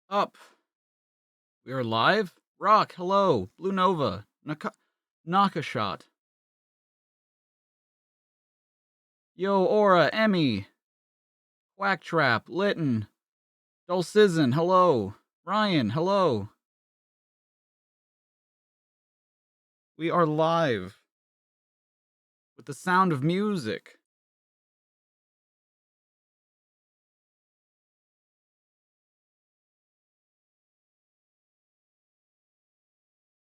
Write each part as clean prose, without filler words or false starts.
Up. We are live. Rock, hello. Blue Nova. Nakashot. Yo, Aura, Emmy. Quacktrap, Litton. Dulcizin, hello. Ryan, hello. We are live. With the sound of music.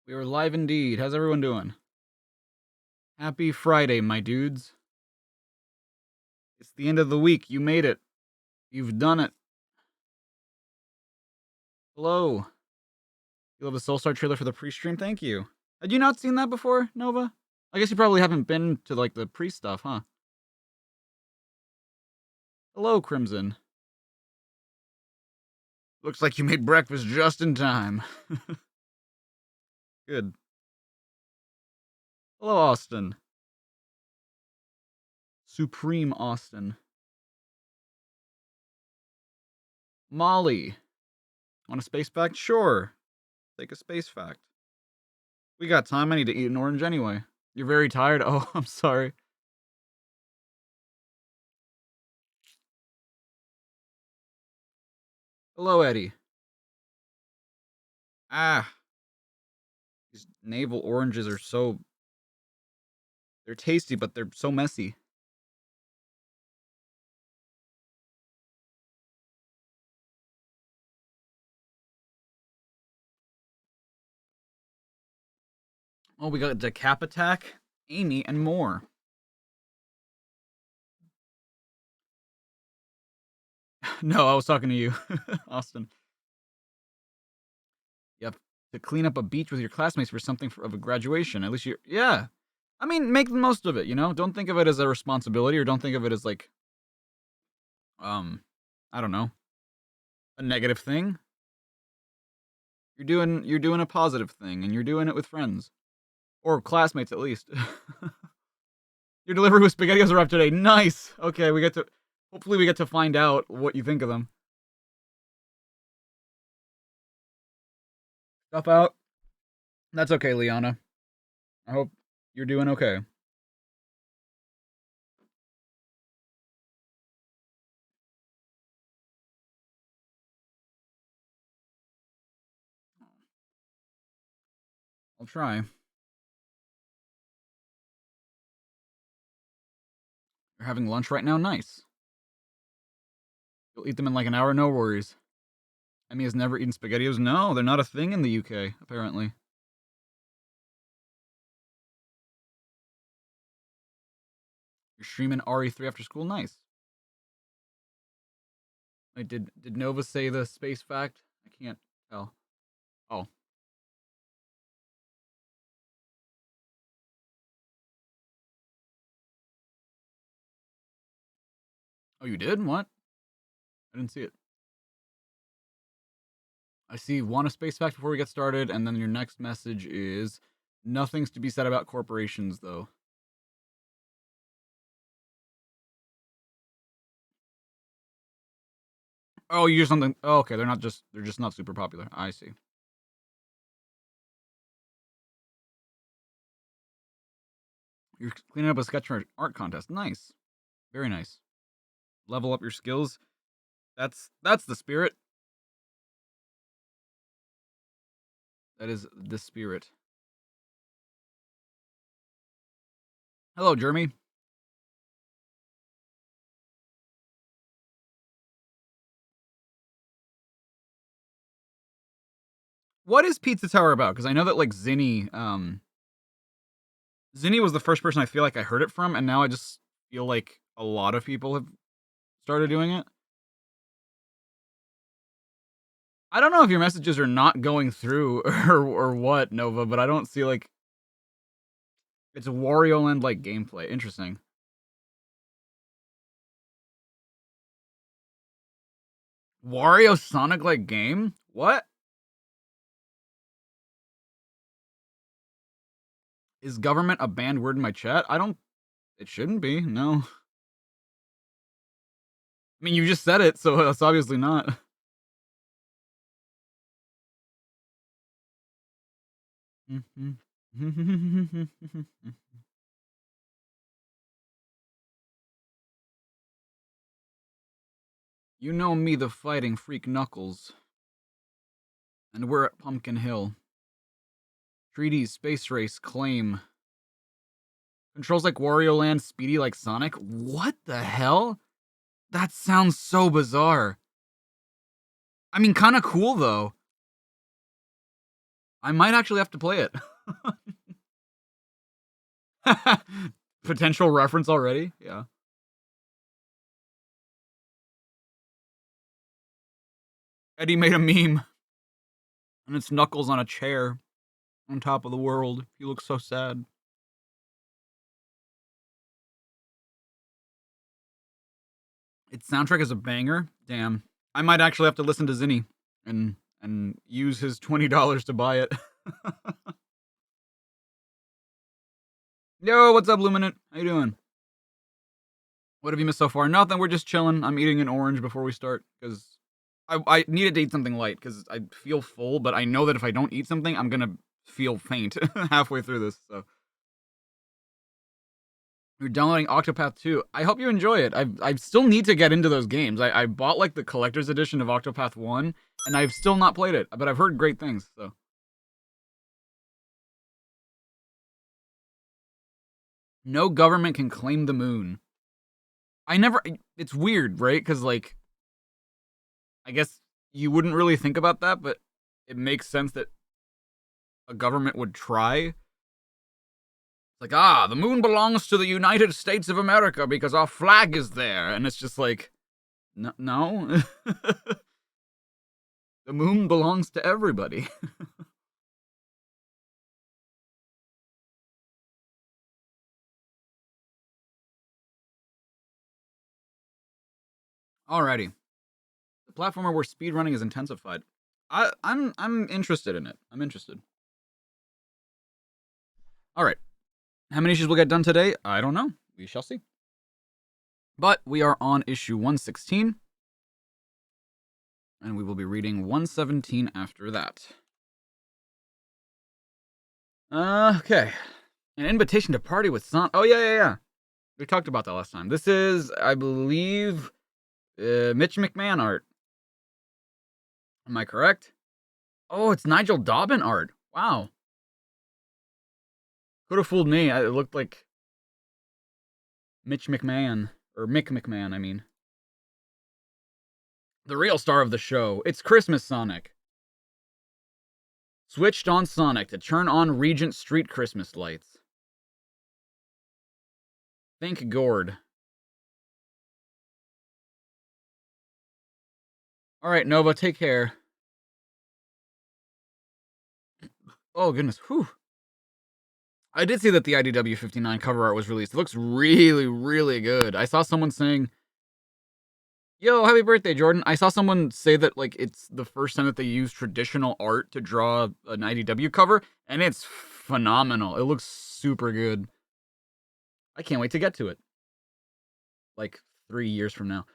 We are live indeed. How's everyone doing? Happy Friday, my dudes. It's the end of the week. You made it. You've done it. Hello. You love the Soulstar trailer for the pre-stream? Thank you. Had you not seen that before, Nova? I guess you probably haven't been to, like, the pre-stuff, huh? Hello, Crimson. Looks like you made breakfast just in time. Good. Hello, Austin. Supreme Austin. Molly. Want a space fact? Sure. Take a space fact. We got time. I need to eat an orange anyway. You're very tired? Oh, I'm sorry. Hello, Eddie. Ah. These navel oranges are so... They're tasty, but they're so messy. Oh, we got Decap Attack, Amy, and more. No, I was talking to you, Austin. Yep. To clean up a beach with your classmates for something of a graduation. At least you're... Yeah. I mean, make the most of it, you know? Don't think of it as a responsibility, or don't think of it as, like... I don't know. A negative thing. You're doing a positive thing, and you're doing it with friends. Or classmates, at least. Your delivery with SpaghettiOs arrived today. Nice! Okay, hopefully we get to find out what you think of them. Stuff out. That's okay, Liana. I hope you're doing okay. I'll try. You're having lunch right now? Nice. You'll eat them in like an hour? No worries. Emmy has never eaten SpaghettiOs? No, they're not a thing in the UK, apparently. You're streaming RE3 after school? Nice. Wait, did Nova say the space fact? I can't tell. Oh. Oh, you did? What? I didn't see it. I see want a space fact before we get started, and then your next message is nothing's to be said about corporations, though. Oh, you use something. Oh, okay, they're just not super popular. I see. You're cleaning up a sketch art contest. Nice. Very nice. Level up your skills. That's the spirit. That is the spirit. Hello, Jeremy. What is Pizza Tower about? Because I know that like Zinni was the first person I feel like I heard it from, and now I just feel like a lot of people have started doing it. I don't know if your messages are not going through or what, Nova, but I don't see like it's a Wario Land like gameplay. Interesting. Wario Sonic like game? What? Is government a banned word in my chat? It shouldn't be, no. I mean, you just said it, so it's obviously not. You know me, the fighting freak Knuckles. And we're at Pumpkin Hill. Treaties, Space Race, Claim. Controls like Wario Land, speedy like Sonic. What the hell? That sounds so bizarre. I mean, kind of cool, though. I might actually have to play it. Potential reference already? Yeah. Eddie made a meme. And it's Knuckles on a chair on top of the world. He looks so sad. Its soundtrack is a banger. Damn. I might actually have to listen to Zinni and use his $20 to buy it. Yo, what's up, Luminant? How you doing? What have you missed so far? Nothing, we're just chilling. I'm eating an orange before we start, because I needed to eat something light, because I feel full, but I know that if I don't eat something, I'm gonna feel faint halfway through this, so. You're downloading Octopath 2. I hope you enjoy it. I still need to get into those games. I bought, like, the collector's edition of Octopath 1, and I've still not played it, but I've heard great things, so. No government can claim the moon. It's weird, right? Because, like, I guess you wouldn't really think about that, but it makes sense that a government would try. Like, the moon belongs to the United States of America because our flag is there. And it's just like, no. The moon belongs to everybody. Alrighty. The platformer where speedrunning is intensified. I'm interested in it. I'm interested. Alright. How many issues we'll get done today? I don't know. We shall see. But we are on issue 116. And we will be reading 117 after that. Okay. An invitation to party with Son. Oh, yeah. We talked about that last time. This is, I believe, Mitch McMahon art. Am I correct? Oh, it's Nigel Dobbin art. Wow. Could have fooled me. It looked like Mitch McMahon. Or Mick McMahon, I mean. The real star of the show. It's Christmas Sonic. Switched on Sonic to turn on Regent Street Christmas lights. Thank Gord. Alright, Nova, take care. Oh, goodness. Whew. I did see that the IDW 59 cover art was released. It looks really, really good. I saw someone saying, yo, happy birthday, Jordan. I saw someone say that, like, it's the first time that they use traditional art to draw an IDW cover, and it's phenomenal. It looks super good. I can't wait to get to it. Like, 3 years from now.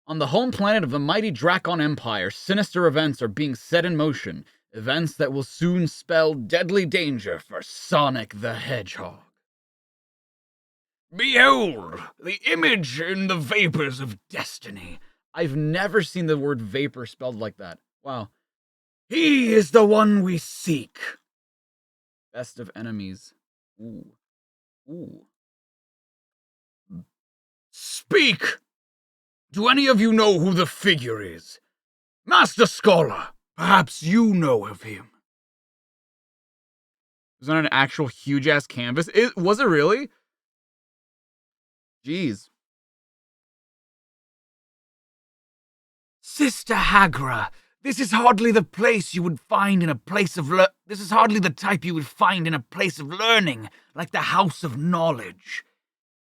On the home planet of the mighty Drakon Empire, sinister events are being set in motion. Events that will soon spell deadly danger for Sonic the Hedgehog. Behold, the image in the vapors of destiny. I've never seen the word vapor spelled like that. Wow. He is the one we seek. Best of enemies. Ooh. Speak! Do any of you know who the figure is? Master Scholar, perhaps you know of him. Was that an actual huge-ass canvas? Was it really? Jeez. Sister Hagra, this is hardly the place you would find in a place of this is hardly the type you would find in a place of learning, like the House of Knowledge.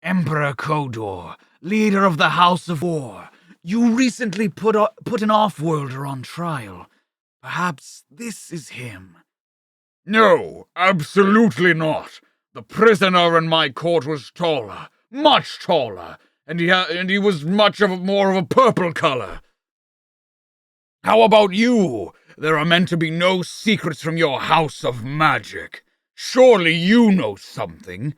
Emperor Kodor, leader of the House of War, you recently put an off-worlder on trial. Perhaps this is him. No, absolutely not. The prisoner in my court was taller, much taller, and he was more of a purple color. How about you? There are meant to be no secrets from your house of magic. Surely you know something.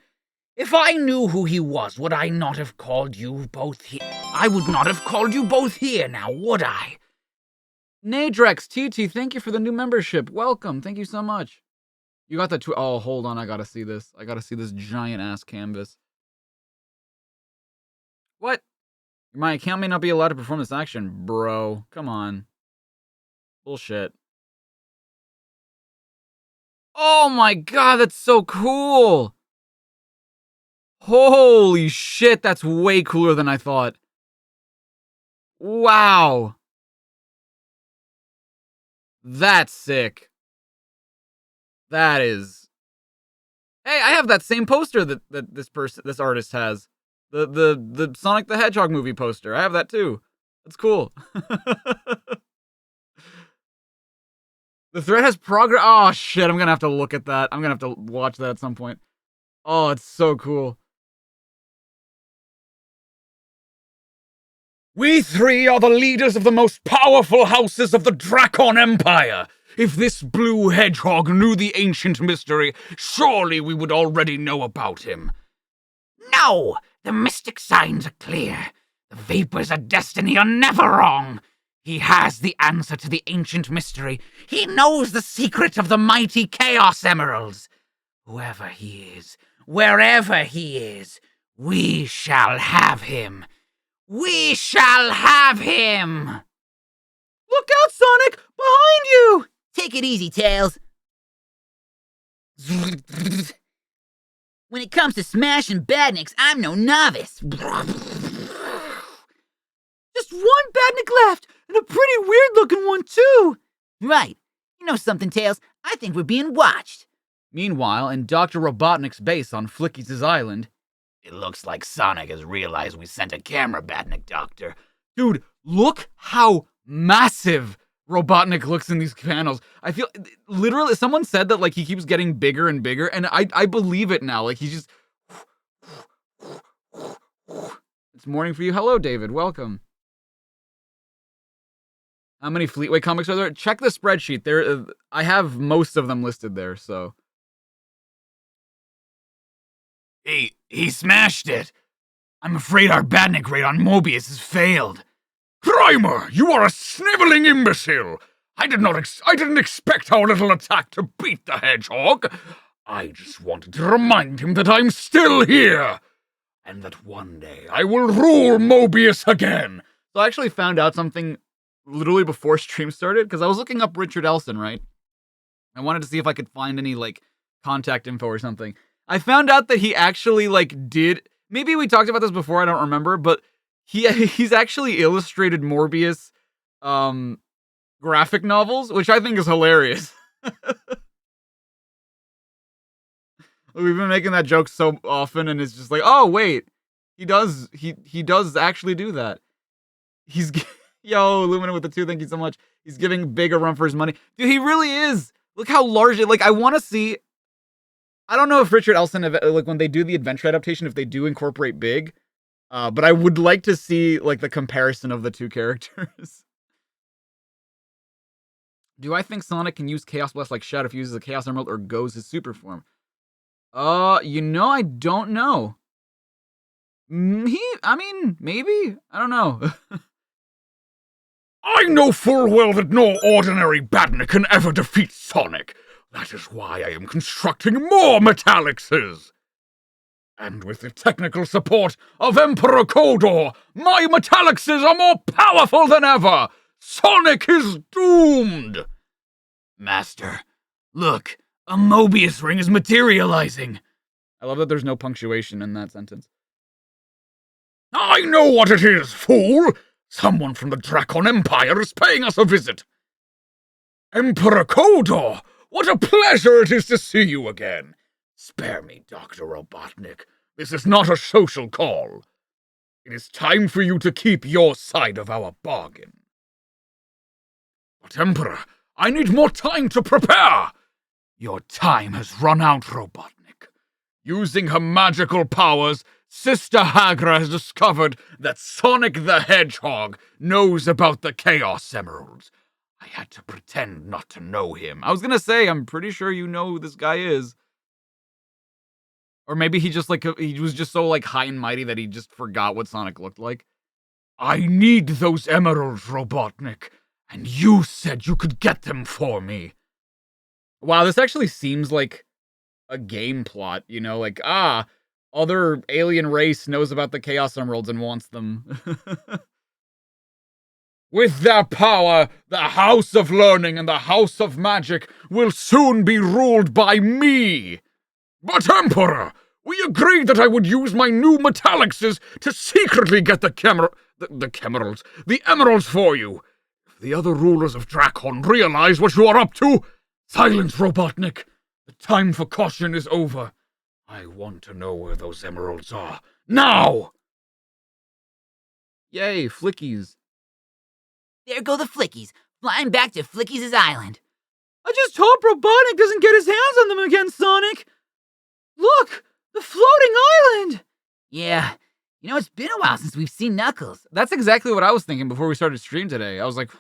If I knew who he was, would I not have called you both here? I would not have called you both here now, would I? Nadrex TT, thank you for the new membership. Welcome. Thank you so much. You got the oh, hold on. I gotta see this. I gotta see this giant ass canvas. What? My account may not be allowed to perform this action, bro. Come on. Bullshit. Oh my god, that's so cool! Holy shit, that's way cooler than I thought. Wow. That's sick. That is... Hey, I have that same poster that this artist has. The Sonic the Hedgehog movie poster. I have that too. That's cool. The thread has progress. Oh shit, I'm gonna have to look at that. I'm gonna have to watch that at some point. Oh, it's so cool. We three are the leaders of the most powerful houses of the Drakon Empire. If this blue hedgehog knew the ancient mystery, surely we would already know about him. No! The mystic signs are clear. The vapors of destiny are never wrong. He has the answer to the ancient mystery. He knows the secret of the mighty Chaos Emeralds. Whoever he is, wherever he is, we shall have him. We shall have him! Look out, Sonic! Behind you! Take it easy, Tails. When it comes to smashing badniks, I'm no novice. Just one badnik left, and a pretty weird-looking one, too! Right. You know something, Tails? I think we're being watched. Meanwhile, in Dr. Robotnik's base on Flicky's Island... It looks like Sonic has realized we sent a camera, Badnik Doctor. Dude, look how massive Robotnik looks in these panels. I feel, literally, someone said that, like, he keeps getting bigger and bigger, and I believe it now. Like, he's just... It's morning for you. Hello, David. Welcome. How many Fleetway comics are there? Check the spreadsheet. There, I have most of them listed there, so... He smashed it. I'm afraid our badnik raid on Mobius has failed. Primer, you are a sniveling imbecile. I didn't expect our little attack to beat the hedgehog. I just wanted to remind him that I'm still here. And that one day I will rule Mobius again. So I actually found out something literally before stream started, because I was looking up Richard Elson, right? I wanted to see if I could find any, like, contact info or something. I found out that he actually, like, did... Maybe we talked about this before, I don't remember, but he's actually illustrated Morbius graphic novels, which I think is hilarious. We've been making that joke so often, and it's just like, oh, wait. He does actually do that. He's... Yo, Lumina with the 2, thank you so much. He's giving Big a run for his money. Dude, he really is. Look how large... Like, I want to see... I don't know if Richard Elson, like, when they do the adventure adaptation, if they do incorporate Big, but I would like to see, like, the comparison of the two characters. Do I think Sonic can use Chaos Blast like Shadow if he uses a Chaos Emerald or goes his super form? You know, I don't know. I mean, maybe? I don't know. I know full well that no ordinary badnik can ever defeat Sonic. That is why I am constructing more Metallixes. And with the technical support of Emperor Kodor, my Metallixes are more powerful than ever! Sonic is doomed! Master, look, a Mobius ring is materializing. I love that there's no punctuation in that sentence. I know what it is, fool! Someone from the Drakon Empire is paying us a visit. Emperor Kodor! What a pleasure it is to see you again! Spare me, Dr. Robotnik. This is not a social call. It is time for you to keep your side of our bargain. But, Emperor, I need more time to prepare! Your time has run out, Robotnik. Using her magical powers, Sister Hagra has discovered that Sonic the Hedgehog knows about the Chaos Emeralds. I had to pretend not to know him. I was gonna say, I'm pretty sure you know who this guy is. Or maybe he just, like, he was just so, like, high and mighty that he just forgot what Sonic looked like. I need those emeralds, Robotnik, and you said you could get them for me. Wow, this actually seems like a game plot, you know? Like, other alien race knows about the Chaos Emeralds and wants them. With their power, the House of Learning and the House of Magic will soon be ruled by me. But Emperor, we agreed that I would use my new Metallixes to secretly get the emeralds for you. If the other rulers of Drakon realize what you are up to, silence, Robotnik. The time for caution is over. I want to know where those emeralds are. Now! Yay, Flickies. There go the Flickies, flying back to Flickies' island. I just hope Robotnik doesn't get his hands on them again, Sonic. Look, the floating island. Yeah, you know, it's been a while since we've seen Knuckles. That's exactly what I was thinking before we started stream today. I was like,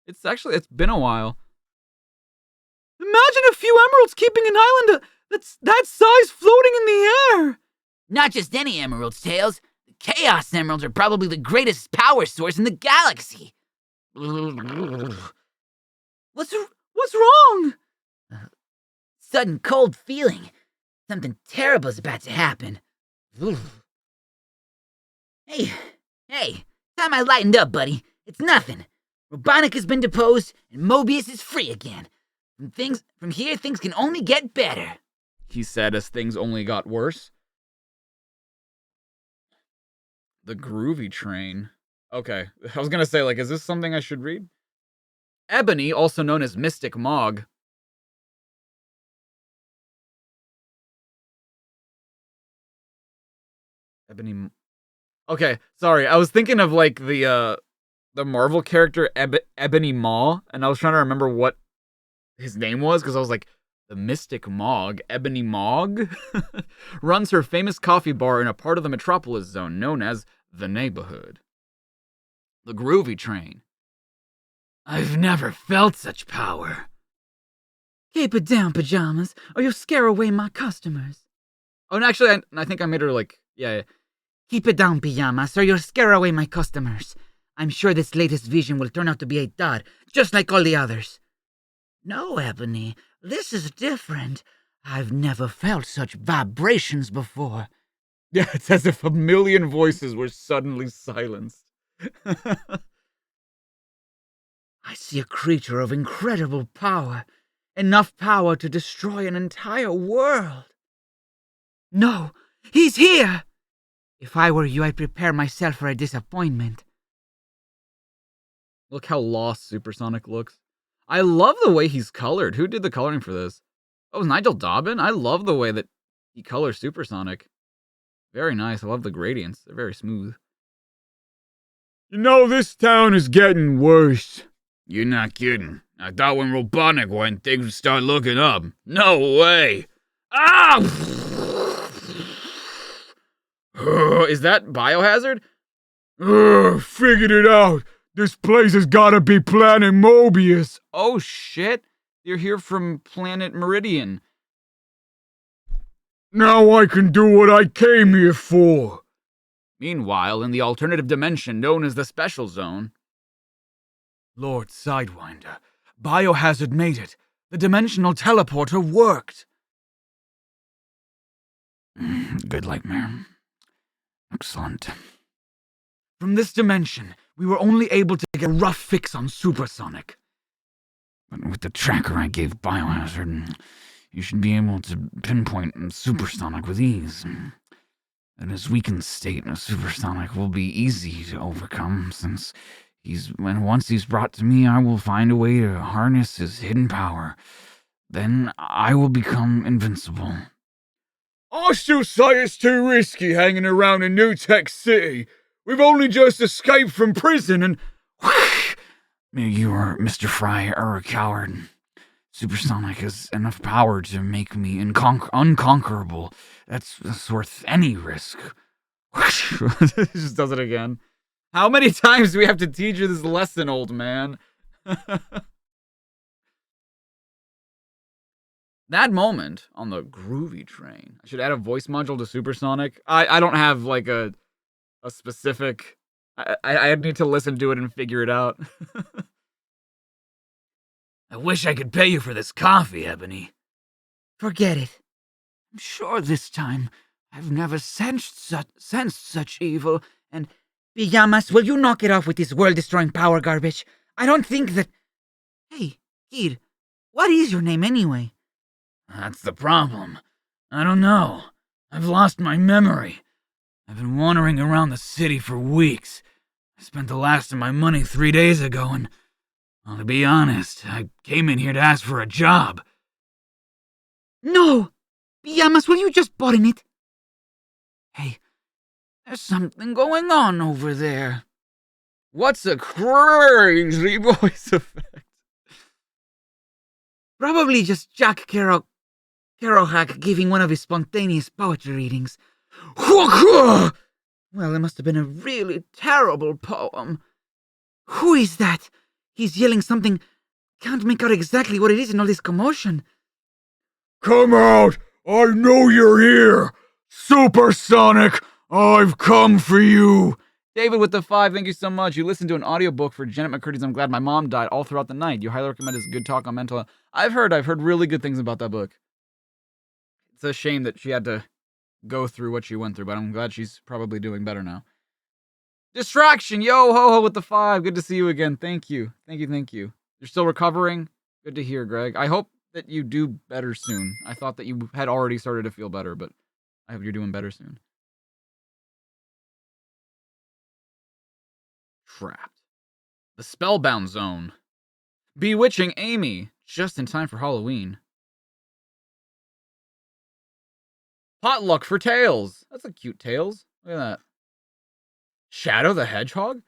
it's been a while. Imagine a few emeralds keeping an island that's that size floating in the air. Not just any emeralds, Tails. The Chaos Emeralds are probably the greatest power source in the galaxy. What's wrong? Sudden cold feeling. Something terrible is about to happen. Hey, time I lightened up, buddy. It's nothing. Robotnik has been deposed, and Mobius is free again. From here, things can only get better. He said as things only got worse. The Groovy Train. Okay, I was gonna say, like, is this something I should read? Ebony, also known as Mystic Mog. Ebony. Okay, sorry. I was thinking of, like, the Marvel character Ebony Maw, and I was trying to remember what his name was, because I was like, the Mystic Mog, Ebony Mog, runs her famous coffee bar in a part of the Metropolis Zone known as the Neighborhood. The Groovy Train. I've never felt such power. Keep it down, Pajamas, or you'll scare away my customers. Oh, and actually, I think I made her, like, yeah. Keep it down, Pajamas, or you'll scare away my customers. I'm sure this latest vision will turn out to be a dud, just like all the others. No, Ebony, this is different. I've never felt such vibrations before. Yeah, it's as if a million voices were suddenly silenced. I see a creature of incredible power. Enough power to destroy an entire world. No, he's here! If I were you, I'd prepare myself for a disappointment. Look how lost Supersonic looks. I love the way he's colored. Who did the coloring for this? Oh, it was Nigel Dobbin? I love the way that he colors Supersonic. Very nice. I love the gradients. They're very smooth. You know, this town is getting worse. You're not kidding. I thought when Robotnik went, things would start looking up. No way. Ah! Is that Biohazard? Figured it out. This place has gotta be Planet Mobius. Oh shit. You're here from Planet Meridian. Now I can do what I came here for. Meanwhile, in the alternative dimension known as the Special Zone. Lord Sidewinder, Biohazard made it. The dimensional teleporter worked. Good nightmare. Excellent. From this dimension, we were only able to get a rough fix on Supersonic. But with the tracker I gave Biohazard, you should be able to pinpoint Supersonic with ease. In his weakened state, Supersonic will be easy to overcome, since once he's brought to me, I will find a way to harness his hidden power. Then I will become invincible. I still say it's too risky hanging around in New Tech City. We've only just escaped from prison and... You are Mr. Fry are a coward. Supersonic has enough power to make me unconquerable. That's worth any risk. He just does it again. How many times do we have to teach you this lesson, old man? That moment on the groovy train. I should add a voice module to Supersonic. I don't have like a specific. I need to listen to it and figure it out. I wish I could pay you for this coffee, Ebony. Forget it. I'm sure this time I've never sensed such evil, and Pijamas, will you knock it off with this world-destroying power garbage? I don't think that... Hey, kid, what is your name anyway? That's the problem. I don't know. I've lost my memory. I've been wandering around the city for weeks. I spent the last of my money 3 days ago, and, well, to be honest, I came in here to ask for a job. No! Pijamas, will you just button it? Hey, there's something going on over there. What's a crazy voice effect? Probably just Jack Kerouac giving one of his spontaneous poetry readings. Well, it must have been a really terrible poem. Who is that? He's yelling something. Can't make out exactly what it is in all this commotion. Come out! I know you're here! Supersonic, I've come for you! David with the 5, thank you so much. You listened to an audiobook for Janet McCurdy's I'm Glad My Mom Died all throughout the night. You highly recommend It's Good Talk on Mental Health. I've heard really good things about that book. It's a shame that she had to go through what she went through, but I'm glad she's probably doing better now. Distraction, yo ho ho with the 5. Good to see you again. Thank you. You're still recovering? Good to hear, Greg. I hope that you do better soon. I thought that you had already started to feel better, but I hope you're doing better soon. Trapped. The Spellbound Zone. Bewitching Amy, just in time for Halloween. Potluck for Tails. That's a cute Tails. Look at that. Shadow the Hedgehog?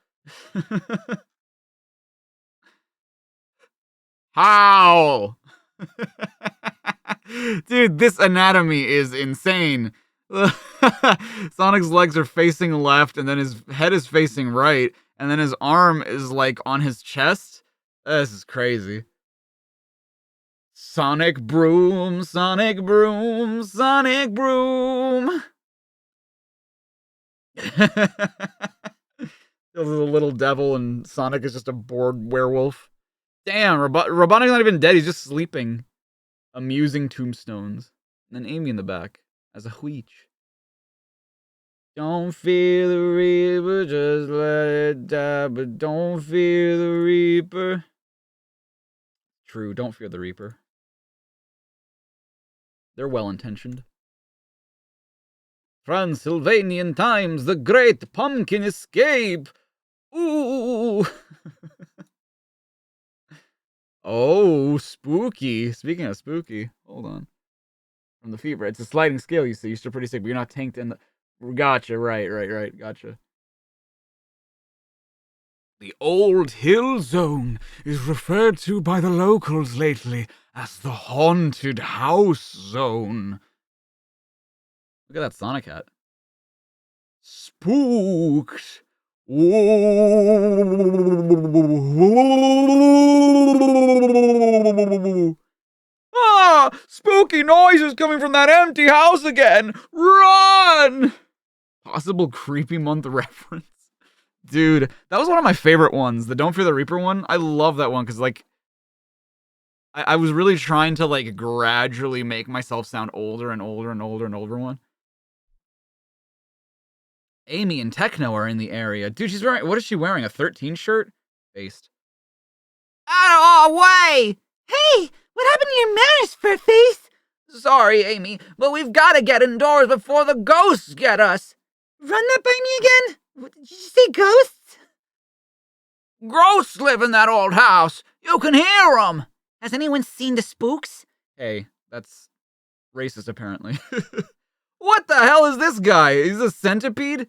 How? Dude, this anatomy is insane. Sonic's legs are facing left, and then his head is facing right, and then his arm is like on his chest. This is crazy. Sonic broom, Sonic broom, Sonic broom. This is a little devil, and Sonic is just a bored werewolf. Damn, Robotic's not even dead, he's just sleeping. Amusing tombstones. And then Amy in the back, as a wheech. Don't fear the Reaper, just let it die, but don't fear the Reaper. True, don't fear the Reaper. They're well-intentioned. Transylvanian times, the great pumpkin escape. Ooh. Oh, spooky. Speaking of spooky, hold on. From the fever, it's a sliding scale, you see. You're still pretty sick, but you're not tanked in the... Gotcha, right, gotcha. The Old Hill Zone is referred to by the locals lately as the Haunted House Zone. Look at that Sonic hat. Spooked. Ah! Spooky noises coming from that empty house again! Run! Possible creepy month reference. Dude, that was one of my favorite ones. The Don't Fear the Reaper one. I love that one because, like, I was really trying to, like, gradually make myself sound older and older and older and older one. Amy and Techno are in the area. Dude, she's wearing... What is she wearing? A 13 shirt? Based. Out of our way! Hey, what happened to your manners, Furface? Sorry, Amy, but we've got to get indoors before the ghosts get us. Run that by me again? What, did you say ghosts? Ghosts live in that old house. You can hear them. Has anyone seen the spooks? Hey, that's racist, apparently. What the hell is this guy? He's a centipede?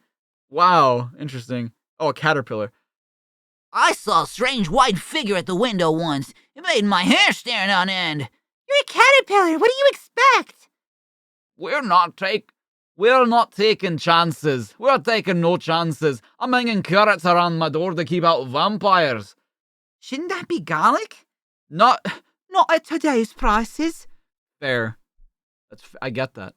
Wow, interesting. Oh, a caterpillar. I saw a strange white figure at the window once. It made my hair stand on end. You're a caterpillar. What do you expect? We're not taking chances. We're taking no chances. I'm hanging carrots around my door to keep out vampires. Shouldn't that be garlic? Not Not at today's prices. Fair. I get that.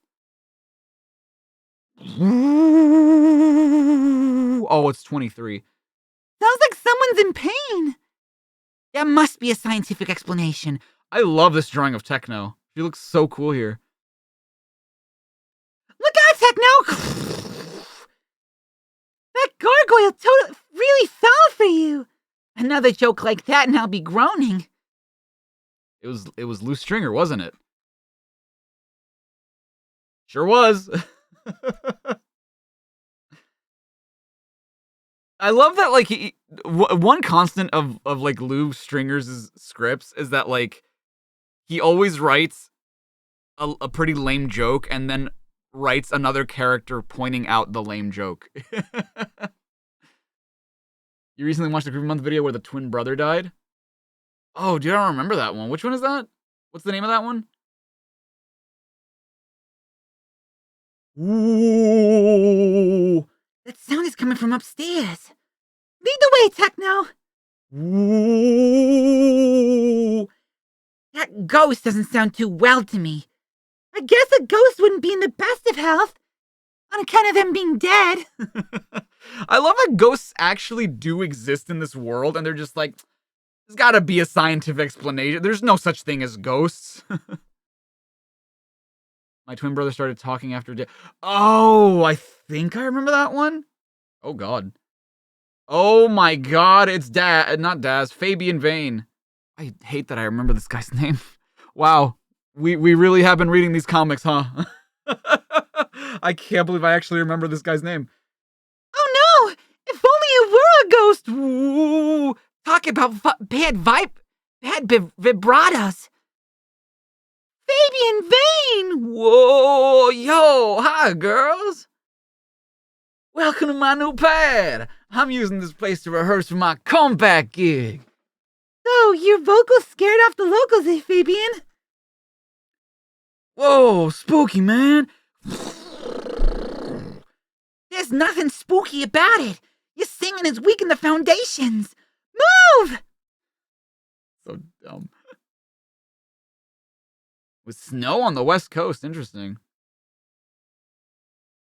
Oh, it's 23. Sounds like someone's in pain. There must be a scientific explanation. I love this drawing of Techno. She looks so cool here. Look out, Techno! That gargoyle really fell for you. Another joke like that and I'll be groaning. It was loose stringer, wasn't it? Sure was. I love that, like, one constant of like Lou Stringer's scripts is that, like, he always writes a pretty lame joke and then writes another character pointing out the lame joke. You recently watched a Groovy Month video where the twin brother died? Oh, dude, I don't remember that one. Which one is that? What's the name of that one? Ooh. That sound is coming from upstairs. Lead the way, Techno. Ooh. That ghost doesn't sound too well to me. I guess a ghost wouldn't be in the best of health on account of them being dead. I love that ghosts actually do exist in this world, and they're just like, there's gotta be a scientific explanation. There's no such thing as ghosts. My twin brother started talking after death. Oh, I think I remember that one. Oh, God. Oh, my God. It's not Daz. Fabian Vane. I hate that I remember this guy's name. Wow. We really have been reading these comics, huh? I can't believe I actually remember this guy's name. Oh, no. If only you were a ghost. Ooh. Talk about bad vibratos. Fabian Vane! Whoa, yo, hi, girls. Welcome to my new pad. I'm using this place to rehearse for my comeback gig. So, your vocals scared off the locals, eh, Fabian? Whoa, spooky, man. There's nothing spooky about it. Your singing is weak in the foundations. Move! So dumb. With snow on the west coast, interesting.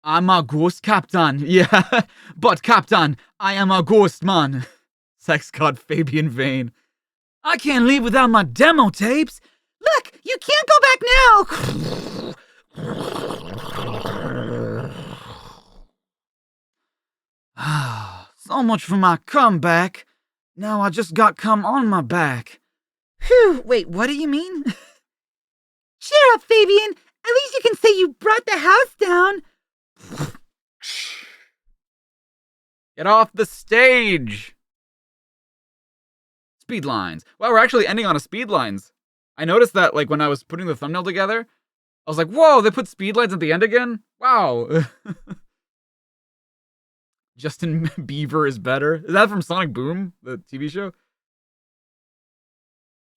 I'm a ghost, Captain. Yeah, but Captain, I am a ghost man. Sex god Fabian Vane. I can't leave without my demo tapes. Look, you can't go back now. So much for my comeback. Now I just got cum on my back. Phew, wait, what do you mean? Cheer up, Fabian. At least you can say you brought the house down. Get off the stage. Speed lines. Wow, we're actually ending on a speed lines. I noticed that, like, when I was putting the thumbnail together, I was like, whoa, they put speed lines at the end again? Wow. Justin Bieber is better. Is that from Sonic Boom, the TV show?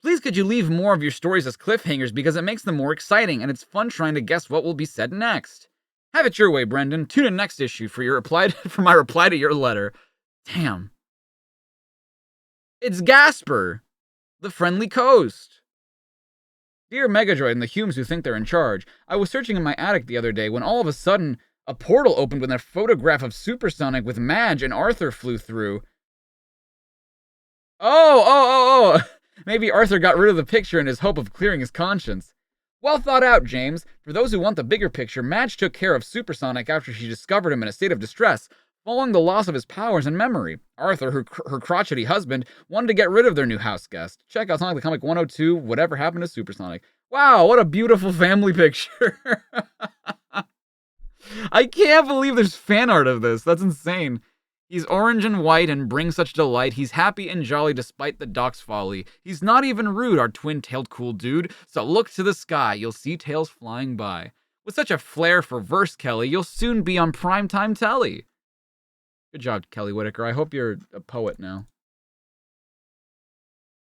Please could you leave more of your stories as cliffhangers because it makes them more exciting and it's fun trying to guess what will be said next. Have it your way, Brendan. Tune in next issue for my reply to your letter. Damn. It's Gasper, the Friendly Coast. Dear Megadroid and the Humes who think they're in charge, I was searching in my attic the other day when all of a sudden a portal opened with a photograph of Supersonic with Madge and Arthur flew through. Oh. Maybe Arthur got rid of the picture in his hope of clearing his conscience. Well thought out, James. For those who want the bigger picture, Madge took care of Supersonic after she discovered him in a state of distress, following the loss of his powers and memory. Arthur, her crotchety husband, wanted to get rid of their new house guest. Check out Sonic the Comic 102, Whatever Happened to Supersonic. Wow, what a beautiful family picture. I can't believe there's fan art of this. That's insane. He's orange and white and brings such delight. He's happy and jolly despite the doc's folly. He's not even rude, our twin-tailed cool dude. So look to the sky, you'll see tails flying by. With such a flair for verse, Kelly, you'll soon be on primetime telly. Good job, Kelly Whitaker. I hope you're a poet now.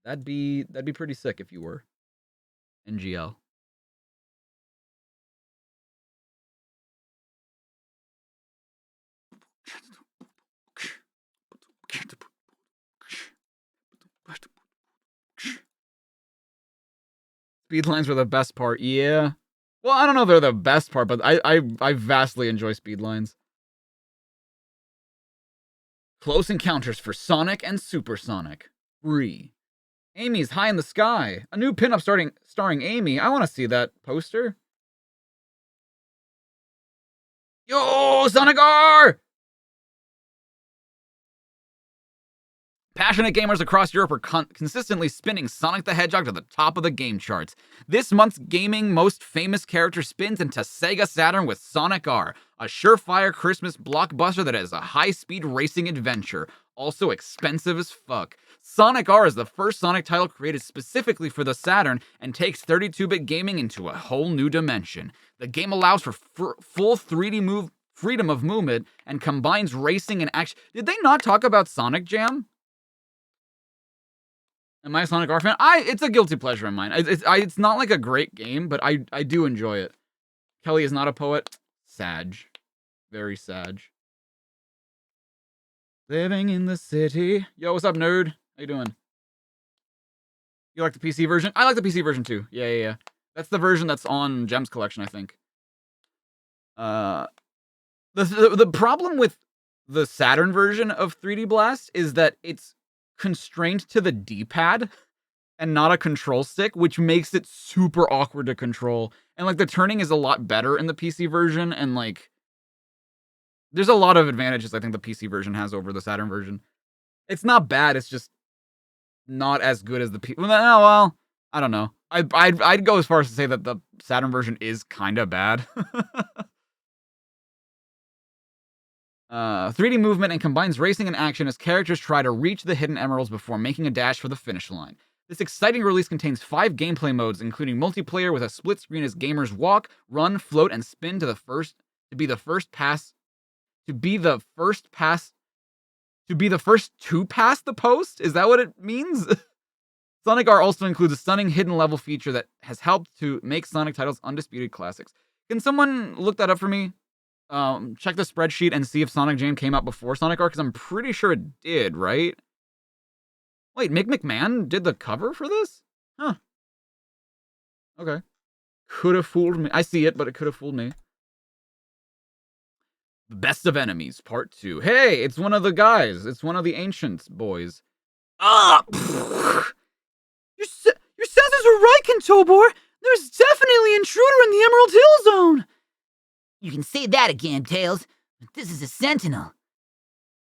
That'd be pretty sick if you were. NGL. Speed lines were the best part. Yeah. Well, I don't know if they're the best part, but I vastly enjoy speed lines. Close Encounters for Sonic and Supersonic. Free. Amy's High in the Sky. A new pinup starring Amy. I want to see that poster. Yo, Sonic R! Passionate gamers across Europe are consistently spinning Sonic the Hedgehog to the top of the game charts. This month's gaming most famous character spins into Sega Saturn with Sonic R, a surefire Christmas blockbuster that is a high-speed racing adventure, also expensive as fuck. Sonic R is the first Sonic title created specifically for the Saturn and takes 32-bit gaming into a whole new dimension. The game allows for full 3D freedom of movement and combines racing and action. Did they not talk about Sonic Jam? Am I a Sonic R fan? It's a guilty pleasure of mine. It's not like a great game, but I do enjoy it. Kelly is not a poet. Sag. Very sag. Living in the city. Yo, what's up, nerd? How you doing? You like the PC version? I like the PC version too. Yeah. That's the version that's on Gems Collection, I think. The problem with the Saturn version of 3D Blast is that it's constrained to the D-pad and not a control stick, which makes it super awkward to control. And like the turning is a lot better in the PC version, and like there's a lot of advantages I think the PC version has over the Saturn version. It's not bad, it's just not as good as the well, I don't know. I'd go as far as to say that the Saturn version is kind of bad. 3D movement and combines racing and action as characters try to reach the hidden emeralds before making a dash for the finish line. This exciting release contains 5 gameplay modes, including multiplayer with a split screen as gamers walk, run, float, and spin to be the first to pass the post? Is that what it means? Sonic R also includes a stunning hidden level feature that has helped to make Sonic titles undisputed classics. Can someone look that up for me? Check the spreadsheet and see if Sonic Jam came out before Sonic R, because I'm pretty sure it did, right? Wait, Mick McMahon did the cover for this? Huh. Okay. Could have fooled me. I see it, but it could have fooled me. Best of Enemies, Part 2. Hey, it's one of the guys. It's one of the Ancients boys. Your senses were right, Kentobor. There's definitely an intruder in the Emerald Hill Zone. You can say that again, Tails. This is a Sentinel.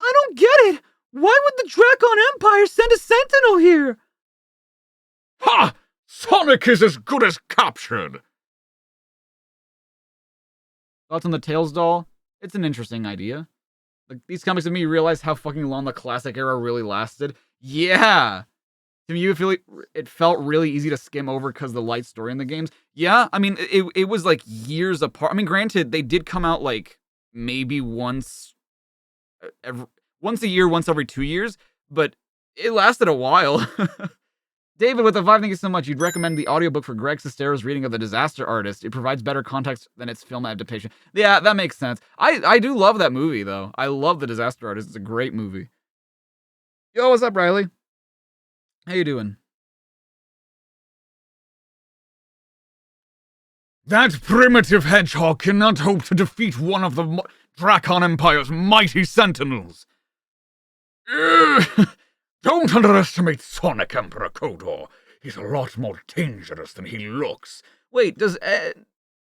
I don't get it. Why would the Dracon Empire send a Sentinel here? Ha! Sonic is as good as captured! Thoughts on the Tails doll? It's an interesting idea. Like, these comics made me realize how fucking long the classic era really lasted. Yeah! To me, it felt really easy to skim over because of the light story in the games. Yeah, I mean, it was like years apart. I mean, granted, they did come out like maybe once a year, once every 2 years, but it lasted a while. David with the 5, thank you so much. You'd recommend the audiobook for Greg Sestero's reading of The Disaster Artist. It provides better context than its film adaptation. Yeah, that makes sense. I do love that movie, though. I love The Disaster Artist. It's a great movie. Yo, what's up, Riley? How you doing? That primitive hedgehog cannot hope to defeat one of the Dracon Empire's mighty sentinels. Don't underestimate Sonic, Emperor Kodor. He's a lot more dangerous than he looks. Wait, does oh,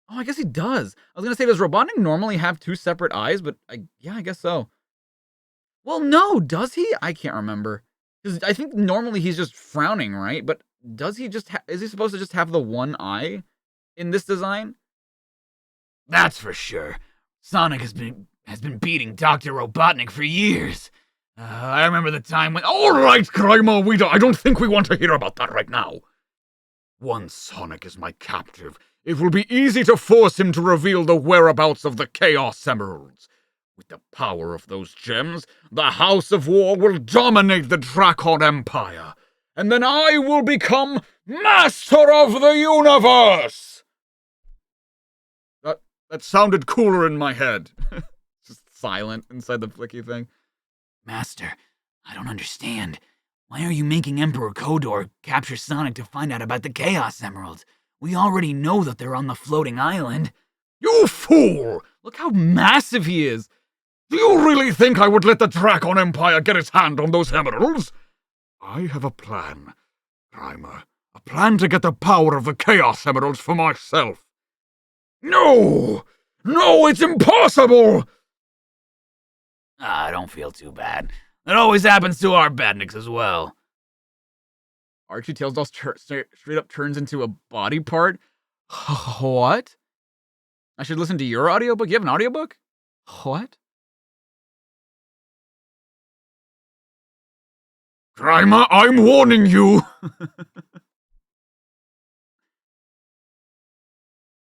I guess he does. I was gonna say, does Robotnik normally have 2 separate eyes? But yeah, I guess so. Well, no, does he? I can't remember. Because I think normally he's just frowning, right? But does he just is he supposed to just have the one eye in this design? That's for sure. Sonic has been beating Dr. Robotnik for years. I remember the time when... All right, Grimer, I don't think we want to hear about that right now. Once Sonic is my captive, it will be easy to force him to reveal the whereabouts of the Chaos Emeralds. With the power of those gems, the House of War will dominate the Dracon Empire, and then I will become Master of the Universe! That sounded cooler in my head. Just silent inside the flicky thing. Master, I don't understand. Why are you making Emperor Kodor capture Sonic to find out about the Chaos Emeralds? We already know that they're on the floating island. You fool! Look how massive he is. Do you really think I would let the Dracon Empire get its hand on those emeralds? I have a plan, Grimer. A plan to get the power of the Chaos Emeralds for myself. No! No, it's impossible! Don't feel too bad. It always happens to our badniks as well. Archie Tailsdoll straight up turns into a body part? What? I should listen to your audiobook? You have an audiobook? What? Grimer, I'm warning you!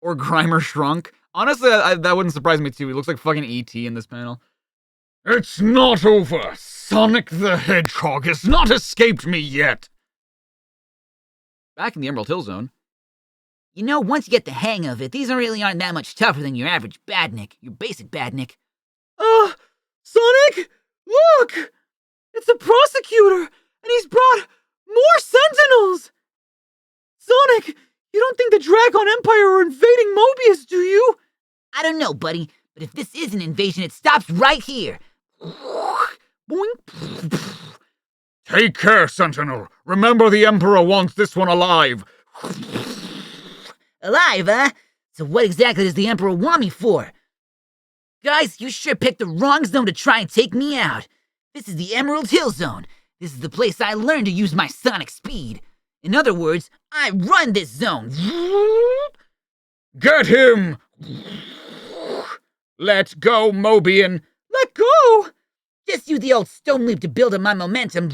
Or Grimer shrunk. Honestly, that wouldn't surprise me too. He looks like fucking E.T. in this panel. It's not over. Sonic the Hedgehog has not escaped me yet. Back in the Emerald Hill Zone. You know, once you get the hang of it, these really aren't that much tougher than your average badnik, your basic badnik. Sonic! Look! It's a prosecutor, and he's brought more sentinels! Sonic, you don't think the Dracon Empire are invading Mobius, do you? I don't know, buddy, but if this is an invasion, it stops right here. Boink. Take care, Sentinel. Remember the Emperor wants this one alive. Alive, huh? So what exactly does the Emperor want me for? Guys, you sure picked the wrong zone to try and take me out. This is the Emerald Hill Zone. This is the place I learned to use my sonic speed. In other words, I run this zone. Get him! Let go, Mobian. Let go! Just use the old stone leap to build up my momentum.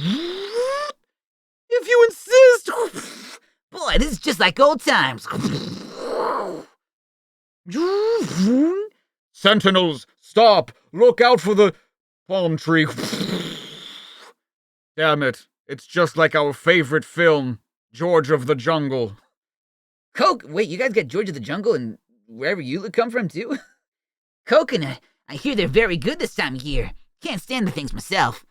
If you insist! Boy, this is just like old times. Sentinels, stop! Look out for the palm tree. Damn it. It's just like our favorite film, George of the Jungle. Coke, wait, you guys got George of the Jungle and wherever you come from too? Coconut, I hear they're very good this time of year. Can't stand the things myself.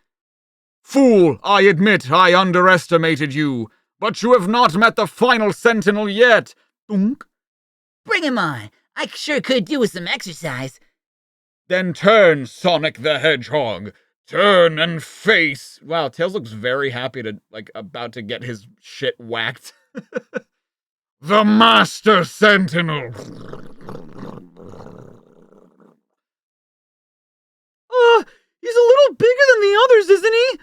Fool, I admit I underestimated you, but you have not met the final Sentinel yet. Dunk. Bring him on. I sure could do with some exercise. Then turn, Sonic the Hedgehog. Turn and face. Wow, Tails looks very happy to, about to get his shit whacked. The Master Sentinel. He's a little bigger than the others, isn't he?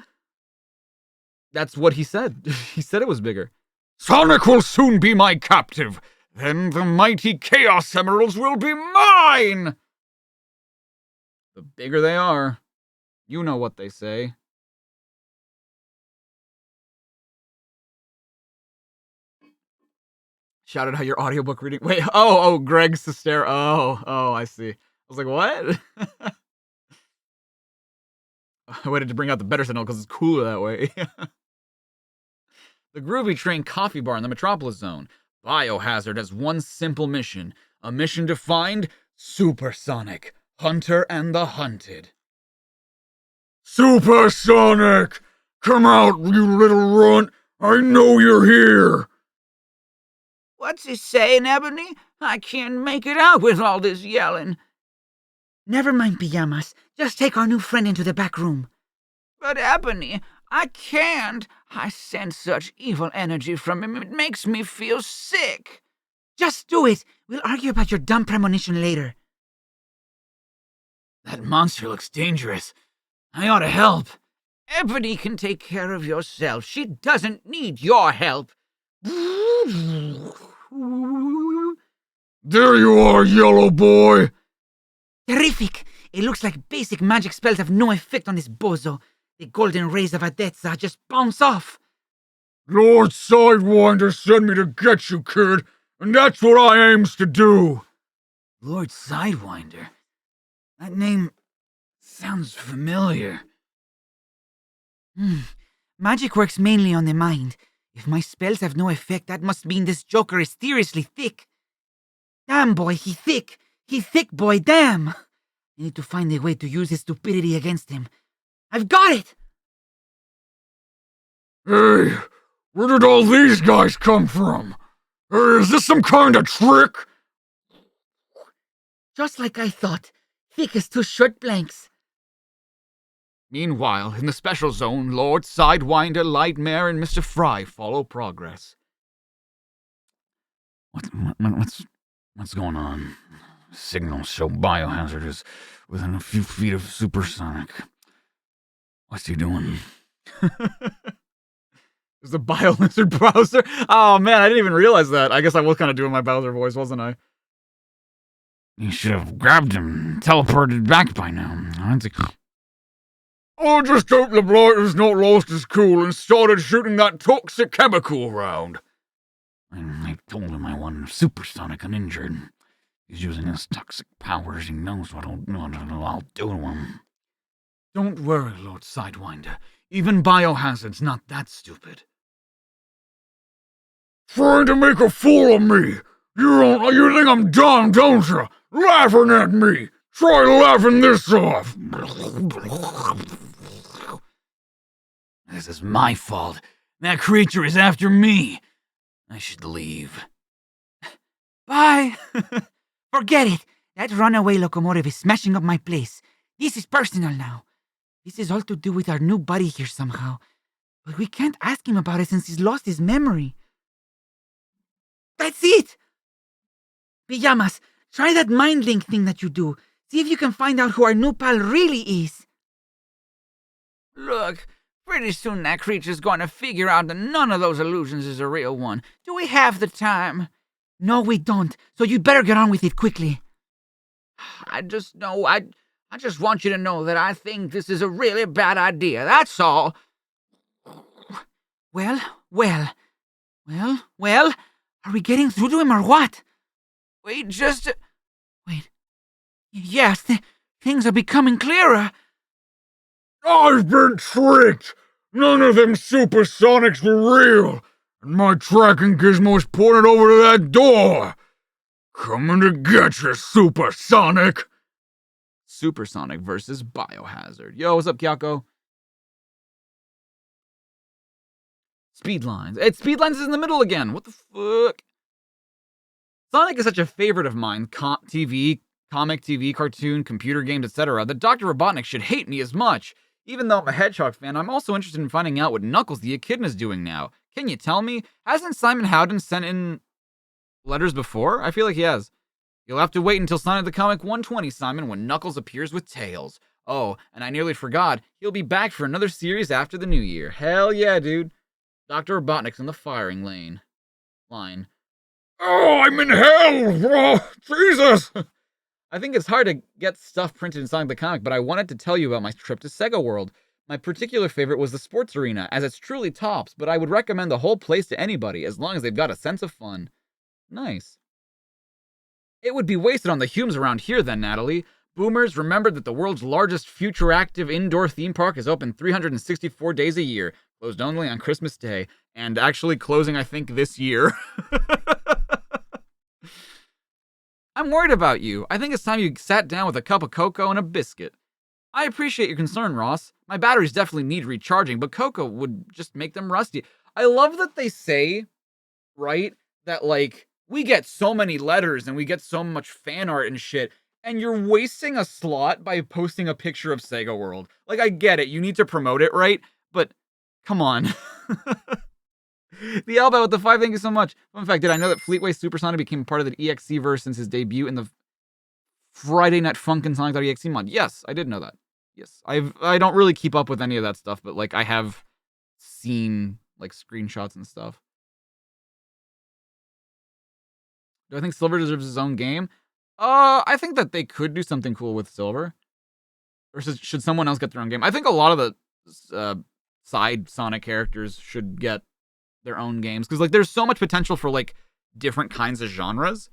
That's what he said. He said it was bigger. Sonic will soon be my captive. Then the mighty Chaos Emeralds will be mine! The bigger they are, you know what they say. Shouted out your audiobook reading. Wait, Greg Sestero. Oh, I see. I was like, what? I waited to bring out the better signal because it's cooler that way. The Groovy Train Coffee Bar in the Metropolis Zone. Biohazard has one simple mission. A mission to find Supersonic, Hunter and the Hunted. Supersonic! Come out, you little runt! I know you're here! What's he saying, Ebony? I can't make it out with all this yelling. Never mind, Pijamas. Just take our new friend into the back room. But Ebony, I can't. I sense such evil energy from him. It makes me feel sick. Just do it. We'll argue about your dumb premonition later. That monster looks dangerous. I ought to help. Ebony can take care of yourself. She doesn't need your help. There you are, yellow boy! Terrific! It looks like basic magic spells have no effect on this bozo. The golden rays of Adetza just bounce off. Lord Sidewinder sent me to get you, kid, and that's what I aims to do. Lord Sidewinder? That name sounds familiar. Magic works mainly on the mind. If my spells have no effect, that must mean this joker is seriously thick. Damn, boy, he thick. He thick, boy, damn. I need to find a way to use his stupidity against him. I've got it! Hey, where did all these guys come from? Is this some kind of trick? Just like I thought. Thick as two short blanks. Meanwhile, in the special zone, Lord Sidewinder, Lightmare, and Mr. Fry follow progress. What's going on? Signals show Biohazard is within a few feet of Supersonic. What's he doing? There's a BioLizard browser. Oh man, I didn't even realize that. I guess I was kind of doing my Bowser voice, wasn't I? You should have grabbed him, teleported back by now. I just hope the blight has not lost his cool and started shooting that toxic chemical around. I told him I wanted Supersonic uninjured. He's using his toxic powers. He knows what I'll do to him. Don't worry, Lord Sidewinder. Even Biohazard's not that stupid. Trying to make a fool of me. You think I'm dumb, don't you? Laughing at me. Try laughing this off. This is my fault. That creature is after me. I should leave. Bye. Forget it. That runaway locomotive is smashing up my place. This is personal now. This is all to do with our new buddy here somehow. But we can't ask him about it since he's lost his memory. That's it! Pijamas, try that mind link thing that you do. See if you can find out who our new pal really is. Look, pretty soon that creature's going to figure out that none of those illusions is a real one. Do we have the time? No, we don't. So you'd better get on with it quickly. I just want you to know that I think this is a really bad idea. That's all. Well. Are we getting through to him or what? Wait. Yes, things are becoming clearer. I've been tricked. None of them supersonics were real. And my tracking gizmo's pointed over to that door. Coming to get you, Supersonic. Supersonic versus Biohazard. Yo, what's up, Kyako? Speedlines. Speedlines is in the middle again. What the fuck? Sonic is such a favorite of mine. Comic TV, cartoon, computer games, etc. that Dr. Robotnik should hate me as much. Even though I'm a Hedgehog fan, I'm also interested in finding out what Knuckles the Echidna is doing now. Can you tell me? Hasn't Simon Howden sent in letters before? I feel like he has. You'll have to wait until Sonic the Comic 120, Simon, when Knuckles appears with Tails. Oh, and I nearly forgot, he'll be back for another series after the new year. Hell yeah, dude. Dr. Robotnik's in the firing line. Oh, I'm in hell! Oh, Jesus! I think it's hard to get stuff printed in Sonic the Comic, but I wanted to tell you about my trip to Sega World. My particular favorite was the sports arena, as it's truly tops, but I would recommend the whole place to anybody, as long as they've got a sense of fun. Nice. It would be wasted on the Humes around here then, Natalie. Boomers, remember that the world's largest future active indoor theme park is open 364 days a year, closed only on Christmas Day, and actually closing, I think, this year. I'm worried about you. I think it's time you sat down with a cup of cocoa and a biscuit. I appreciate your concern, Ross. My batteries definitely need recharging, but cocoa would just make them rusty. I love that they say, right, that, like, we get so many letters and we get so much fan art and shit, and you're wasting a slot by posting a picture of Sega World. Like, I get it. You need to promote it, right? But, come on. The Alba with the 5, thank you so much. Fun fact, did I know that Fleetway Supersonic became part of the EXE verse since his debut in the Friday Night Funkin' Sonic.exe mod? Yes, I did know that. Yes, I don't really keep up with any of that stuff, but like I have seen like screenshots and stuff. Do I think Silver deserves his own game? I think that they could do something cool with Silver. Or should someone else get their own game? I think a lot of the side Sonic characters should get their own games, because like there's so much potential for like different kinds of genres.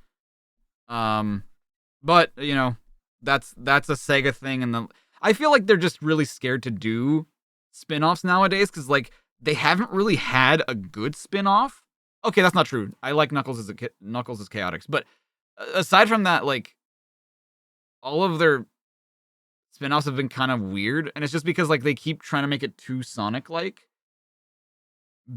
But you know, that's a Sega thing, and I feel like they're just really scared to do spin-offs nowadays, because like they haven't really had a good spin-off. Okay, that's not true. I like Knuckles as Chaotix, but aside from that, like all of their spin-offs have been kind of weird, and it's just because like they keep trying to make it too Sonic-like.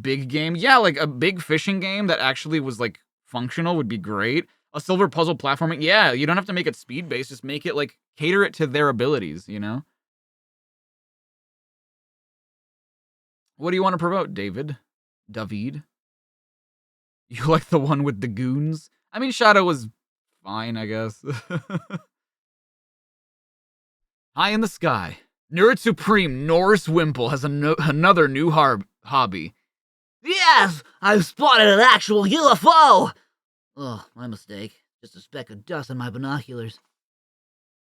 Big game, yeah, like a big fishing game that actually was like functional would be great. A silver puzzle platforming, yeah, you don't have to make it speed-based, just make it, like, cater it to their abilities, you know? What do you want to promote, David? David? You like the one with the goons? I mean, Shadow was fine, I guess. High in the sky. Nerd Supreme Norris Wimple has another new hobby. Yes, I've spotted an actual UFO! Oh, my mistake. Just a speck of dust on my binoculars.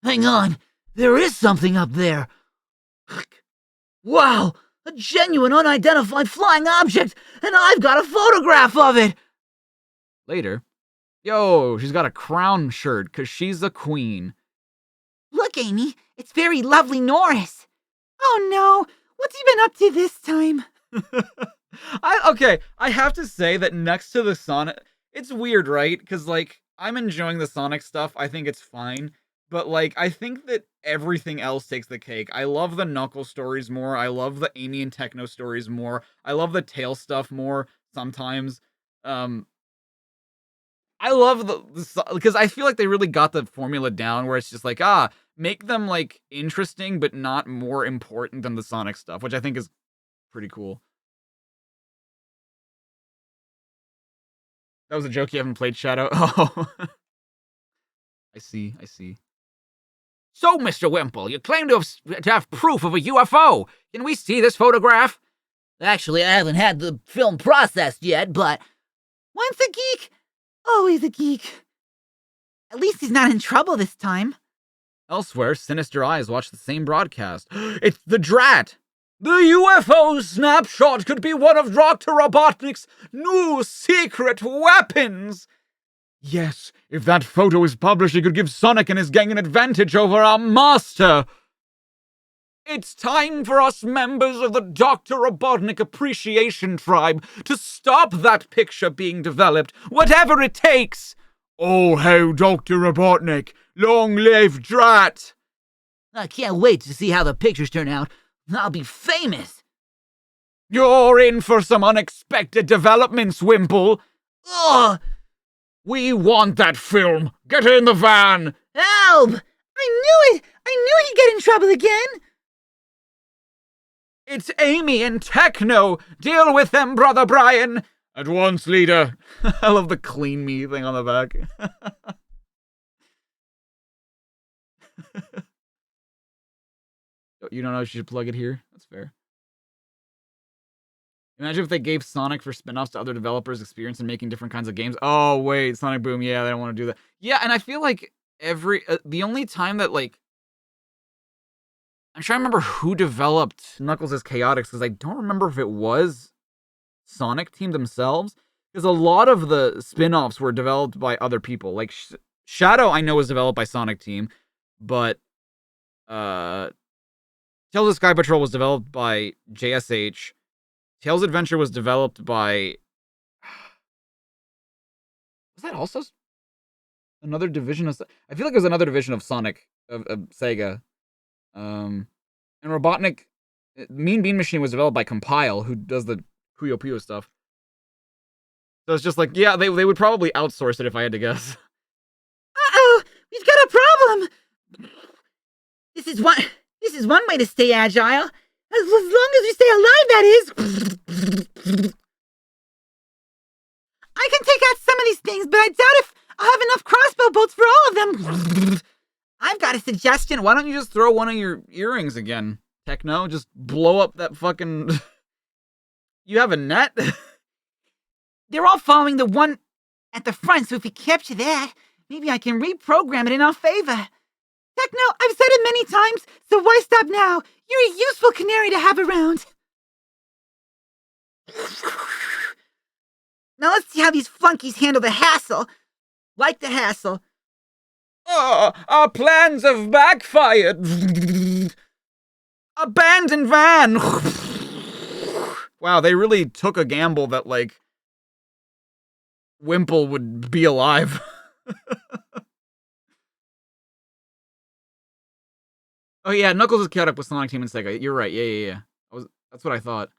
Hang on, there is something up there. Wow, a genuine unidentified flying object, and I've got a photograph of it! Later. Yo, she's got a crown shirt, cause she's a queen. Look, Amy, it's very lovely Norris. Oh no, what's he been up to this time? I have to say that next to the Sonic, it's weird, right? Because, like, I'm enjoying the Sonic stuff. I think it's fine. But, like, I think that everything else takes the cake. I love the Knuckles stories more. I love the Amy and Techno stories more. I love the Tail stuff more sometimes. I love because I feel like they really got the formula down where it's just like, make them, like, interesting, but not more important than the Sonic stuff, which I think is pretty cool. That was a joke. You haven't played Shadow? Oh. I see. So, Mr. Wimple, you claim to have proof of a UFO. Can we see this photograph? Actually, I haven't had the film processed yet, but... Once a geek, always a geek. At least he's not in trouble this time. Elsewhere, Sinister Eyes watch the same broadcast. It's the Drat! The UFO snapshot could be one of Dr. Robotnik's new secret weapons! Yes, if that photo is published, it could give Sonic and his gang an advantage over our master! It's time for us members of the Dr. Robotnik Appreciation Tribe to stop that picture being developed, whatever it takes! Oh, ho, Dr. Robotnik! Long live Drat! I can't wait to see how the pictures turn out. I'll be famous! You're in for some unexpected developments, Wimple! Ugh! We want that film! Get in the van! Help! I knew it! I knew he'd get in trouble again! It's Amy and Techno! Deal with them, Brother Brian! At once, leader! I love the clean me thing on the back. You don't know if you should plug it here? That's fair. Imagine if they gave Sonic for spin-offs to other developers experience in making different kinds of games. Oh, wait, Sonic Boom. Yeah, they don't want to do that. Yeah, and I feel like the only time that, like, I'm trying to remember who developed Knuckles as Chaotix, because I don't remember if it was Sonic Team themselves, because a lot of the spin-offs were developed by other people. Like, Shadow, I know, was developed by Sonic Team, but, Tales of Sky Patrol was developed by JSH. Tails Adventure was developed by... Was that also another division of... I feel like it was another division of Sonic, of Sega. And Robotnik... Mean Bean Machine was developed by Compile, who does the Puyo Puyo stuff. So it's just like, yeah, they would probably outsource it if I had to guess. Uh-oh! We've got a problem! This is one way to stay agile. As long as we stay alive, that is. I can take out some of these things, but I doubt if I'll have enough crossbow bolts for all of them. I've got a suggestion. Why don't you just throw one of your earrings again, Techno? Just blow up that fucking... You have a net? They're all following the one at the front, so if we capture that, maybe I can reprogram it in our favor. Techno, I've said it many times, so why stop now? You're a useful canary to have around. Now let's see how these flunkies handle the hassle. Like the hassle. Oh, our plans have backfired! Abandoned van! Wow, they really took a gamble that, like, Wimple would be alive. Oh yeah, Knuckles is caught up with Sonic Team and Sega. You're right. Yeah. That's what I thought.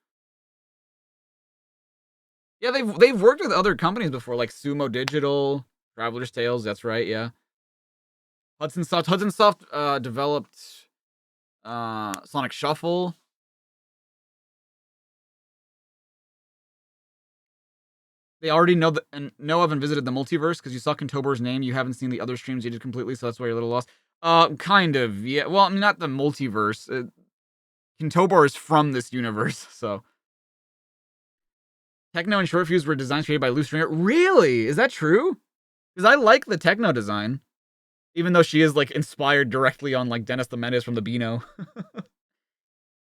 Yeah, they've worked with other companies before, like Sumo Digital, Traveler's Tales. That's right. Yeah. Hudson Soft. Developed Sonic Shuffle. They already know that, and no, I haven't visited the multiverse because you saw Kentobor's name. You haven't seen the other streams you did completely, so that's why you're a little lost. Kind of, yeah. Well, I mean, not the multiverse. Kentobor is from this universe, so. Techno and Short Fuse were designs created by Lou Stringer. Really? Is that true? Because I like the Techno design. Even though she is, like, inspired directly on, like, Dennis the Menace from the Beano.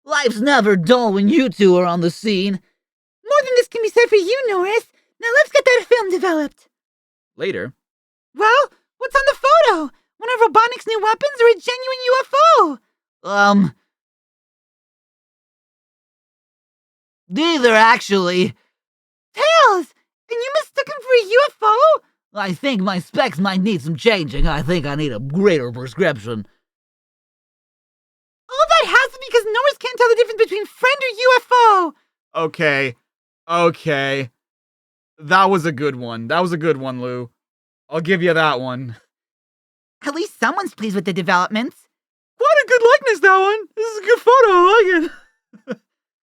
Life's never dull when you two are on the scene. More than this can be said for you, Norris. Now let's get that film developed. Later. Well, what's on the photo? One of Robotnik's new weapons or a genuine UFO? Neither, actually. Tails! And you mistook him for a UFO? I think my specs might need some changing. I think I need a greater prescription. All that has to be because Norris can't tell the difference between friend or UFO. Okay. That was a good one. Lou. I'll give you that one. At least someone's pleased with the developments. Quite a good likeness, that one. This is a good photo. I like it.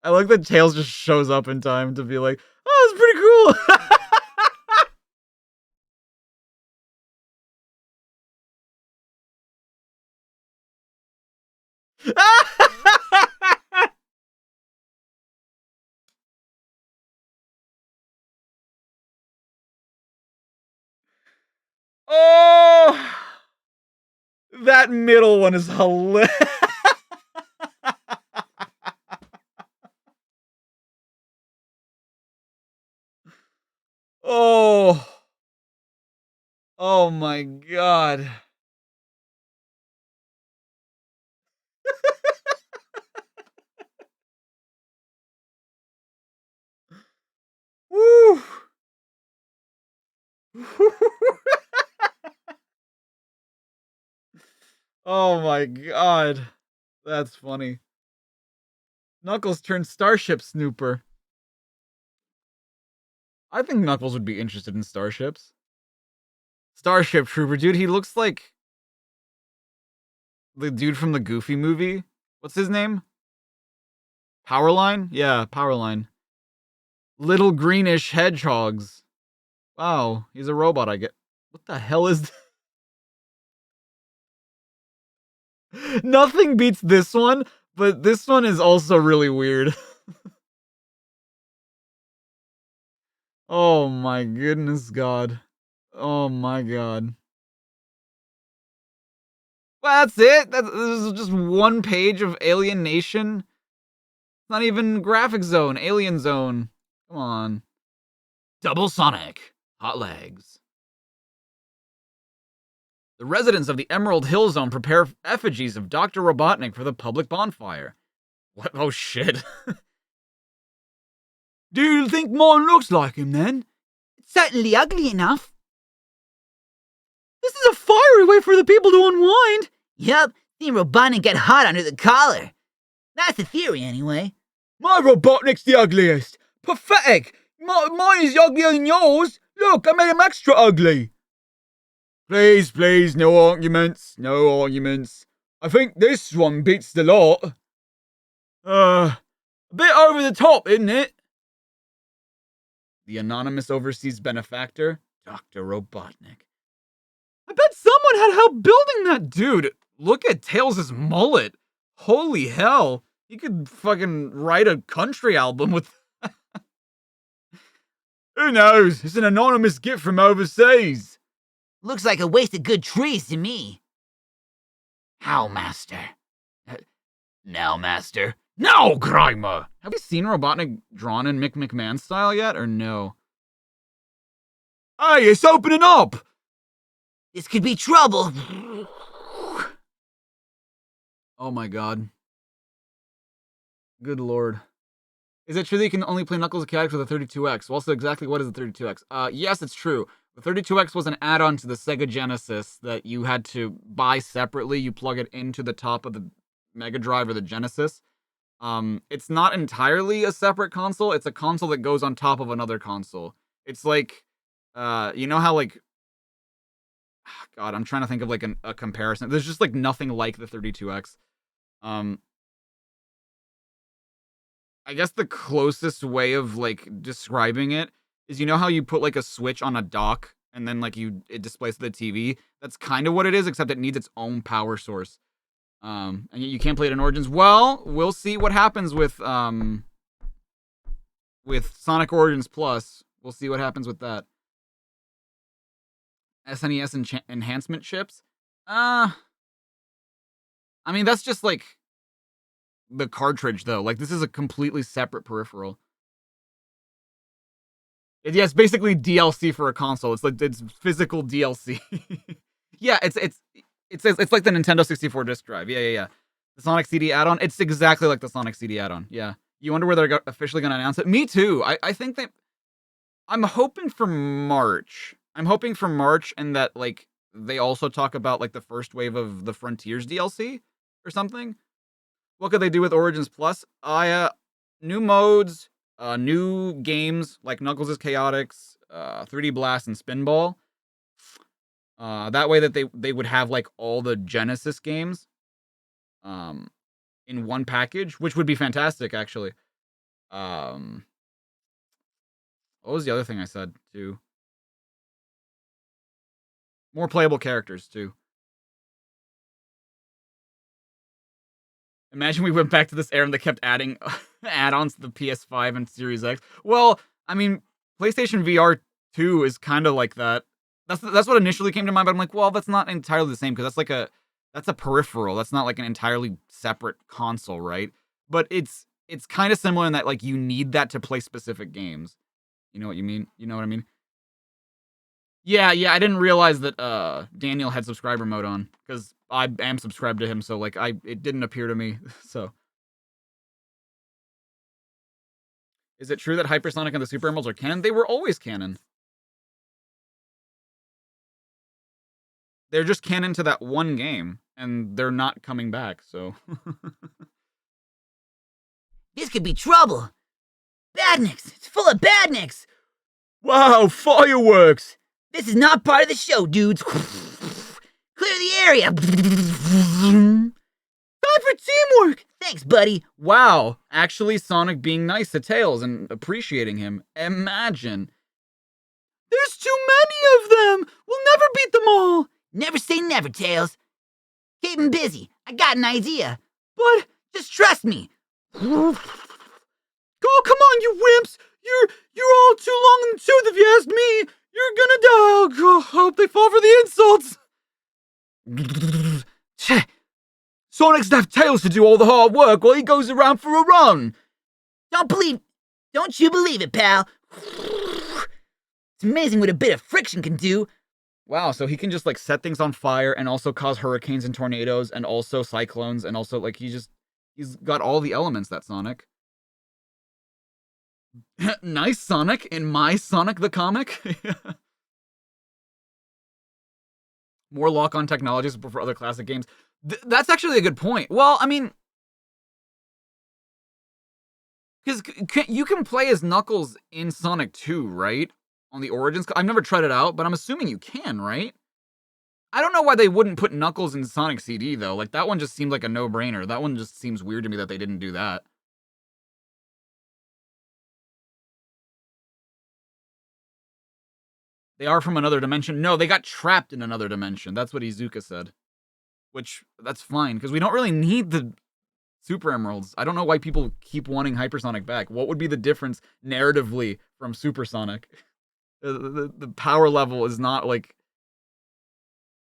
I like that Tails just shows up in time to be like, oh, it's pretty cool. Oh, that middle one is hilarious. Oh my god. Woo. Oh my god. That's funny. Knuckles turned Starship Snooper. I think Knuckles would be interested in starships. Starship Trooper, dude, he looks like the dude from the Goofy movie. What's his name? Powerline? Yeah, Powerline. Little greenish hedgehogs. Wow, he's a robot, I get. What the hell is Nothing beats this one, but this one is also really weird. Oh my goodness god. Oh my god. Well, that's it? This is just one page of Alien Nation? It's not even Graphic Zone, Alien Zone. Come on. Double Sonic. Hot legs. The residents of the Emerald Hill Zone prepare effigies of Dr. Robotnik for the public bonfire. What? Oh shit. Do you think mine looks like him then? It's certainly ugly enough. This is a fiery way for the people to unwind. Yup, seeing Robotnik get hot under the collar. That's the theory, anyway. My Robotnik's the ugliest. Pathetic. Mine is uglier than yours. Look, I made him extra ugly. Please, no arguments. I think this one beats the lot. A bit over the top, isn't it? The anonymous overseas benefactor, Dr. Robotnik. I bet someone had help building that. Dude, look at Tails' mullet. Holy hell. He could fucking write a country album with... Who knows? It's an anonymous gift from overseas. Looks like a waste of good trees to me. How, Master? Now, Master. Now, Grimer! Have you seen Robotnik drawn in Mick McMahon style yet, or no? Hey, it's opening up! This could be trouble. Oh my god. Good lord. Is it true that you can only play Knuckles Chaotix with a 32X? Also, exactly what is the 32X? Yes, it's true. The 32X was an add-on to the Sega Genesis that you had to buy separately. You plug it into the top of the Mega Drive or the Genesis. It's not entirely a separate console. It's a console that goes on top of another console. It's like, you know how like, God, I'm trying to think of like a comparison. There's just like nothing like the 32X. I guess the closest way of like describing it is, you know how you put like a switch on a dock and then like it displays to the TV? That's kind of what it is, except it needs its own power source. And you can't play it in Origins. Well, we'll see what happens with Sonic Origins Plus. We'll see what happens with that. SNES enhancement chips? I mean, that's just like the cartridge, though. Like, this is a completely separate peripheral. Yeah, it's basically DLC for a console. It's like it's physical DLC. Yeah, it's like the Nintendo 64 disc drive. Yeah. The Sonic CD add-on. It's exactly like the Sonic CD add-on. Yeah. You wonder where they're officially going to announce it? Me too. I think I'm hoping for March. And that like they also talk about like the first wave of the Frontiers DLC or something. What could they do with Origins Plus? New modes, new games like Knuckles' Chaotix, 3D Blast, and Spinball. That way that they would have like all the Genesis games in one package, which would be fantastic, actually. What was the other thing I said, too? More playable characters, too. Imagine we went back to this era and they kept adding add-ons to the PS5 and Series X. Well, I mean, PlayStation VR 2 is kind of like that. That's what initially came to mind, but I'm like, well, that's not entirely the same, because that's a peripheral. That's not like an entirely separate console, right? But it's kind of similar in that like you need that to play specific games. You know what you mean? You know what I mean? Yeah, I didn't realize that Daniel had subscriber mode on, because I am subscribed to him, so like it didn't appear to me. So, is it true that Hypersonic and the Super Emeralds are canon? They were always canon. They're just canon to that one game, and they're not coming back, so. This could be trouble. Badniks! It's full of badniks! Wow, fireworks! This is not part of the show, dudes. Clear the area. Time for teamwork. Thanks, buddy. Wow, actually Sonic being nice to Tails and appreciating him. Imagine. There's too many of them. We'll never beat them all. Never say never, Tails. Keep him busy. I got an idea. But just trust me. Oh, come on, you wimps! You're all too long in the tooth if you ask me. You're gonna die. Oh, I hope they fall for the insults. Sonic's left Tails to do all the hard work while he goes around for a run. Don't you believe it, pal? It's amazing what a bit of friction can do. Wow, so he can just like set things on fire and also cause hurricanes and tornadoes and also cyclones and also like he's got all the elements, that Sonic. Nice Sonic in my Sonic the Comic. More lock-on technology support for other classic games. That's actually a good point. Well, I mean, because you can play as Knuckles in Sonic 2, right? On the Origins. I've never tried it out, but I'm assuming you can, right? I don't know why they wouldn't put Knuckles in Sonic CD, though. Like, that one just seemed like a no-brainer. That one just seems weird to me that they didn't do that. They are from another dimension. No, they got trapped in another dimension. That's what Izuka said. Which, that's fine, because we don't really need the Super Emeralds. I don't know why people keep wanting Hypersonic back. What would be the difference narratively from Supersonic? The power level is not, like,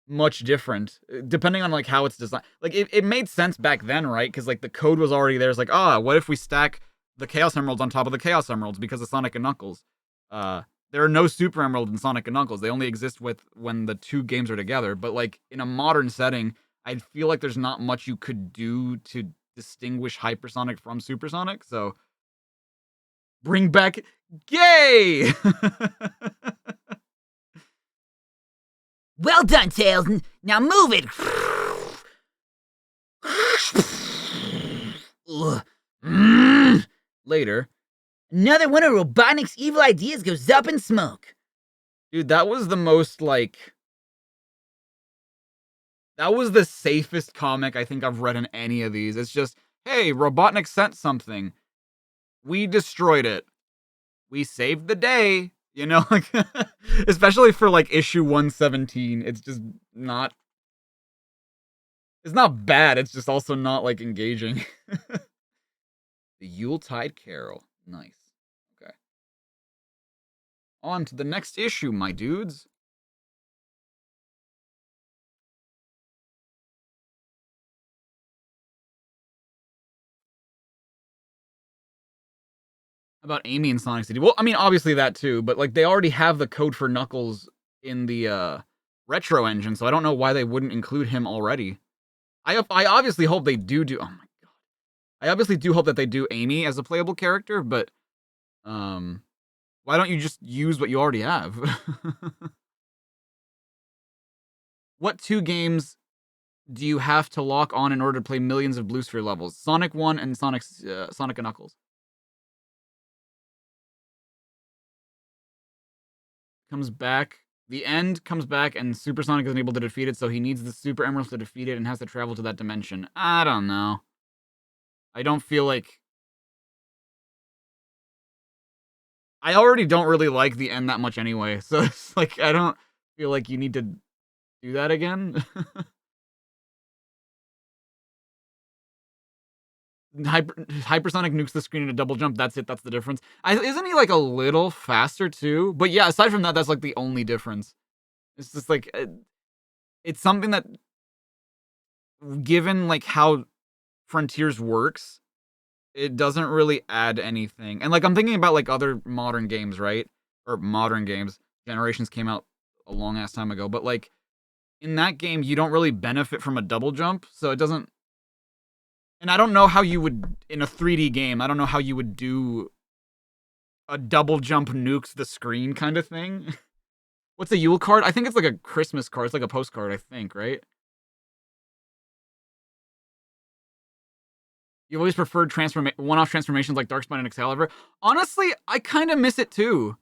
much different, depending on, like, how it's designed. Like, it made sense back then, right? Because, like, the code was already there. It's like, what if we stack the Chaos Emeralds on top of the Chaos Emeralds because of Sonic and Knuckles? There are no Super Emeralds in Sonic and Knuckles. They only exist when the two games are together. But, like, in a modern setting, I feel like there's not much you could do to distinguish Hypersonic from Supersonic. So, bring back Gay! Well done, Tails. Now move it. Later. Another one of Robotnik's evil ideas goes up in smoke. Dude, that was the most, like... That was the safest comic I think I've read in any of these. It's just, hey, Robotnik sent something. We destroyed it. We saved the day. You know, like, especially for, like, issue 117. It's just not... It's not bad, it's just also not, like, engaging. The Yuletide Carol. Nice. Okay. On to the next issue, my dudes. About Amy and Sonic City. Well, I mean, obviously that too, but like they already have the code for Knuckles in the retro engine, so I don't know why they wouldn't include him already. I obviously hope they do. Oh my god. I obviously do hope that they do Amy as a playable character, but why don't you just use what you already have? What 2 games do you have to lock on in order to play millions of Blue Sphere levels? Sonic 1 and Sonic and Knuckles. Comes back. The end comes back, and Super Sonic isn't able to defeat it, so he needs the Super Emeralds to defeat it and has to travel to that dimension. I don't know. I don't feel like... I already don't really like the end that much anyway, so it's like, I don't feel like you need to do that again. Hypersonic nukes the screen in a double jump. That's it. That's the difference. Isn't he like a little faster too? But yeah, aside from that, that's like the only difference. It's just like it's something that, given like how Frontiers works, it doesn't really add anything. And like I'm thinking about like other modern games, right? Or modern games. Generations came out a long ass time ago, but like in that game, you don't really benefit from a double jump, so it doesn't. And I don't know how you would, in a 3D game, I don't know how you would do a double jump nukes the screen kind of thing. What's a Yule card? I think it's like a Christmas card. It's like a postcard, I think, right? You always preferred one-off transformations like Darkspine and Excalibur. Honestly, I kind of miss it too.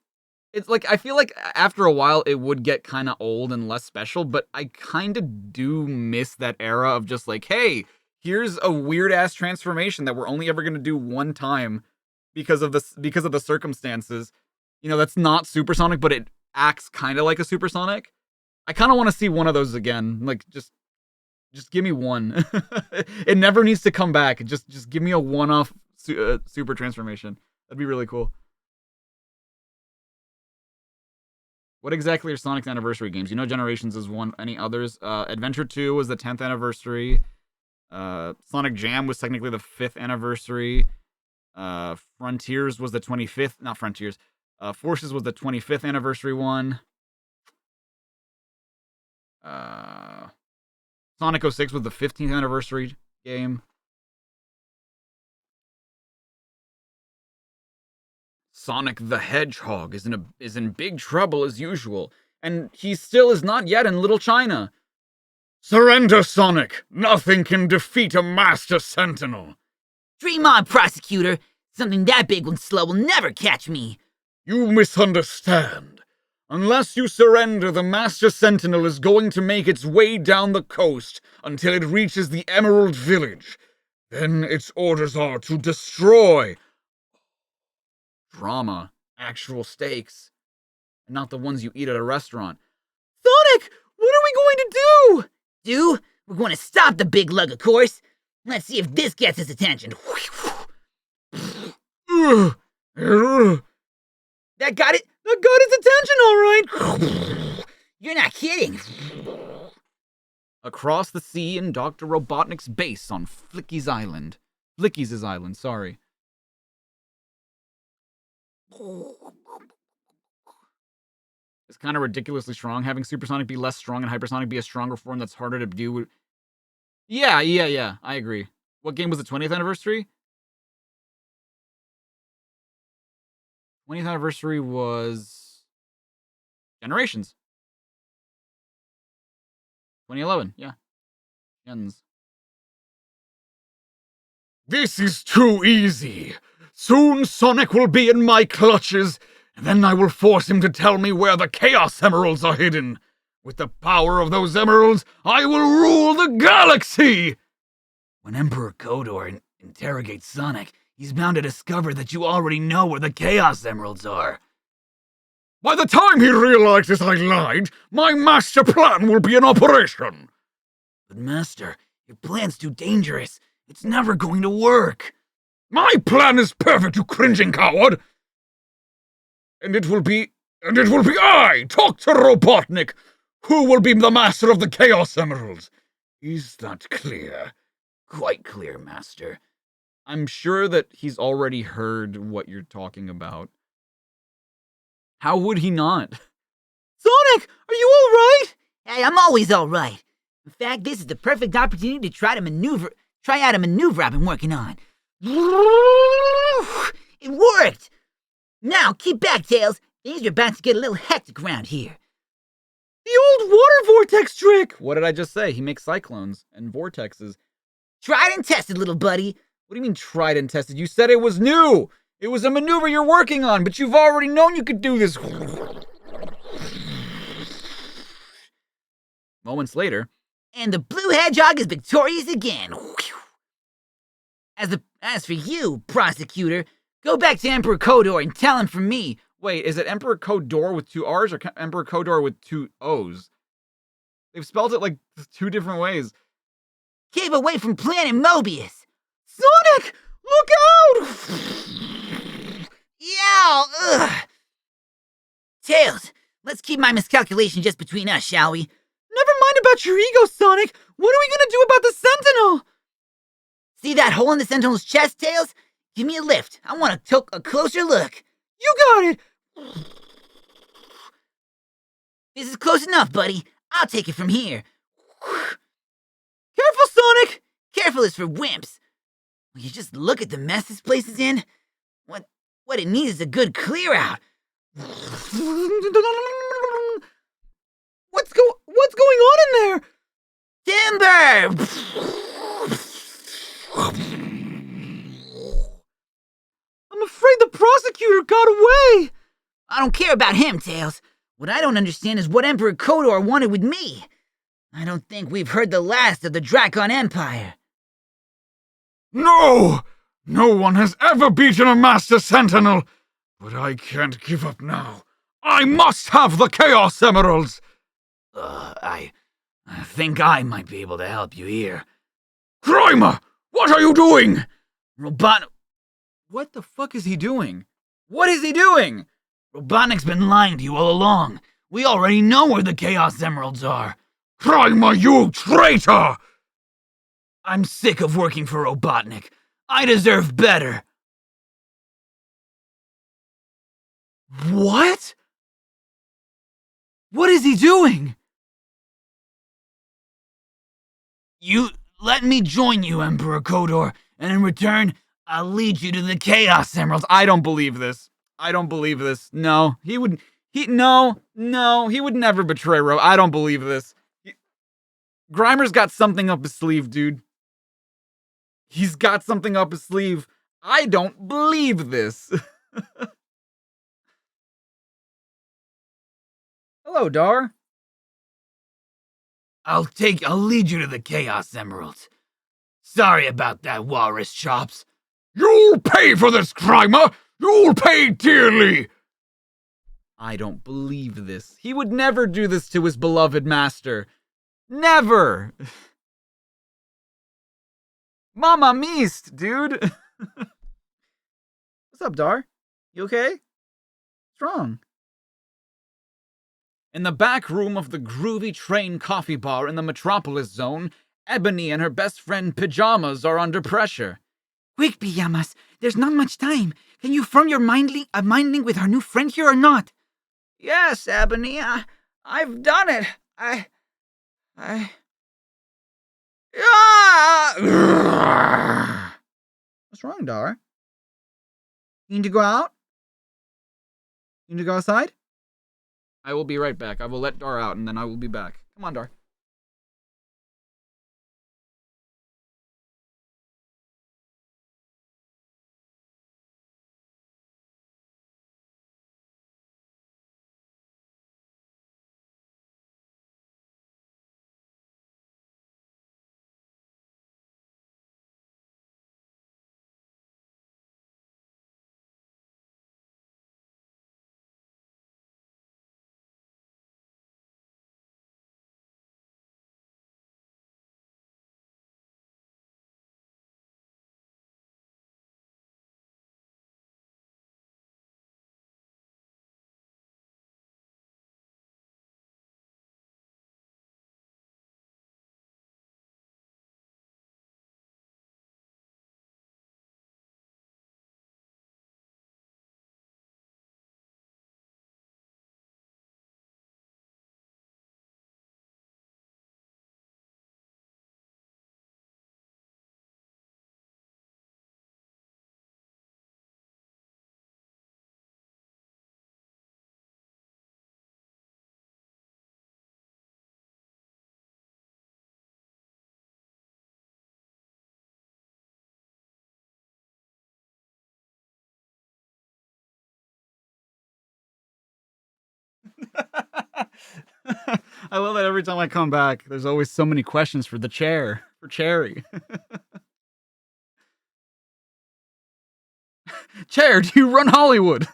It's like, I feel like after a while it would get kind of old and less special, but I kind of do miss that era of just like, hey, here's a weird-ass transformation that we're only ever going to do one time because of the circumstances. You know, that's not supersonic, but it acts kind of like a supersonic. I kind of want to see one of those again. Like, just give me one. It never needs to come back. Just give me a one-off super transformation. That'd be really cool. What exactly are Sonic's anniversary games? You know Generations is one. Any others? Adventure 2 was the 10th anniversary. Sonic Jam was technically the 5th anniversary. Frontiers was the 25th. Not Frontiers. Forces was the 25th anniversary one. Sonic 06 was the 15th anniversary game. Sonic the Hedgehog is in big trouble as usual, and he still is not yet in Little China. Surrender, Sonic! Nothing can defeat a Master Sentinel! Dream on, Prosecutor! Something that big and slow will never catch me! You misunderstand. Unless you surrender, the Master Sentinel is going to make its way down the coast until it reaches the Emerald Village. Then its orders are to destroy. Drama. Actual stakes. And not the ones you eat at a restaurant. Sonic! What are we going to do? Do? We're going to stop the big lug, of course. Let's see if this gets his attention. That got it? That got his attention, all right. You're not kidding. Across the sea in Dr. Robotnik's base on Flicky's Island. Flicky's Island, sorry. It's kind of ridiculously strong. Having Supersonic be less strong and Hypersonic be a stronger form that's harder to do. Yeah, I agree. What game was the 20th anniversary? 20th anniversary was Generations. 2011, yeah. Gens. This is too easy. Soon Sonic will be in my clutches, and then I will force him to tell me where the Chaos Emeralds are hidden. With the power of those emeralds, I will rule the galaxy! When Emperor Kodor interrogates Sonic, he's bound to discover that you already know where the Chaos Emeralds are. By the time he realizes I lied, my master plan will be in operation. But Master, your plan's too dangerous. It's never going to work. My plan is perfect, you cringing coward! And it will be I, Dr. Robotnik, who will be the master of the Chaos Emeralds. Is that clear? Quite clear, Master. I'm sure that he's already heard what you're talking about. How would he not? Sonic, are you all right? Hey, I'm always all right. In fact, this is the perfect opportunity to try out a maneuver I've been working on. It worked! Now, keep back, Tails. Things are about to get a little hectic around here. The old water vortex trick! What did I just say? He makes cyclones and vortexes. Tried and tested, little buddy. What do you mean tried and tested? You said it was new! It was a maneuver you're working on, but you've already known you could do this. Moments later. And the blue hedgehog is victorious again. As for you, prosecutor, go back to Emperor Kodor and tell him from me. Wait, is it Emperor Kodor with 2 R's or Emperor Kodor with 2 O's? They've spelled it like 2 different ways. Keep away from Planet Mobius. Sonic, look out! Yeah, ugh. Tails, let's keep my miscalculation just between us, shall we? Never mind about your ego, Sonic. What are we gonna do about the Sentinel? See that hole in the Sentinel's chest, Tails? Give me a lift. I want to take a closer look. You got it. This is close enough, buddy. I'll take it from here. Careful, Sonic. Careful is for wimps. Will you just look at the mess this place is in? What it needs is a good clear out. What's going on in there? Timber! I'm afraid the prosecutor got away. I don't care about him, Tails. What I don't understand is what Emperor Kodor wanted with me. I don't think we've heard the last of the Dracon Empire. No! No one has ever beaten a Master Sentinel! But I can't give up now. I must have the Chaos Emeralds! I think I might be able to help you here. Grimer! What are you doing? What the fuck is he doing? What is he doing? Robotnik's been lying to you all along. We already know where the Chaos Emeralds are. Grimer, you traitor! I'm sick of working for Robotnik. I deserve better. What? What is he doing? You let me join you, Emperor Kodor, and in return, I'll lead you to the Chaos Emeralds. I don't believe this. I don't believe this. No, he would never betray Ro. I don't believe this. Grimer's got something up his sleeve, dude. He's got something up his sleeve. I don't believe this. Hello, Dar. I'll lead you to the Chaos Emeralds. Sorry about that, Walrus Chops. You'll pay for this, Grimer! You'll pay dearly! I don't believe this. He would never do this to his beloved master. Never! Mama Meest, dude! What's up, Dar? You okay? What's wrong? In the back room of the groovy train coffee bar in the Metropolis Zone, Ebony and her best friend Pyjamas are under pressure. Quick, Pyjamas, there's not much time. Can you form your mind link with our new friend here or not? Yes, Ebony, I've done it. What's wrong, Dar? You need to go out? You need to go outside? I will be right back. I will let Dar out and then I will be back. Come on, Dar. I love that every time I come back, there's always so many questions for the chair, for Cherry. Chair, do you run Hollywood?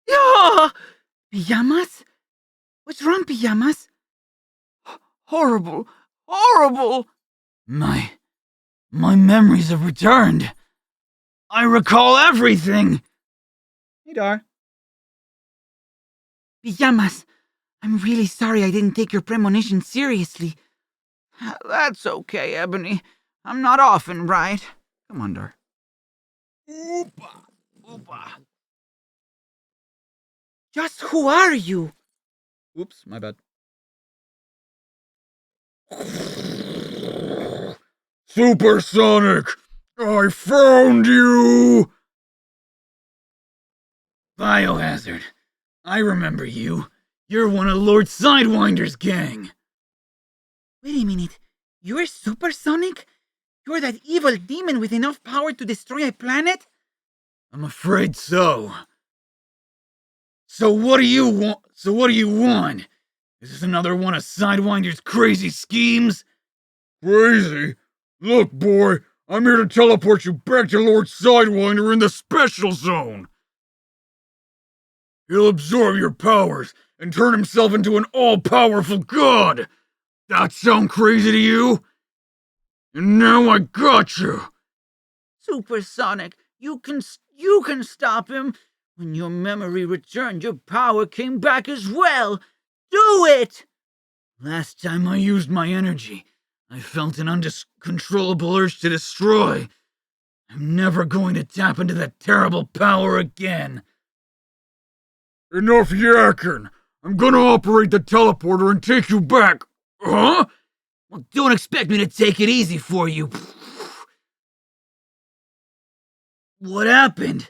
Yeah! Pijamas? What's wrong, Pijamas? Horrible. Horrible. My memories have returned. I recall everything. Hey, Dar. Pijamas, I'm really sorry I didn't take your premonition seriously. That's okay, Ebony. I'm not often right. Come on, Dar. Oopa, oopa. Just who are you? Oops, my bad. Supersonic! I found you! Biohazard. I remember you. You're one of Lord Sidewinder's gang. Wait a minute. You're Supersonic? You're that evil demon with enough power to destroy a planet? I'm afraid so. So what do you want? Is this another one of Sidewinder's crazy schemes? Crazy? Look, boy, I'm here to teleport you back to Lord Sidewinder in the special zone. He'll absorb your powers and turn himself into an all-powerful god. That sound crazy to you? And now I got you. Supersonic, you can stop him. When your memory returned, your power came back as well. Do it! Last time I used my energy, I felt an uncontrollable urge to destroy. I'm never going to tap into that terrible power again. Enough yakking. I'm gonna operate the teleporter and take you back. Huh? Well, don't expect me to take it easy for you. What happened?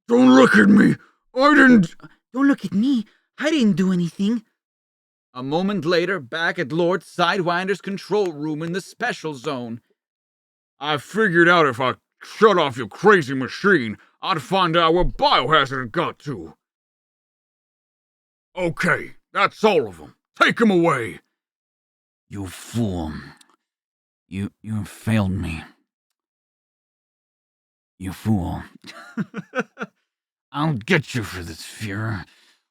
Don't look at me. I didn't... Don't look at me. I didn't do anything. A moment later, back at Lord Sidewinder's control room in the special zone. I figured out if I shut off your crazy machine, I'd find out where Biohazard had got to. Okay, that's all of them. Take him away. You fool. You failed me. You fool. I'll get you for this, Führer.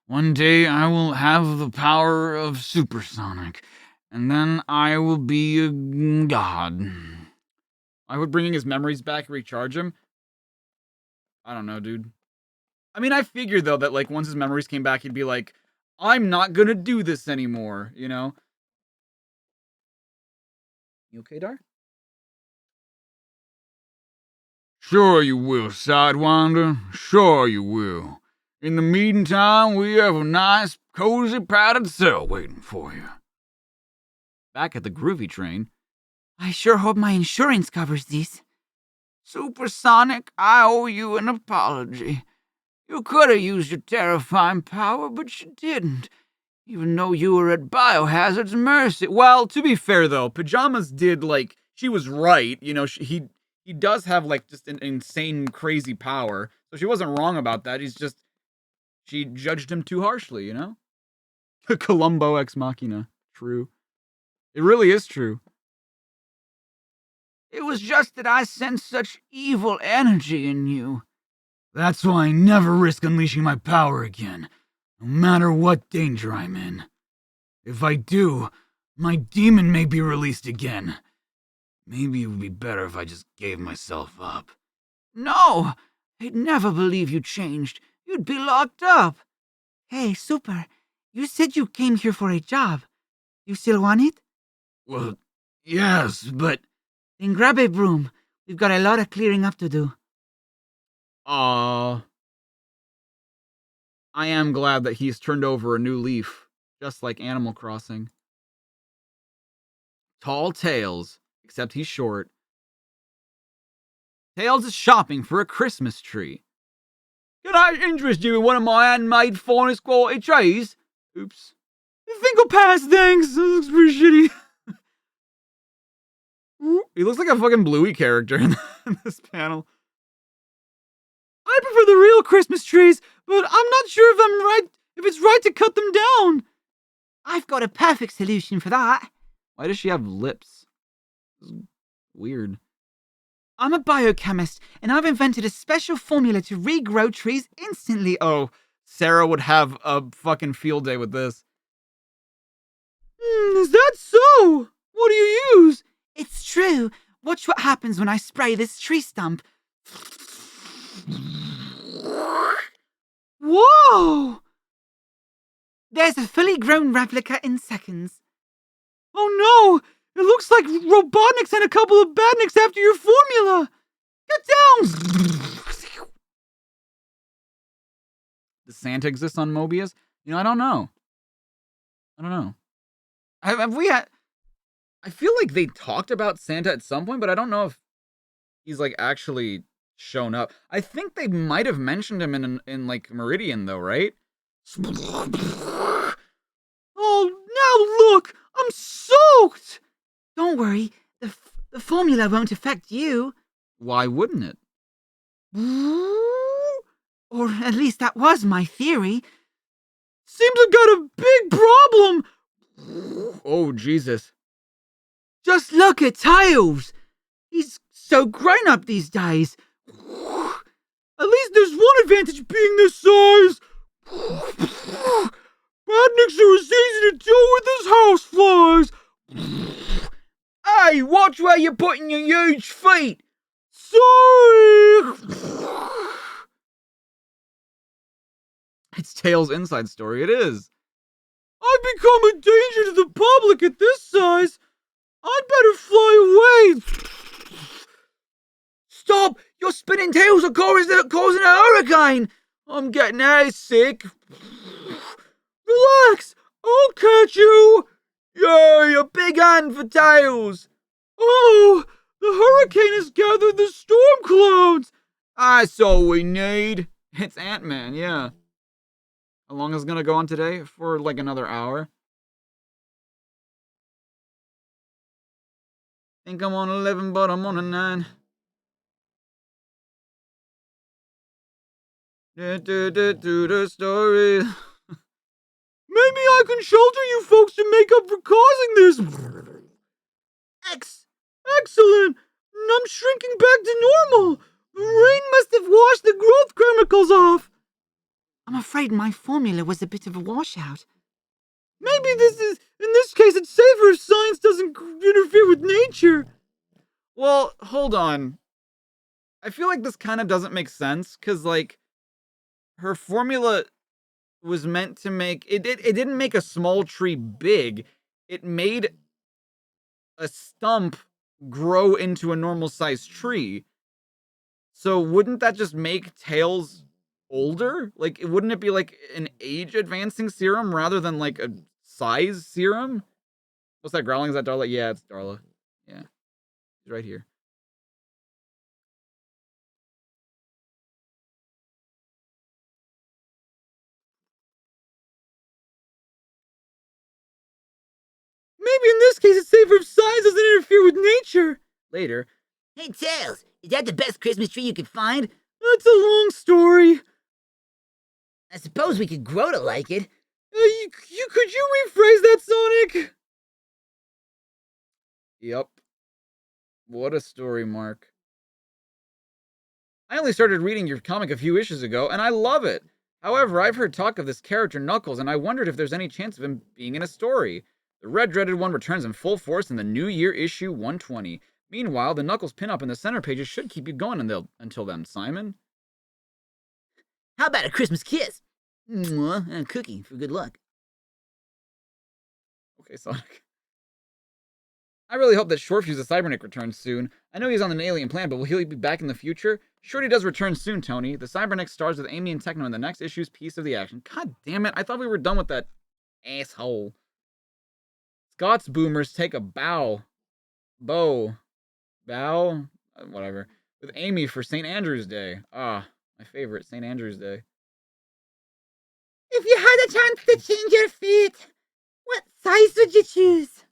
One day I will have the power of Supersonic, and then I will be a god. I would bringing his memories back, recharge him. I don't know, dude. I mean, I figured, though, that, like, once his memories came back, he'd be like, I'm not gonna do this anymore, you know? You okay, Dar? Sure you will, Sidewinder. Sure you will. In the meantime, we have a nice, cozy, padded cell waiting for you. Back at the groovy train. I sure hope my insurance covers this. Supersonic, I owe you an apology. You could have used your terrifying power, but you didn't. Even though you were at Biohazard's mercy. Well, to be fair, though, Pajamas did, like, she was right. You know, he does have, like, just an insane, crazy power. So she wasn't wrong about that. She judged him too harshly, you know? Columbo ex machina. True. It really is true. It was just that I sensed such evil energy in you. That's why I never risk unleashing my power again, no matter what danger I'm in. If I do, my demon may be released again. Maybe it would be better if I just gave myself up. No, I'd never believe you changed. You'd be locked up. Hey, Super, you said you came here for a job. You still want it? Well, yes, but... Then grab a broom. We've got a lot of clearing up to do. I am glad that he's turned over a new leaf, just like Animal Crossing. Tall Tails, except he's short. Tails is shopping for a Christmas tree. Can I interest you in one of my handmade finest quality trees? Oops. You think I'll pass, thanks. This looks pretty shitty. He looks like a fucking Bluey character in this panel. I prefer the real Christmas trees, but I'm not sure if it's right to cut them down. I've got a perfect solution for that. Why does she have lips? This is weird. I'm a biochemist, and I've invented a special formula to regrow trees instantly. Oh, Sarah would have a fucking field day with this. Is that so? What do you use? It's true. Watch what happens when I spray this tree stump. Whoa! There's a fully grown replica in seconds. Oh no! It looks like Robotnik's and a couple of badniks after your formula! Get down! Does Santa exist on Mobius? I don't know. Have we had... I feel like they talked about Santa at some point, but I don't know if he's, like, actually shown up. I think they might have mentioned him in like, Meridian, though, right? Oh, now look! I'm soaked! Don't worry, the formula won't affect you. Why wouldn't it? Or at least that was my theory. Seems I've got a big problem! Oh, Jesus. Just look at Tails! He's so grown up these days. At least there's one advantage being this size! Badniks are as easy to deal with as houseflies! Hey, watch where you're putting your huge feet! Sorry! It's Tails' inside story. It is. I've become a danger to the public at this size. I'd better fly away. Stop! Your spinning tails are causing a hurricane! I'm getting airsick. Relax, I'll catch you. Yay, a big hand for Tails! Oh, the hurricane has gathered the storm clouds. That's all we need. It's Ant-Man, yeah. How long is it gonna go on today? For like another hour. Think I'm on 11, but I'm on a 9. The story. Maybe I can shelter you folks to make up for causing this. Excellent. I'm shrinking back to normal. The rain must have washed the growth chemicals off. I'm afraid my formula was a bit of a washout. Maybe in this case, it's safer if science doesn't interfere with nature. Well, hold on. I feel like this kind of doesn't make sense, because, like, her formula was meant to make... It didn't make a small tree big. It made a stump grow into a normal-sized tree. So wouldn't that just make Tails older? Like, wouldn't it be, like, an age-advancing serum rather than, like, a size serum? What's that growling? Is that Darla? Yeah, it's Darla. Yeah. He's right here. Maybe in this case, it's safer if science doesn't interfere with nature. Later. Hey, Tails, is that the best Christmas tree you could find? That's a long story. I suppose we could grow to like it. Could you rephrase that, Sonic? Yep. What a story, Mark. I only started reading your comic a few issues ago, and I love it. However, I've heard talk of this character Knuckles, and I wondered if there's any chance of him being in a story. The Red Dreaded One returns in full force in the New Year issue 120. Meanwhile, the Knuckles pinup in the center pages should keep you going until then, Simon. How about a Christmas kiss? Mwah, and a cookie for good luck. Okay, Sonic. I really hope that Shortfuse the Cyberneck returns soon. I know he's on an alien planet, but will he be back in the future? Shorty does return soon, Tony. The Cyberneck stars with Amy and Techno in the next issue's piece of the action. God damn it, I thought we were done with that asshole. Scott's boomers take a bow. Whatever. With Amy for St. Andrew's Day. Ah, my favorite, St. Andrew's Day. If you had a chance to change your fate, what size would you choose?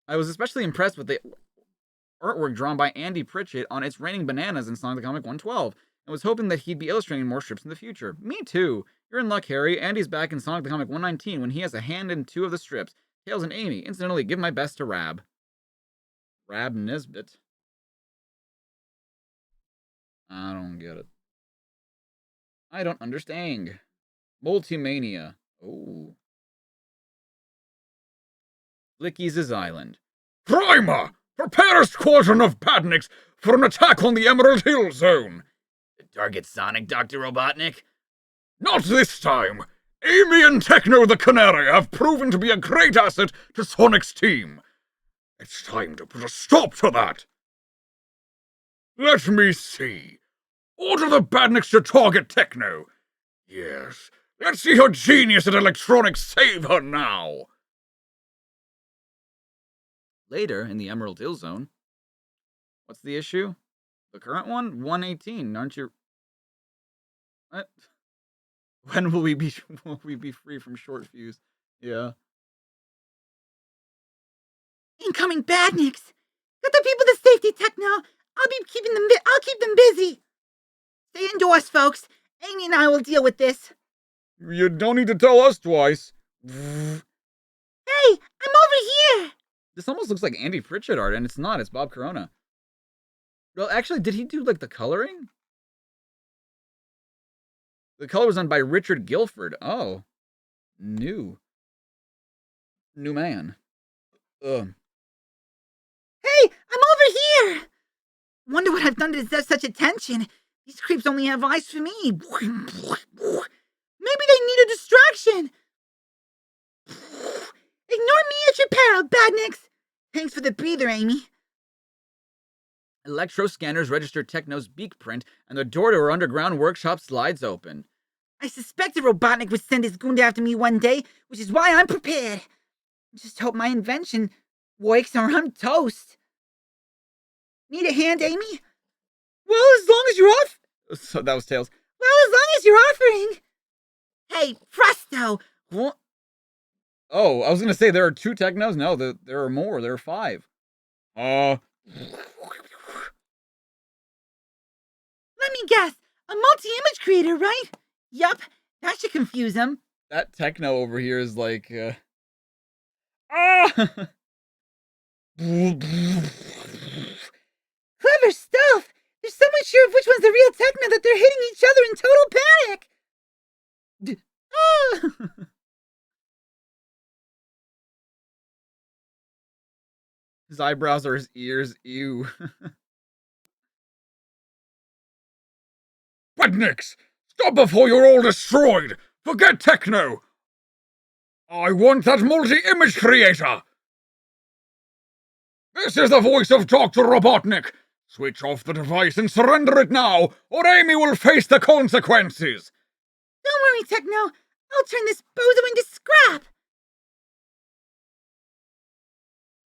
I was especially impressed with the artwork drawn by Andy Pritchett on It's Raining Bananas in Sonic the Comic 112. I was hoping that he'd be illustrating more strips in the future. Me too. You're in luck, Harry. Andy's back in Sonic the Comic 119 when he has a hand in 2 of the strips. Tails and Amy. Incidentally, give my best to Rab. Rab Nisbet. I don't get it. I don't understand. Multimania. Oh. Flicky's Island. Primer! Prepare a squadron of badniks for an attack on the Emerald Hill Zone. Target Sonic, Dr. Robotnik? Not this time. Amy and Techno the Canary have proven to be a great asset to Sonic's team. It's time to put a stop to that. Let me see. Order the badniks to target Techno. Yes, let's see her genius at electronics save her now. Later, in the Emerald Hill Zone. What's the issue? The current one? 118, aren't you? What? When will we be free from short fuse? Yeah. Incoming badniks! Got the people to safety, Techno! I'll keep them busy! Stay indoors, folks. Amy and I will deal with this. You don't need to tell us twice. Hey, I'm over here! This almost looks like Andy Pritchett art, and it's not. It's Bob Corona. Well, actually, did he do, like, the coloring? The color was done by Richard Guilford. Oh. New man. Ugh. Hey, I'm over here! Wonder what I've done to deserve such attention. These creeps only have eyes for me. Maybe they need a distraction. Ignore me at your peril, badniks. Thanks for the breather, Amy. Electro scanners register Techno's beak print, and the door to her underground workshop slides open. I suspected Robotnik would send his goon after me one day, which is why I'm prepared. Just hope my invention works or I'm toast. Need a hand, Amy? Well, as long as you're off. So that was Tails. Well, as long as you're offering. Hey, presto! What? Oh, I was gonna say there are 2 Technos. No, there are more. There are 5. Let me guess. A multi-image creator, right? Yup. That should confuse him. That Techno over here is like, ah! Clever stuff. They're so unsure of which one's the real Techno that they're hitting each other in total panic. His eyebrows are his ears. Ew. Badniks! Stop before you're all destroyed! Forget Techno! I want that multi-image creator! This is the voice of Dr. Robotnik! Switch off the device and surrender it now, or Amy will face the consequences! Don't worry, Techno. I'll turn this bozo into scrap.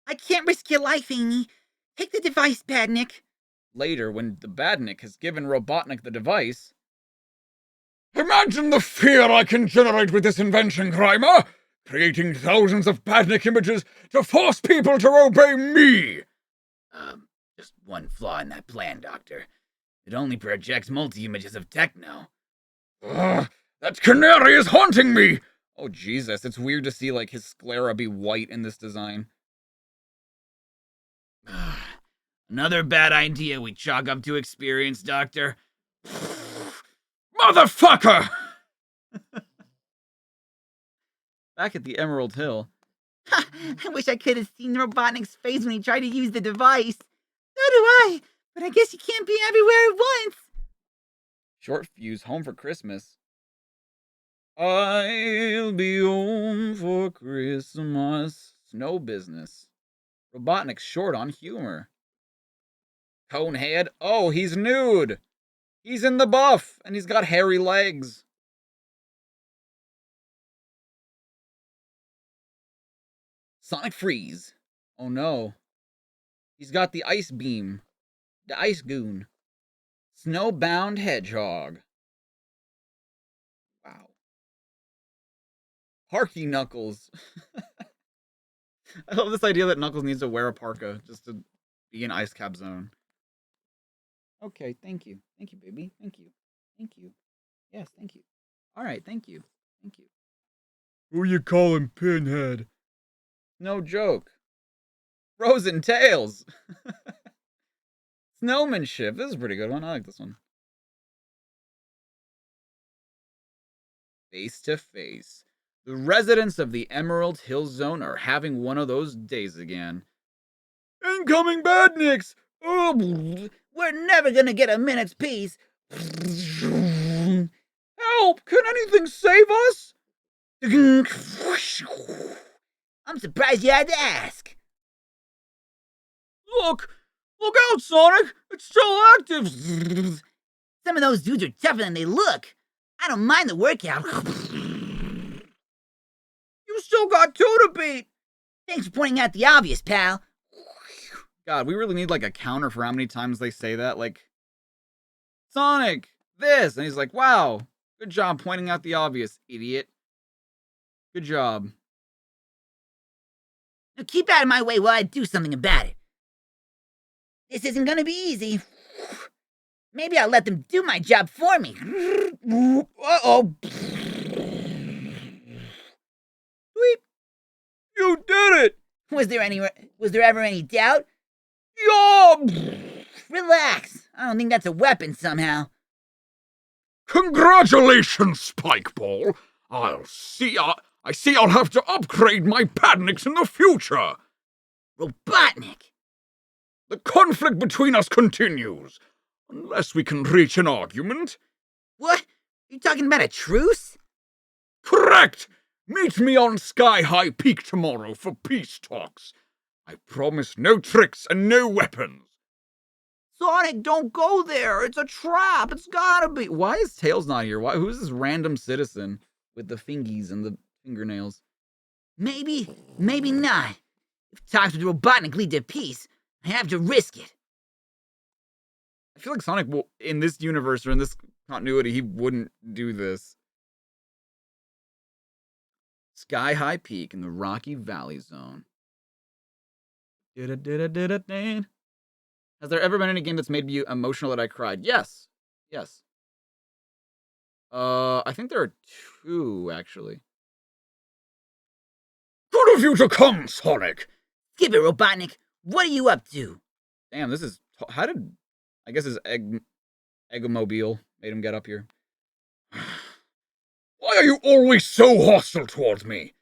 I can't risk your life, Amy. Take the device, Badnik. Later, when the Badnik has given Robotnik the device... Imagine the fear I can generate with this invention, Grimer! Creating thousands of Badnik images to force people to obey me! Just one flaw in that plan, Doctor. It only projects multi-images of Techno. That canary is haunting me! Oh, Jesus, it's weird to see, like, his sclera be white in this design. Another bad idea we chalk up to experience, Doctor. Motherfucker! Back at the Emerald Hill. I wish I could have seen Robotnik's face when he tried to use the device. So do I, but I guess you can't be everywhere at once. Short fuse, home for Christmas. I'll be home for Christmas. No business. Robotnik's short on humor. Conehead. Oh, he's nude. He's in the buff, and he's got hairy legs. Sonic Freeze. Oh no. He's got the ice beam. The ice goon. Snowbound Hedgehog. Wow. Parky Knuckles. I love this idea that Knuckles needs to wear a parka just to be in Ice Cap Zone. Okay, thank you. Thank you, baby. Thank you. Thank you. Yes, thank you. All right, thank you. Thank you. Who you calling Pinhead? No joke. Frozen Tales. Snowmanship. This is a pretty good one. I like this one. Face to face. The residents of the Emerald Hill Zone are having one of those days again. Incoming badniks! Oh, We're never gonna get a minute's peace. help! Can anything save us? I'm surprised you had to ask. Look! Look out, Sonic! It's still active! Some of those dudes are tougher than they look. I don't mind the workout. You still got two to beat! Thanks for pointing out the obvious, pal. God, we really need like a counter for how many times they say that. Like, Sonic, this. And he's like, wow, good job pointing out the obvious, idiot. Good job. Now keep out of my way while I do something about it. This isn't gonna be easy. Maybe I'll let them do my job for me. Uh-oh! Sweep. You did it! Was there ever any doubt? Yob! Relax. I don't think that's a weapon somehow. Congratulations, Spikeball. I see I'll have to upgrade my Padniks in the future. Robotnik. The conflict between us continues, unless we can reach an argument. What? You talking about a truce? Correct! Meet me on Sky High Peak tomorrow for peace talks. I promise no tricks and no weapons. Sonic, don't go there. It's a trap. It's gotta be. Why is Tails not here? Who's this random citizen with the fingies and the fingernails? Maybe not. If talks with Robotnik lead to peace, I have to risk it. I feel like Sonic will, in this universe or in this continuity, he wouldn't do this. Sky High Peak in the Rocky Valley Zone. Has there ever been any game that's made you emotional that I cried? Yes. Yes. I think there are two, actually. Good of you to come, Sonic. Skip it, Robotnik. What are you up to? Damn, this is... How did... I guess his Eggomobile made him get up here. Why are you always so hostile towards me?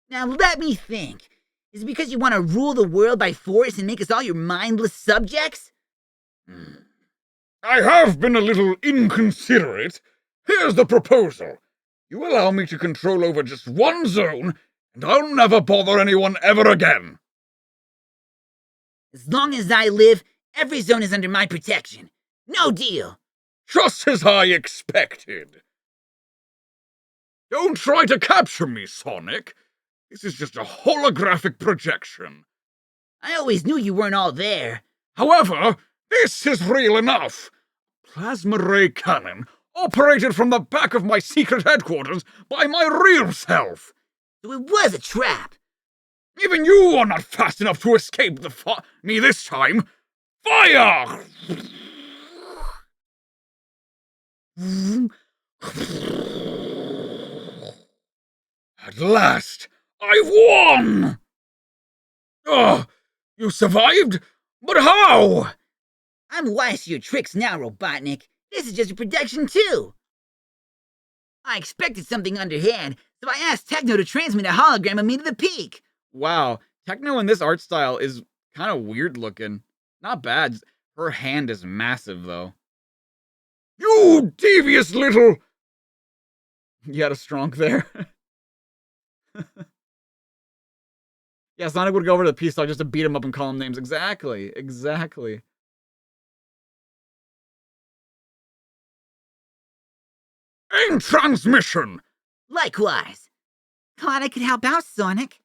Now let me think. Is it because you want to rule the world by force and make us all your mindless subjects? I have been a little inconsiderate. Here's the proposal. You allow me to control over just one zone, and I'll never bother anyone ever again. As long as I live, every zone is under my protection. No deal. Just as I expected. Don't try to capture me, Sonic. This is just a holographic projection. I always knew you weren't all there. However, this is real enough. Plasma ray cannon operated from the back of my secret headquarters by my real self. So it was a trap. Even you are not fast enough to escape me this time. Fire! At last, I've won! Oh, you survived? But how? I'm wise to your tricks now, Robotnik. This is just a protection, too. I expected something underhand, so I asked Techno to transmit a hologram of me to the peak. Wow, Techno in this art style is kind of weird looking. Not bad. Her hand is massive, though. You devious little... You had a strong there. Yeah, Sonic would go over to the peace talk just to beat him up and call him names. Exactly. In transmission! Likewise. Glad I could help out, Sonic.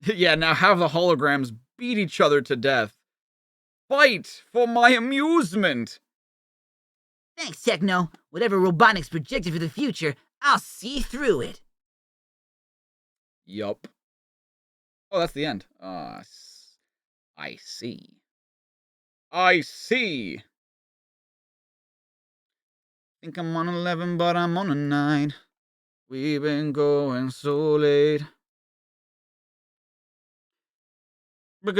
Yeah, now have the holograms beat each other to death. Fight for my amusement. Thanks, Techno. Whatever Robotnik's projected for the future, I'll see through it. Yup. Oh, that's the end. I see. Think I'm on 11, but I'm on a 9. We've been going so late. Is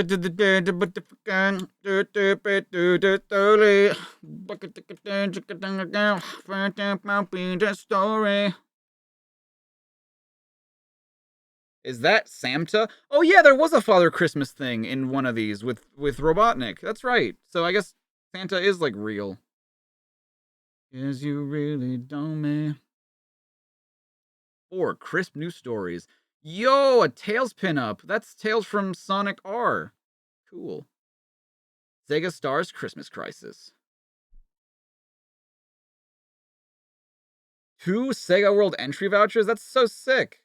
that Santa? Oh yeah, there was a Father Christmas thing in one of these with Robotnik. That's right. So I guess Santa is like real. Yes, you really don't, man. 4 crisp new stories. Yo, a Tails pinup. That's Tails from Sonic R. Cool. Sega Stars Christmas Crisis. 2 Sega World entry vouchers? That's so sick.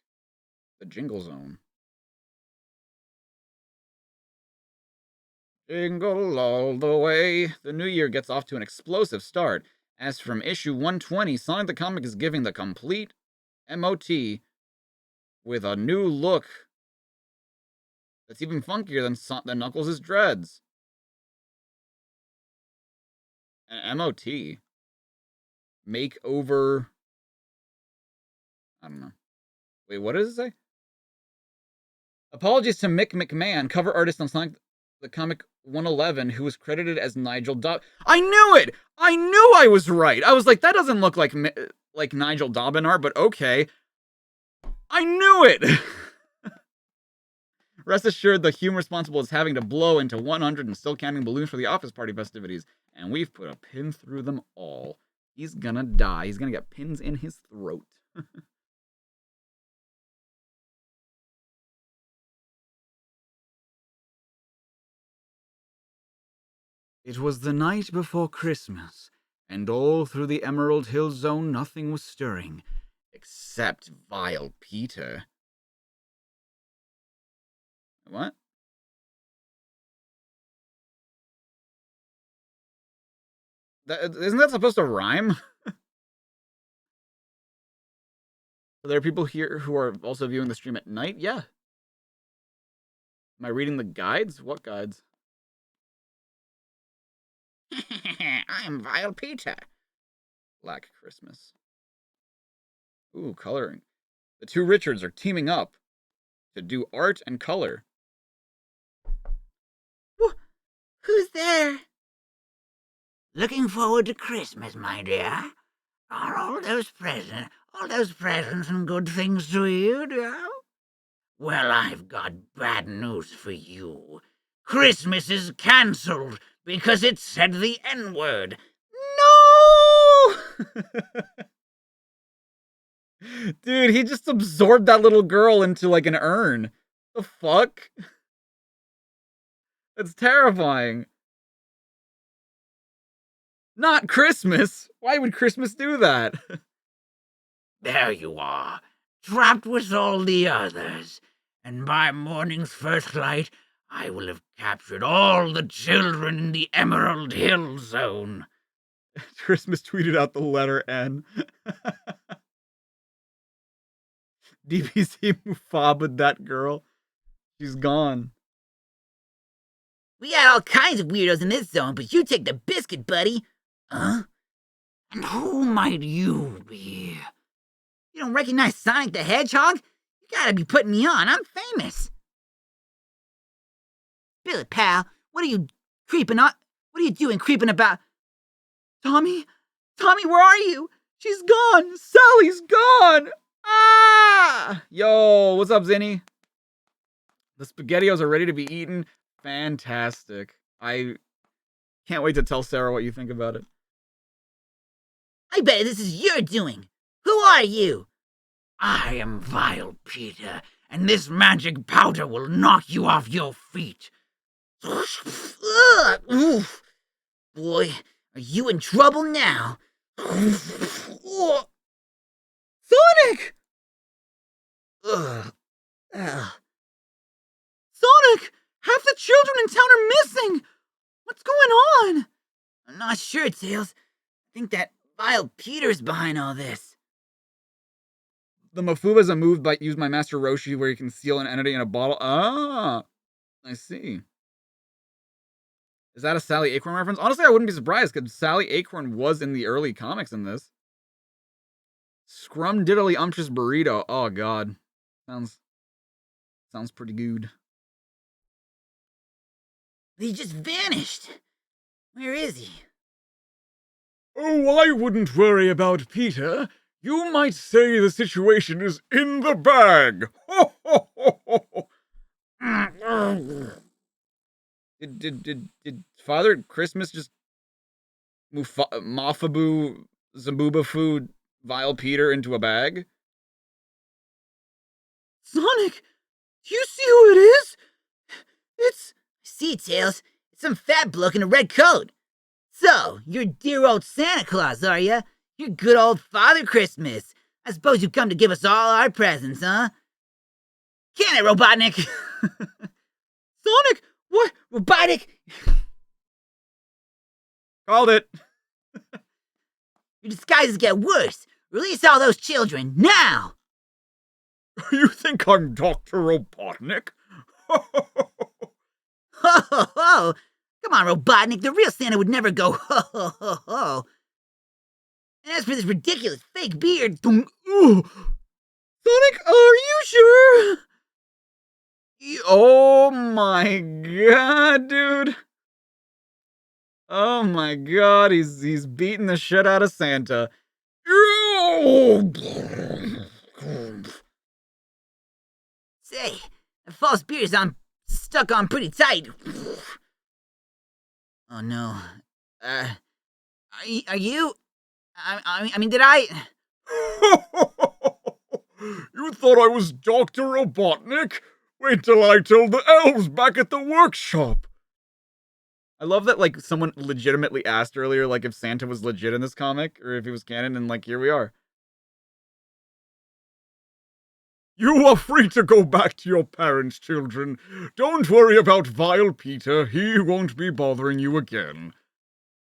The Jingle Zone. Jingle all the way. The new year gets off to an explosive start. As from issue 120, Sonic the Comic is giving the complete MOT with a new look that's even funkier than Knuckles' dreads. An MOT. Makeover. I don't know. Wait, what does it say? Apologies to Mick McMahon, cover artist on Sonic the Comic 111, who was credited as Nigel Dobbin. I knew it! I knew I was right! I was like, that doesn't look like Nigel Dobbin art, but okay. I knew it! Rest assured, the human responsible is having to blow into 100 and still counting balloons for the office party festivities, and we've put a pin through them all. He's gonna die. He's gonna get pins in his throat. It was the night before Christmas, and all through the Emerald Hill Zone nothing was stirring, except Vile Peter. What? Isn't that supposed to rhyme? Are there people here who are also viewing the stream at night? Yeah. Am I reading the guides? What guides? I'm Vile Peter. Black Christmas. Ooh, coloring. The 2 Richards are teaming up to do art and color. Who's there? Looking forward to Christmas, my dear. Are all those presents and good things to you, dear? Well, I've got bad news for you. Christmas is cancelled because it said the N-word. No! Dude, he just absorbed that little girl into like an urn. The fuck? That's terrifying. Not Christmas. Why would Christmas do that? There you are, trapped with all the others. And by morning's first light, I will have captured all the children in the Emerald Hill Zone. Christmas tweeted out the letter N. DBC Mufaba'd that girl. She's gone. We got all kinds of weirdos in this zone, but you take the biscuit, buddy. Huh? And who might you be? You don't recognize Sonic the Hedgehog? You gotta be putting me on. I'm famous. Billy, pal, what are you creeping on? What are you doing creeping about? Tommy? Tommy, where are you? She's gone. Sally's gone. Ah! Yo, what's up, Zinni? The SpaghettiOs are ready to be eaten. Fantastic. I can't wait to tell Sarah what you think about it. I bet this is your doing. Who are you? I am Vile Peter, and this magic powder will knock you off your feet. Ugh, oof. Boy, are you in trouble now? Sonic! Ugh. Ugh. Sonic! Half the children in town are missing! What's going on? I'm not sure, Tails. I think that Vile Peter's behind all this. The Mafuba is a move used by Master Roshi where you can seal an entity in a bottle. Ah, I see. Is that a Sally Acorn reference? Honestly, I wouldn't be surprised because Sally Acorn was in the early comics in this. Scrumdiddly burrito. Oh god. Sounds pretty good. He just vanished. Where is he? Oh, I wouldn't worry about Peter. You might say the situation is in the bag. Ho, ho, ho, ho, ho. Did Father Christmas just Mafabu Zambuba food Vile Peter into a bag? Sonic, do you see who it is? It's... I see, Tails. It's some fat bloke in a red coat. So, you're dear old Santa Claus, are ya? You're good old Father Christmas. I suppose you come to give us all our presents, huh? Can it, Robotnik? Sonic, what? Robotnik? Called it. Your disguises get worse. Release all those children, now! You think I'm Dr. Robotnik? Ho, ho, ho! Come on, Robotnik, the real Santa would never go ho, ho, ho, ho. And as for this ridiculous fake beard... Sonic, are you sure? Oh my god, dude. Oh my god, he's beating the shit out of Santa. Say, that false beard is stuck on pretty tight. Oh no. Are you? I mean, did I? You thought I was Dr. Robotnik? Wait till I tell the elves back at the workshop. I love that, like, someone legitimately asked earlier, like, if Santa was legit in this comic, or if he was canon, and, like, here we are. You are free to go back to your parents, children. Don't worry about Vile Peter. He won't be bothering you again.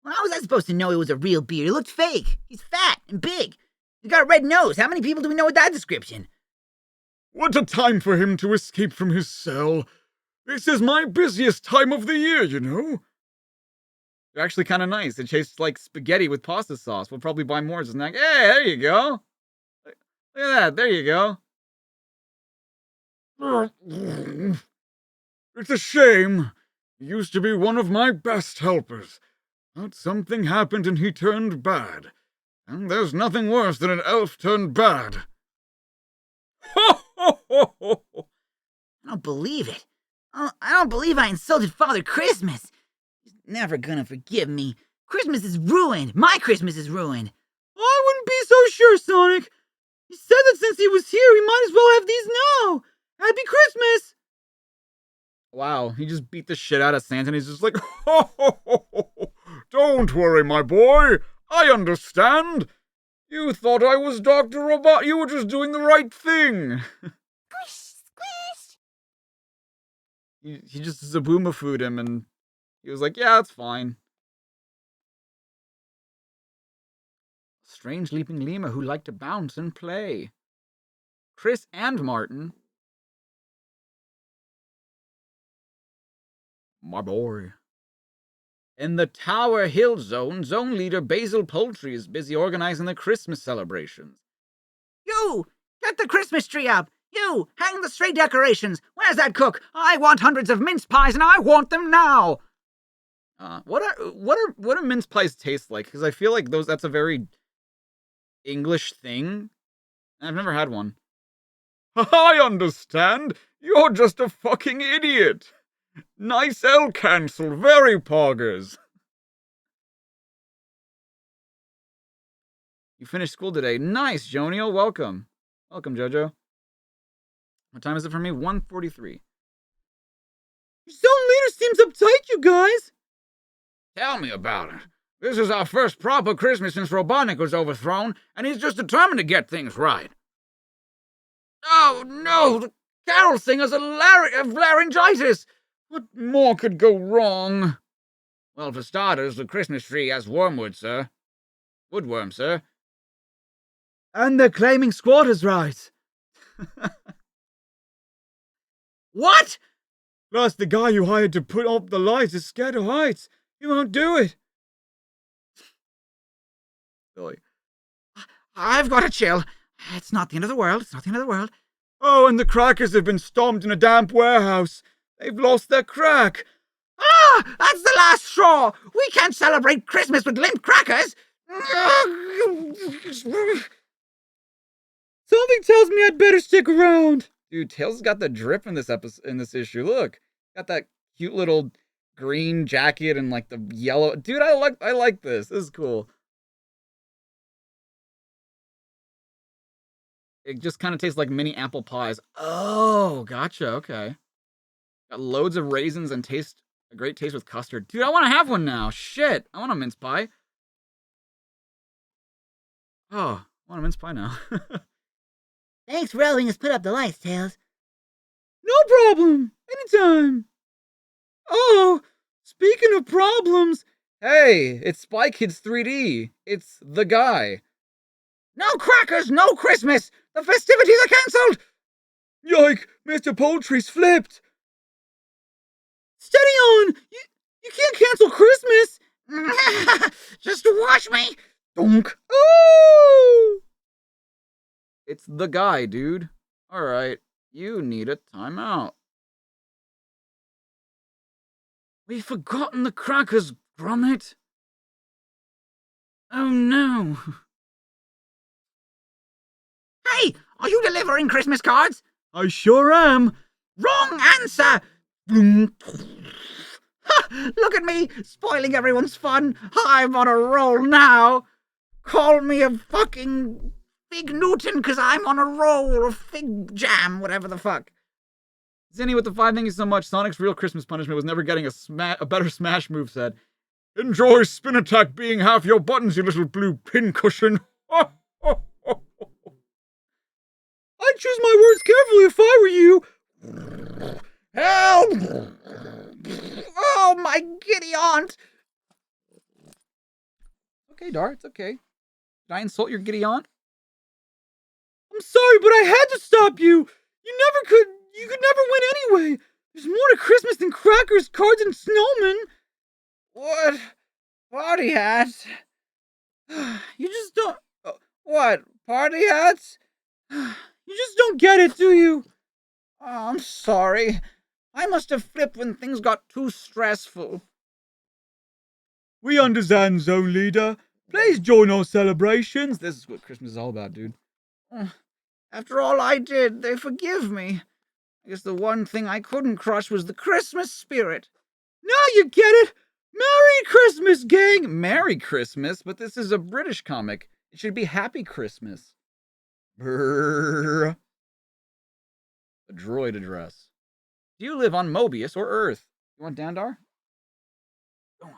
Well, how was I supposed to know it was a real beard? It looked fake. He's fat and big. He's got a red nose. How many people do we know with that description? What a time for him to escape from his cell. This is my busiest time of the year, you know. They're actually kind of nice. It tastes like spaghetti with pasta sauce. We'll probably buy more. Just like, hey, there you go. Look at that. There you go. It's a shame. He used to be one of my best helpers. But something happened and he turned bad. And there's nothing worse than an elf turned bad. Ho, ho, ho, ho, ho. I don't believe it. I don't believe I insulted Father Christmas. He's never gonna forgive me. Christmas is ruined. My Christmas is ruined. I wouldn't be so sure, Sonic. He said that since he was here, he might as well have these now. Happy Christmas! Wow, he just beat the shit out of Santa and he's just like, Ho, ho, ho, ho, ho. Don't worry, my boy. I understand. You thought I was Dr. Robot. You were just doing the right thing. Squish, squish. he just Zabooma food him and he was like, yeah, that's fine. Strange leaping lemur who liked to bounce and play. Chris and Martin. My boy. In the Tower Hill Zone, Zone Leader Basil Poultry is busy organizing the Christmas celebrations. You! Get the Christmas tree up! You! Hang the stray decorations! Where's that cook? I want hundreds of mince pies and I want them now! What do mince pies taste like? Because I feel like that's a very English thing. I've never had one. I understand. You're just a fucking idiot. Nice L cancel, very poggers. You finished school today. Nice, Joniel. Welcome. Welcome, Jojo. What time is it for me? 1:43. Your zone leader seems uptight, you guys. Tell me about it. This is our first proper Christmas since Robotnik was overthrown, and he's just determined to get things right. Oh no, the carol singer's have laryngitis. What more could go wrong? Well, for starters, the Christmas tree has wormwood, sir. Woodworm, sir. And they're claiming squatters' rights. What? Plus, the guy you hired to put up the lights is scared of heights. He won't do it. Billy. I've got a chill. It's not the end of the world. It's not the end of the world. Oh, and the crackers have been stomped in a damp warehouse. They've lost their crack. Ah, that's the last straw. We can't celebrate Christmas with limp crackers. Something tells me I'd better stick around. Dude, Tails got the drip in this issue. Look, got that cute little green jacket and like the yellow. Dude, I like this. This is cool. It just kind of tastes like mini apple pies. Oh, gotcha. Okay. Got loads of raisins and a great taste with custard. Dude, I want to have one now. Shit. I want a mince pie. Oh, I want a mince pie now. Thanks for helping us put up the lights, Tails. No problem. Anytime. Oh, speaking of problems. Hey, it's Spy Kids 3D. It's the guy. No crackers, no Christmas. The festivities are cancelled. Yike, Mr. Poultry's flipped. Steady on. You can't cancel Christmas. Just watch me. Donk. Oh! It's the guy, dude. Alright, you need a timeout. We've forgotten the crackers, Gromit. Oh no. Hey, are you delivering Christmas cards? I sure am. Wrong answer. Look at me, spoiling everyone's fun. I'm on a roll now. Call me a fucking Fig Newton, because I'm on a roll, or Fig Jam, whatever the fuck. Zinni with the 5, thank you so much. Sonic's real Christmas punishment was never getting a better Smash move set. Enjoy Spin Attack being half your buttons, you little blue pincushion. I'd choose my words carefully if I were you. Help! Oh, my giddy aunt! Okay, Dar, it's okay. Did I insult your giddy aunt? I'm sorry, but I had to stop you. You could never win anyway. There's more to Christmas than crackers, cards, and snowmen. What? Party hats? You just don't... What? Party hats? You just don't get it, do you? Oh, I'm sorry. I must have flipped when things got too stressful. We understand, Zone Leader. Please join our celebrations. This is what Christmas is all about, dude. After all I did, they forgive me. I guess the one thing I couldn't crush was the Christmas spirit. Now you get it. Merry Christmas, gang. Merry Christmas, but this is a British comic. It should be Happy Christmas. Brrr. A droid address. Do you live on Mobius or Earth? You want Dandar? Go on.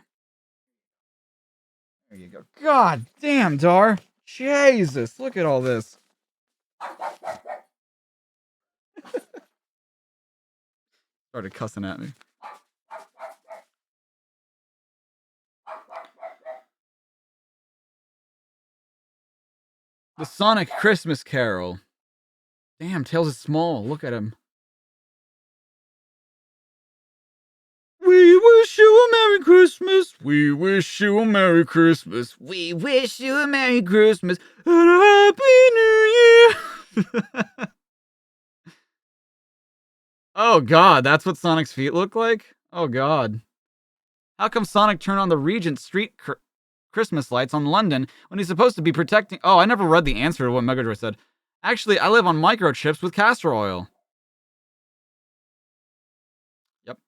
There you go. God damn, Dar. Jesus, look at all this. Started cussing at me. The Sonic Christmas Carol. Damn, Tails is small. Look at him. We wish you a Merry Christmas. We wish you a Merry Christmas. We wish you a Merry Christmas And a Happy New Year. Oh god, that's what Sonic's feet look like? Oh god. How come Sonic turned on the Regent Street Christmas lights on London when he's supposed to be protecting... Oh, I never read the answer to what Megadroid said. Actually, I live on microchips with castor oil. Yep.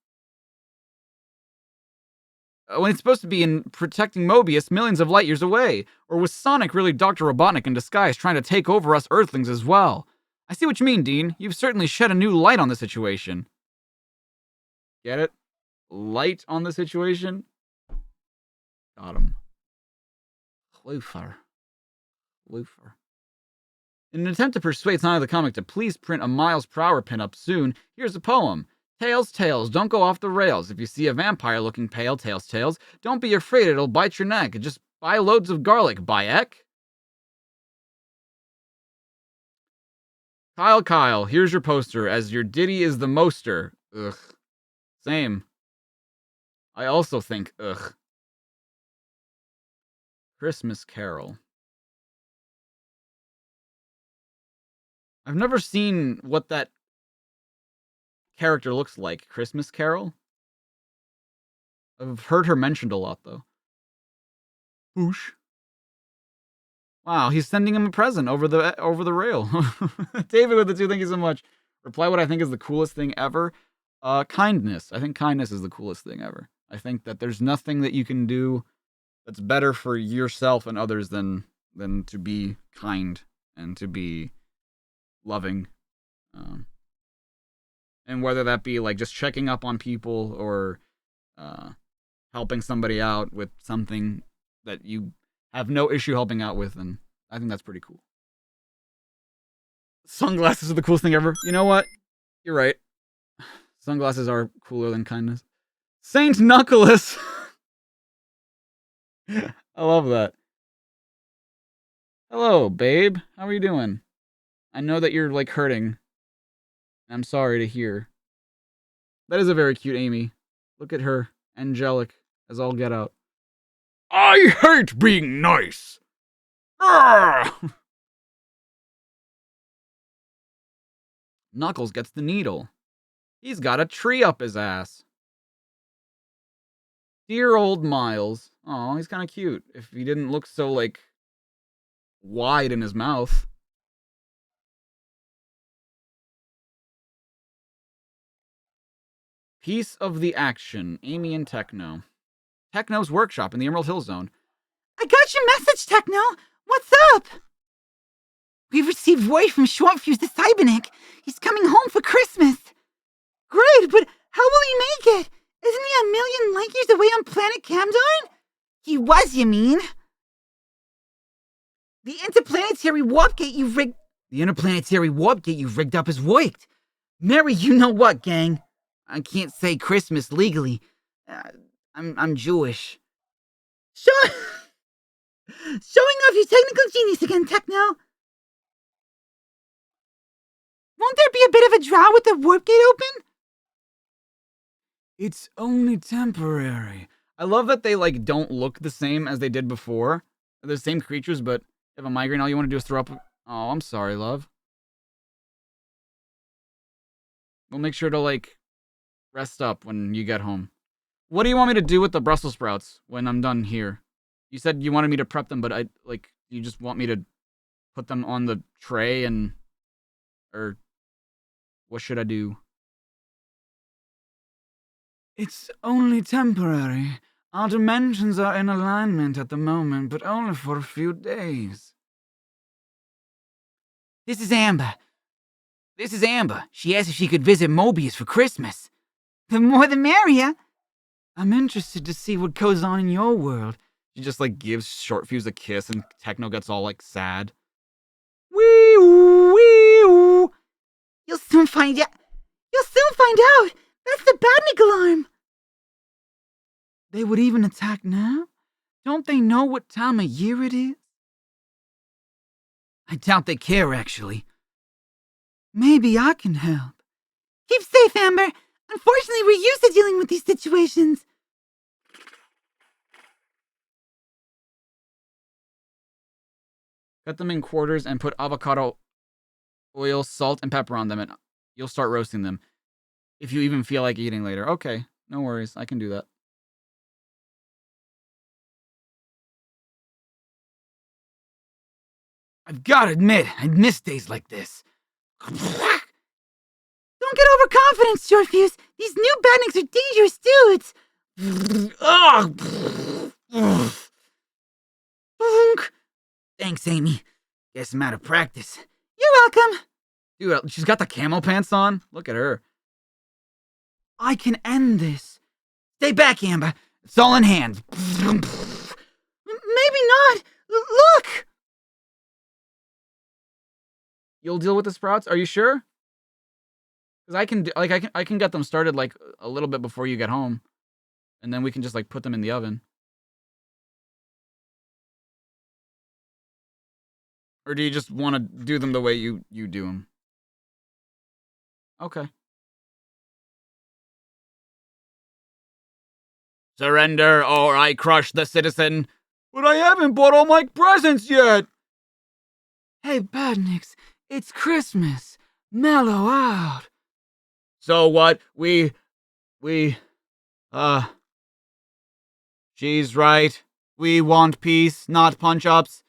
When he's supposed to be in protecting Mobius millions of light years away. Or was Sonic really Dr. Robotnik in disguise trying to take over us Earthlings as well? I see what you mean, Dean. You've certainly shed a new light on the situation. Get it? Light on the situation? Got him. Lufer. In an attempt to persuade Sonic the Comic to please print a miles per hour pinup soon, here's a poem. Tails, Tails, don't go off the rails. If you see a vampire looking pale, Tails, Tails, don't be afraid it'll bite your neck. Just buy loads of garlic, Bayek. Kyle, here's your poster, as your ditty is the moster. Ugh. Same. I also think, ugh. Christmas Carol. I've never seen what that character looks like. Christmas Carol? I've heard her mentioned a lot, though. Boosh. Wow, he's sending him a present over the rail. David with the 2, thank you so much. Reply what I think is the coolest thing ever. Kindness. I think kindness is the coolest thing ever. I think that there's nothing that you can do that's better for yourself and others than to be kind and to be loving. And whether that be like just checking up on people or helping somebody out with something that you have no issue helping out with, and I think that's pretty cool. Sunglasses are the coolest thing ever. You know what? You're right. Sunglasses are cooler than kindness. Saint Nicholas! I love that. Hello, babe. How are you doing? I know that you're, like, hurting. I'm sorry to hear. That is a very cute Amy. Look at her. Angelic as all get out. I hate being nice. Ah! Knuckles gets the needle. He's got a tree up his ass. Dear old Miles. Aw, he's kind of cute. If he didn't look so, like, wide in his mouth. Piece of the action. Amy and Techno. Techno's workshop in the Emerald Hill Zone. I got your message, Techno. What's up? We've received word from Shortfuse the Cybernic. He's coming home for Christmas. Great, but how will he make it? Isn't he a million light years away on planet Camdarn? He was, you mean? The interplanetary warp gate you've rigged up is worked. Merry you know what, gang. I can't say Christmas legally. I'm Jewish. Showing off your technical genius again, Techno. Won't there be a bit of a draw with the warp gate open? It's only temporary. I love that they, like, don't look the same as they did before. They're the same creatures, but if you have a migraine, all you want to do is throw up. Oh, I'm sorry, love. We'll make sure to, like, rest up when you get home. What do you want me to do with the Brussels sprouts when I'm done here? You said you wanted me to prep them, but you just want me to put them on the tray or what should I do? It's only temporary. Our dimensions are in alignment at the moment, but only for a few days. This is Amber. She asked if she could visit Mobius for Christmas. The more the merrier. I'm interested to see what goes on in your world. She just, like, gives Shortfuse a kiss and Techno gets all, like, sad. Wee-oo, wee-oo. You'll soon find out. That's the Badnik alarm. They would even attack now? Don't they know what time of year it is? I doubt they care, actually. Maybe I can help. Keep safe, Amber. Unfortunately, we're used to dealing with these situations. Cut them in quarters and put avocado oil, salt, and pepper on them, and you'll start roasting them. If you even feel like eating later. Okay, no worries. I can do that. I've got to admit, I miss days like this. Don't get overconfident, Shortfuse. These new badniks are dangerous dudes. Thanks, Amy. Guess I'm out of practice. You're welcome. Dude, she's got the camo pants on. Look at her. I can end this. Stay back, Amber. It's all in hand. Maybe not. Look. You'll deal with the sprouts? Are you sure? Because I can get them started, like, a little bit before you get home. And then we can just, like, put them in the oven. Or do you just want to do them the way you do them? Okay. Surrender or I crush the citizen. But I haven't bought all my presents yet. Hey, Badniks, It's Christmas. Mellow out. So what? She's right. We want peace, not punch-ups.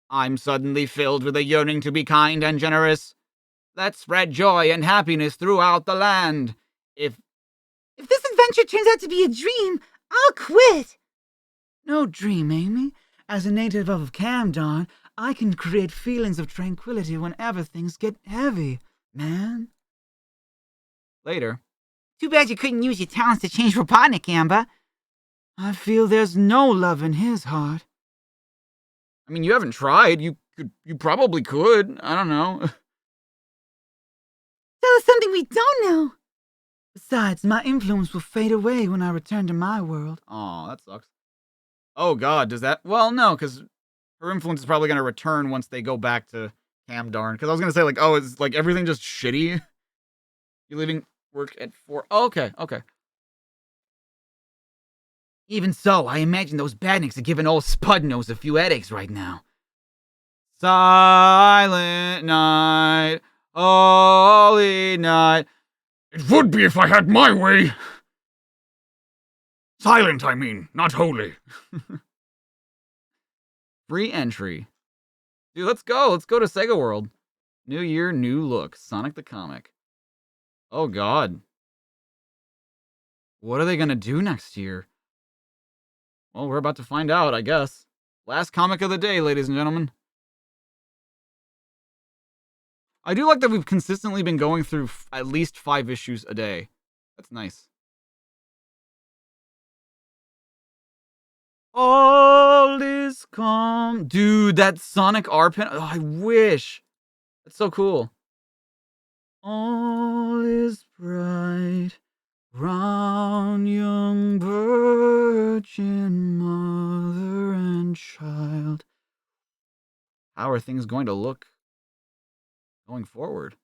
I'm suddenly filled with a yearning to be kind and generous. Let's spread joy and happiness throughout the land. If this adventure turns out to be a dream, I'll quit. No dream, Amy. As a native of Camden, I can create feelings of tranquility whenever things get heavy, man. Later. Too bad you couldn't use your talents to change Robotnik, Amber. I feel there's no love in his heart. I mean, you haven't tried. You probably could. I don't know. Tell us something we don't know. Besides, my influence will fade away when I return to my world. Aw, that sucks. Oh god, does that? Well, no, because her influence is probably going to return once they go back to Camdarn. Because I was going to say, like, oh, is like everything just shitty? You're leaving work at 4. Oh, okay. Even so, I imagine those badniks are giving old Spudnose a few headaches right now. Silent night, holy night. It would be if I had my way. Silent, I mean, not holy. Free entry. Dude, let's go. Let's go to Sega World. New year, new look. Sonic the Comic. Oh, God. What are they going to do next year? Well, we're about to find out, I guess. Last comic of the day, ladies and gentlemen. I do like that we've consistently been going through at least 5 issues a day. That's nice. All is calm. Dude, that Sonic R pen. Oh, I wish. That's so cool. All is bright round young virgin mother and child. How are things going to look going forward?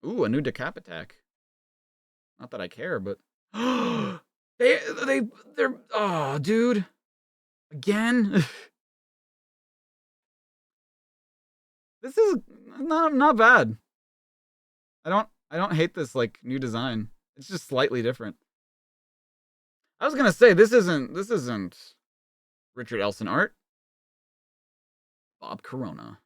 Ooh, a new decap attack. Not that I care, but they're oh, dude. Again? This is not bad. I don't hate this like new design. It's just slightly different. I was gonna say this isn't Richard Elson art. Bob Corona.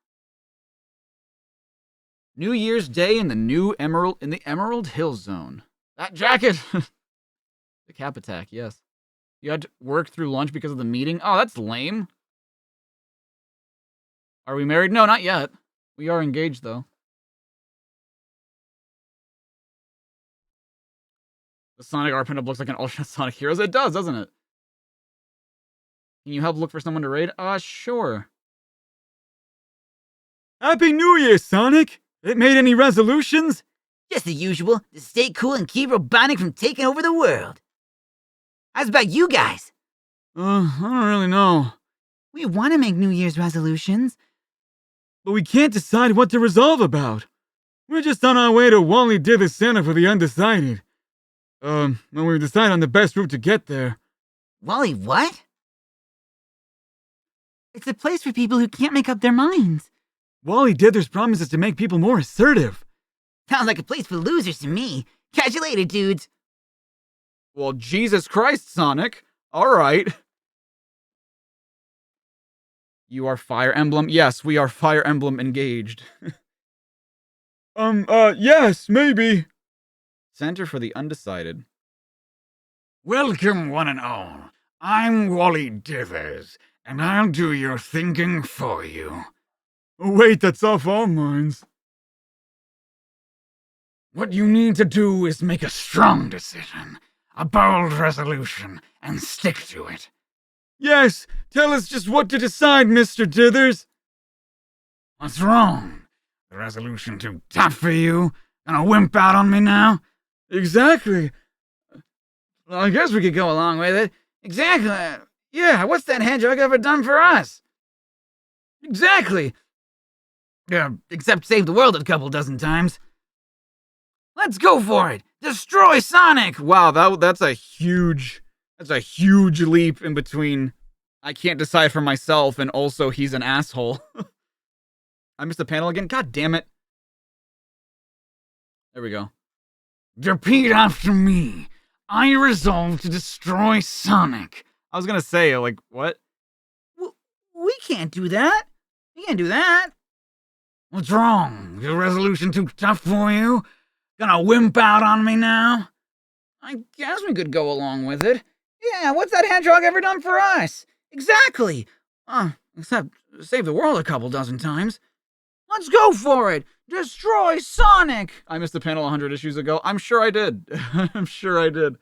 New Year's Day in the Emerald Hill Zone. That jacket. The cap attack, yes. You had to work through lunch because of the meeting. Oh, that's lame. Are we married? No, not yet. We are engaged though. The Sonic art pinup looks like an alternate Sonic Heroes. It does, doesn't it? Can you help look for someone to raid? Sure. Happy New Year, Sonic! It made any resolutions? Just the usual, to stay cool and keep Robotnik from taking over the world. How's about you guys? I don't really know. We want to make New Year's resolutions. But we can't decide what to resolve about. We're just on our way to Wally Dither Center for the Undecided. When we decide on the best route to get there. Wally what? It's a place for people who can't make up their minds. Wally Dither's promise is to make people more assertive. Sounds like a place for losers to me. Catch you later, dudes. Well, Jesus Christ, Sonic. Alright. You are Fire Emblem? Yes, we are Fire Emblem engaged. Yes, maybe. Center for the Undecided. Welcome, one and all. I'm Wally Dithers, and I'll do your thinking for you. Wait, that's off our minds. What you need to do is make a strong decision, a bold resolution, and stick to it. Yes, tell us just what to decide, Mr. Dithers. What's wrong? The resolution too tough for you? Gonna wimp out on me now? Exactly. Well, I guess we could go along with it. Exactly. Yeah, what's that hedgehog ever done for us? Exactly. Yeah, except save the world a couple dozen times. Let's go for it! Destroy Sonic! Wow, that's a huge leap in between I can't decide for myself, and also he's an asshole. I missed the panel again? God damn it. There we go. Repeat after me. I resolve to destroy Sonic. I was gonna say, like, what? We can't do that. We can't do that. What's wrong? Your resolution too tough for you? Gonna wimp out on me now? I guess we could go along with it. Yeah, what's that hedgehog ever done for us? Exactly. Except save the world a couple dozen times. Let's go for it. Destroy Sonic. I missed the panel 100 issues ago. I'm sure I did. I'm sure I did.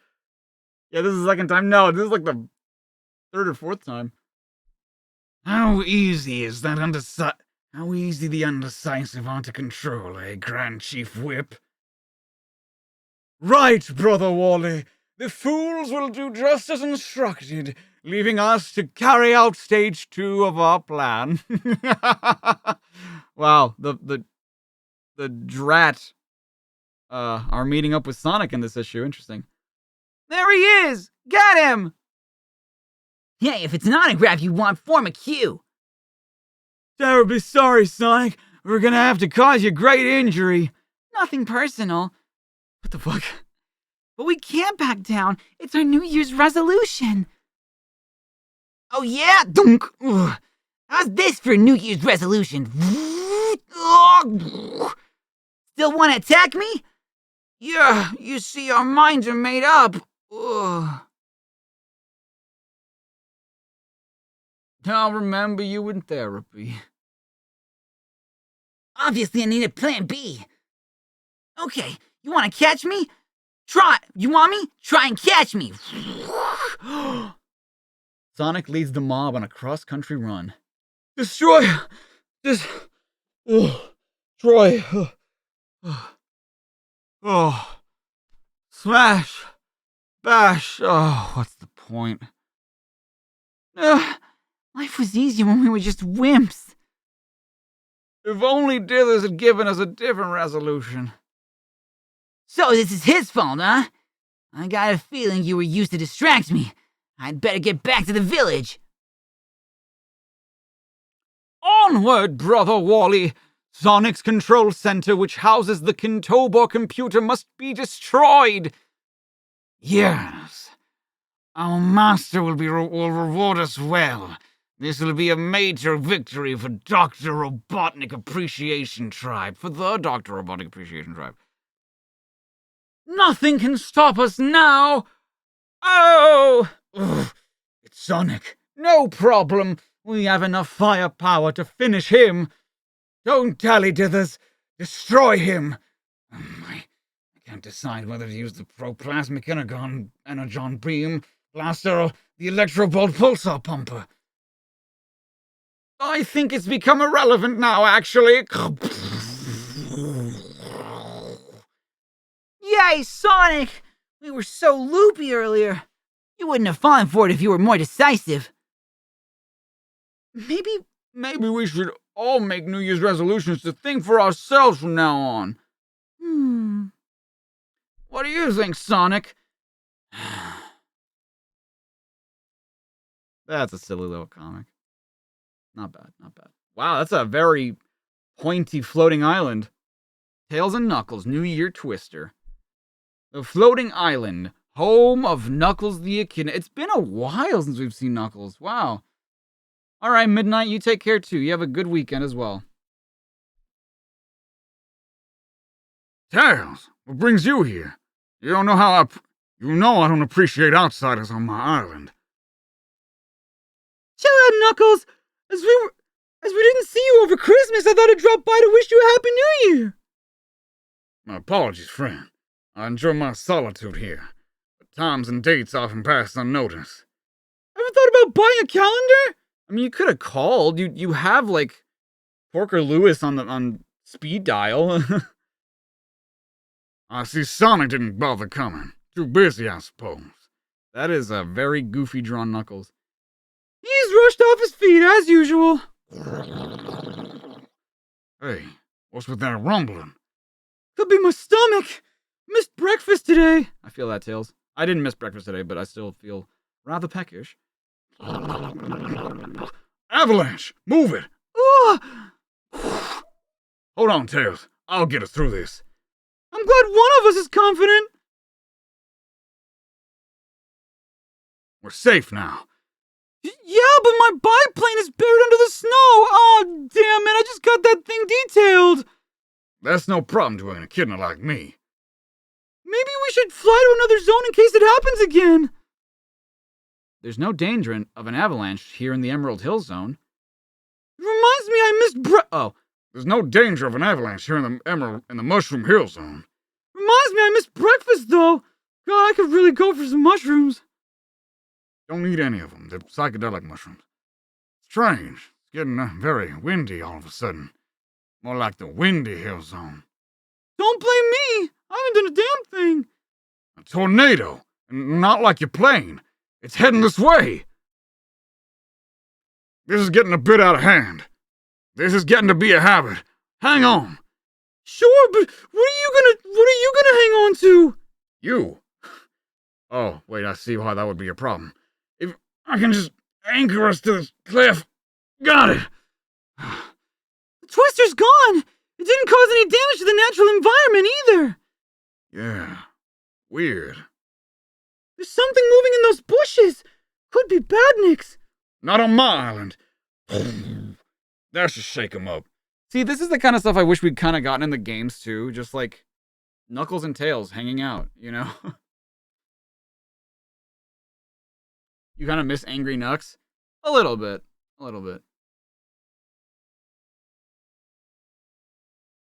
Yeah, this is the second time. No, this is like the third or fourth time. How easy is that How easy the undecisive are to control, eh, Grand Chief Whip? Right, Brother Wally. The fools will do just as instructed, leaving us to carry out stage 2 of our plan. Wow, the drat are meeting up with Sonic in this issue. Interesting. There he is. Get him. Hey, if it's an autograph you want, form a queue. Terribly sorry, Sonic. We're gonna have to cause you great injury. Nothing personal. What the fuck? But we can't back down. It's our New Year's resolution. Oh yeah? Dunk. Ugh. How's this for a New Year's resolution? Still want to attack me? Yeah, you see, our minds are made up. Ugh. I'll remember you in therapy. Obviously, I need a plan B. Okay, you want to catch me? Try. You want me? Try and catch me. Sonic leads the mob on a cross-country run. Destroy. Troy. Oh. Smash. Bash. Oh, what's the point? Life was easier when we were just wimps. If only Dithers had given us a different resolution. So this is his fault, huh? I got a feeling you were used to distract me. I'd better get back to the village. Onward, Brother Wally! Sonic's control center, which houses the Kintobor computer, must be destroyed! Yes. Our master will reward us well. This will be a major victory for Dr. Robotnik Appreciation Tribe. For the Dr. Robotnik Appreciation Tribe. Nothing can stop us now! Oh! Ugh, it's Sonic. No problem. We have enough firepower to finish him. Don't dally, Dithers. Destroy him. I can't decide whether to use the Proplasmic Energon Beam Blaster or the Electrobolt Pulsar Pumper. I think it's become irrelevant now, actually. Yay, Sonic! We were so loopy earlier. You wouldn't have fallen for it if you were more decisive. Maybe we should all make New Year's resolutions to think for ourselves from now on. What do you think, Sonic? That's a silly little comic. Not bad, not bad. Wow, that's a very pointy floating island. Tails and Knuckles, New Year Twister. The floating island, home of Knuckles the Echidna. It's been a while since we've seen Knuckles. Wow. All right, Midnight, you take care too. You have a good weekend as well. Tails, what brings you here? You don't know how You know I don't appreciate outsiders on my island. Chill out, Knuckles. As we didn't see you over Christmas, I thought I'd drop by to wish you a Happy New Year. My apologies, friend. I enjoy my solitude here, but times and dates often pass unnoticed. Ever thought about buying a calendar? I mean, you could have called. You have like Porker Lewis on speed dial. I see Sonic didn't bother coming. Too busy, I suppose. That is a very goofy drawn Knuckles. He's rushed off his feet as usual. Hey, what's with that rumbling? Could be my stomach. Missed breakfast today. I feel that, Tails. I didn't miss breakfast today, but I still feel rather peckish. Avalanche! Move it! Ugh! Hold on, Tails. I'll get us through this. I'm glad one of us is confident. We're safe now. Yeah, but my biplane is buried under the snow. Oh, damn it, I just got that thing detailed. That's no problem to an echidna like me. Maybe we should fly to another zone in case it happens again. There's no danger of an avalanche here in the Emerald Hill Zone. Reminds me I missed Oh, There's no danger of an avalanche here in the Mushroom Hill Zone. Reminds me I missed breakfast, though. God, I could really go for some mushrooms. Don't eat any of them. They're psychedelic mushrooms. Strange. It's getting very windy all of a sudden. More like the Windy Hill Zone. Don't blame me. I haven't done a damn thing. A tornado. And not like your plane. It's heading this way. This is getting a bit out of hand. This is getting to be a habit. Hang on. Sure, but what are you gonna hang on to? You. Oh, wait, I see why that would be a problem. If I can just anchor us to the cliff. Got it. The twister's gone. It didn't cause any damage to the natural environment either. Yeah. Weird. There's something moving in those bushes. Could be badniks. Not on my island. That should shake 'em up. see, this is the kind of stuff I wish we'd kind of gotten in the games too. Just like Knuckles and Tails hanging out, you know? You kind of miss Angry Knucks? A little bit. A little bit.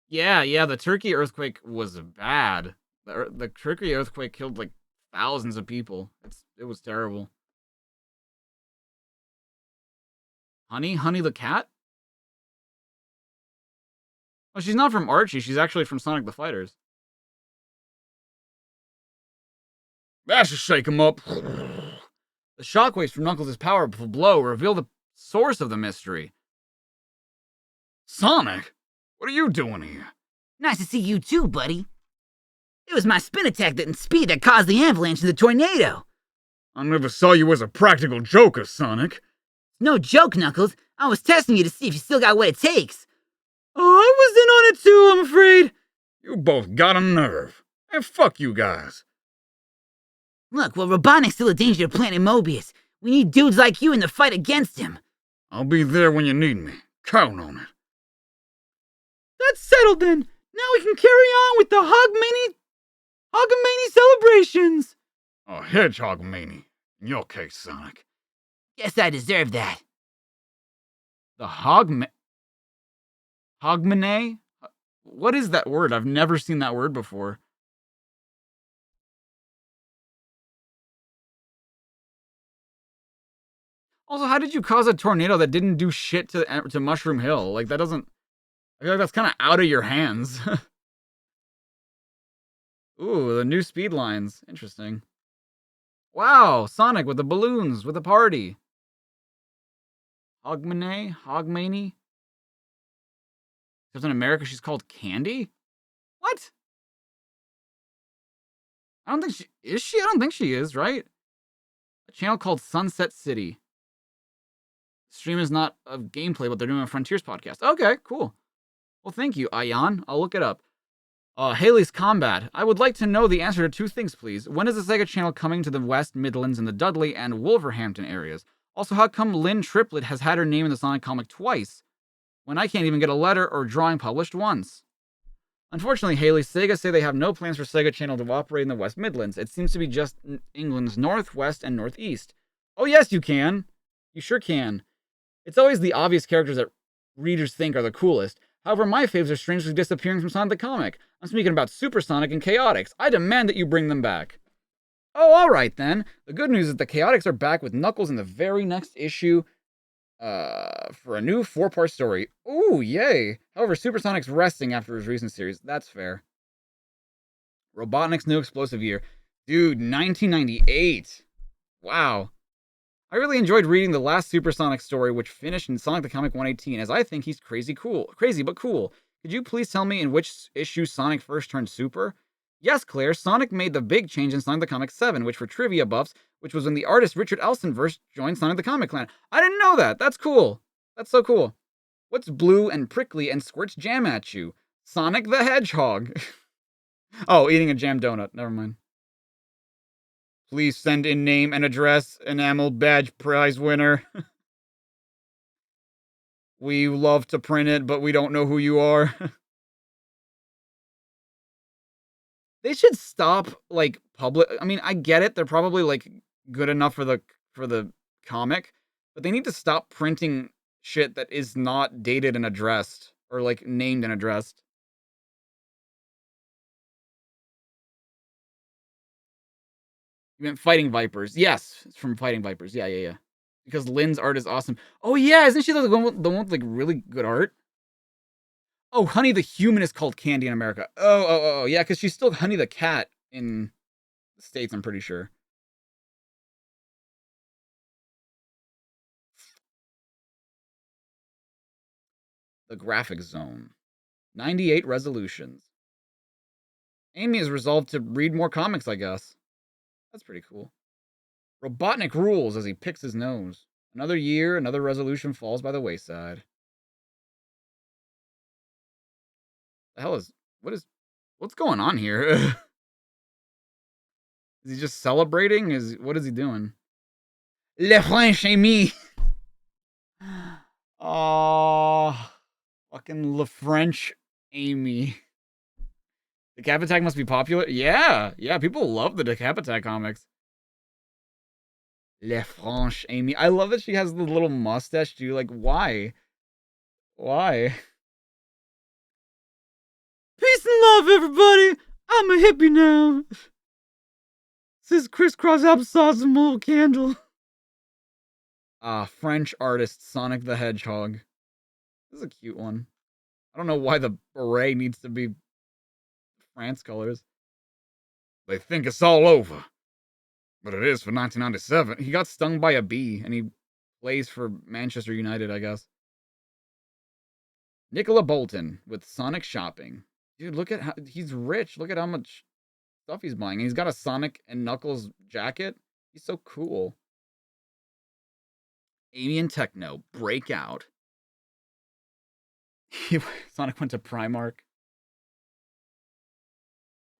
Yeah, the Turkey earthquake was bad. The Turkey earthquake killed like thousands of people. It was terrible. Honey the cat? Oh, she's not from Archie. She's actually from Sonic the Fighters. That should shake 'em up. The shockwaves from Knuckles' powerful blow reveal the source of the mystery. Sonic? What are you doing here? Nice to see you too, buddy. It was my spin attack and speed that caused the avalanche and the tornado. I never saw you as a practical joker, Sonic. No joke, Knuckles. I was testing you to see if you still got what it takes. Oh, I was in on it too, I'm afraid. You both got a nerve. And fuck you guys. Look, while Robotnik's still a danger to Planet Mobius, we need dudes like you in the fight against him. I'll be there when you need me. Count on it. That's settled then. Now we can carry on with the Hogamania celebrations. A hedgehog mania. In your case, Sonic. Guess I deserve that. The Hogmanay? What is that word? I've never seen that word before. Also, how did you cause a tornado that didn't do shit to Mushroom Hill? Like, that doesn't... I feel like that's kind of out of your hands. Ooh, the new speed lines. Interesting. Wow, Sonic with the balloons, with the party. Hogmanay? Except in America, she's called Candy? What? I don't think she... Is she? I don't think she is, right? A channel called Sunset City. Stream is not of gameplay, but they're doing a Frontiers podcast. Okay, cool. Well, thank you, Ayan. I'll look it up. Haley's Combat. I would like to know the answer to two things, please. When is the Sega Channel coming to the West Midlands and the Dudley and Wolverhampton areas? Also, how come Lynn Triplett has had her name in the Sonic comic twice, when I can't even get a letter or drawing published once? Unfortunately, Haley, Sega say they have no plans for Sega Channel to operate in the West Midlands. It seems to be just England's northwest and northeast. Oh yes, you can. You sure can. It's always the obvious characters that readers think are the coolest. However, my faves are strangely disappearing from Sonic the Comic. I'm speaking about Supersonic and Chaotix. I demand that you bring them back. Oh, alright then. The good news is the Chaotix are back with Knuckles in the very next issue for a new 4-part story. Ooh, yay. However, Supersonic's resting after his recent series. That's fair. Robotnik's new explosive year. Dude, 1998. Wow. I really enjoyed reading the last Supersonic story, which finished in Sonic the Comic 118, as I think he's crazy but cool. Could you please tell me in which issue Sonic first turned super? Yes, Claire, Sonic made the big change in Sonic the Comic 7, which for trivia buffs, which was when the artist Richard Elsenverse joined Sonic the Comic Clan. I didn't know that. That's cool. That's so cool. What's blue and prickly and squirts jam at you? Sonic the Hedgehog. Oh, eating a jam donut. Never mind. Please send in name and address, enamel badge prize winner. We love to print it, but we don't know who you are. They should stop, like, public. I mean, I get it. They're probably, like, good enough for the comic, but they need to stop printing shit that is not dated and addressed, or, like, named and addressed. You meant Fighting Vipers. Yes, it's from Fighting Vipers. Yeah. Because Lynn's art is awesome. Oh, yeah, isn't she the one with, like, really good art? Oh, Honey the Human is called Candy in America. Oh, yeah, because she's still Honey the Cat in the States, I'm pretty sure. The Graphic Zone. 98 resolutions. Amy has resolved to read more comics, I guess. That's pretty cool. Robotnik rules as he picks his nose. Another year, another resolution falls by the wayside. The hell is... What's going on here? Is he just celebrating? What is he doing? Le French Amy. Oh, fucking Le French Amy. The Cap Attack must be popular? Yeah, people love the Cap Attack comics. Le French Amy. I love that she has the little mustache too. Like, why? Why? Peace and love, everybody. I'm a hippie now. This is crisscross applesauce and little candle. French artist Sonic the Hedgehog. This is a cute one. I don't know why the beret needs to be France colors. They think it's all over. But it is for 1997. He got stung by a bee, and he plays for Manchester United, I guess. Nicola Bolton with Sonic Shopping. Dude, look at how... He's rich. Look at how much stuff he's buying. And he's got a Sonic and Knuckles jacket. He's so cool. Amy and Techno break out. Sonic went to Primark.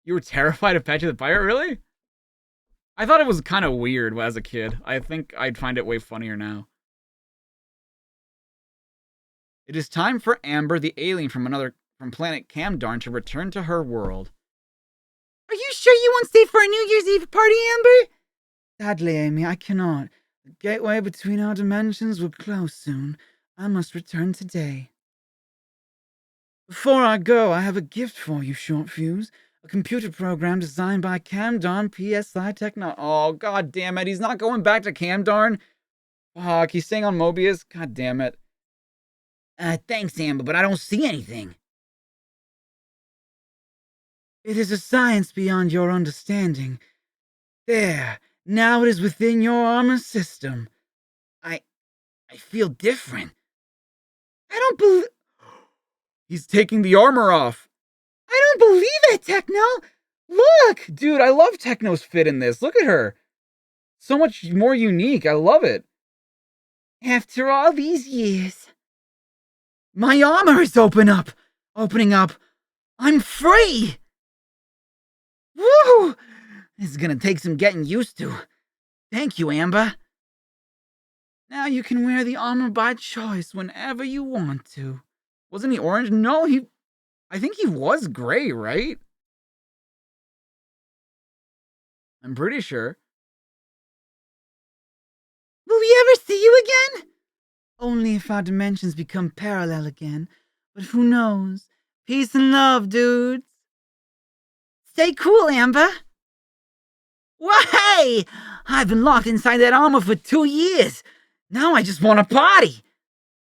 You were terrified of Patchy the Pirate, really? I thought it was kind of weird as a kid. I think I'd find it way funnier now. It is time for Amber, the alien from planet Camdarn, to return to her world. Are you sure you won't stay for a New Year's Eve party, Amber? Sadly, Amy, I cannot. The gateway between our dimensions will close soon. I must return today. Before I go, I have a gift for you, Short Fuse. A computer program designed by Camdarn PSI Techno. Oh, god damn it. He's not going back to Camdarn. Fuck, he's staying on Mobius. God damn it. Thanks, Amber, but I don't see anything. It is a science beyond your understanding. There, now it is within your armor system. I feel different. I don't believe... He's taking the armor off. I don't believe it, Techno! Look! Dude, I love Techno's fit in this. Look at her. So much more unique. I love it. After all these years, my armor is opening up. I'm free! Woo! This is gonna take some getting used to. Thank you, Amber. Now you can wear the armor by choice whenever you want to. Wasn't he orange? No, I think he was gray, right? I'm pretty sure. Will we ever see you again? Only if our dimensions become parallel again. But who knows? Peace and love, dudes. Stay cool, Amber. Why? I've been locked inside that armor for 2 years. Now I just want to party.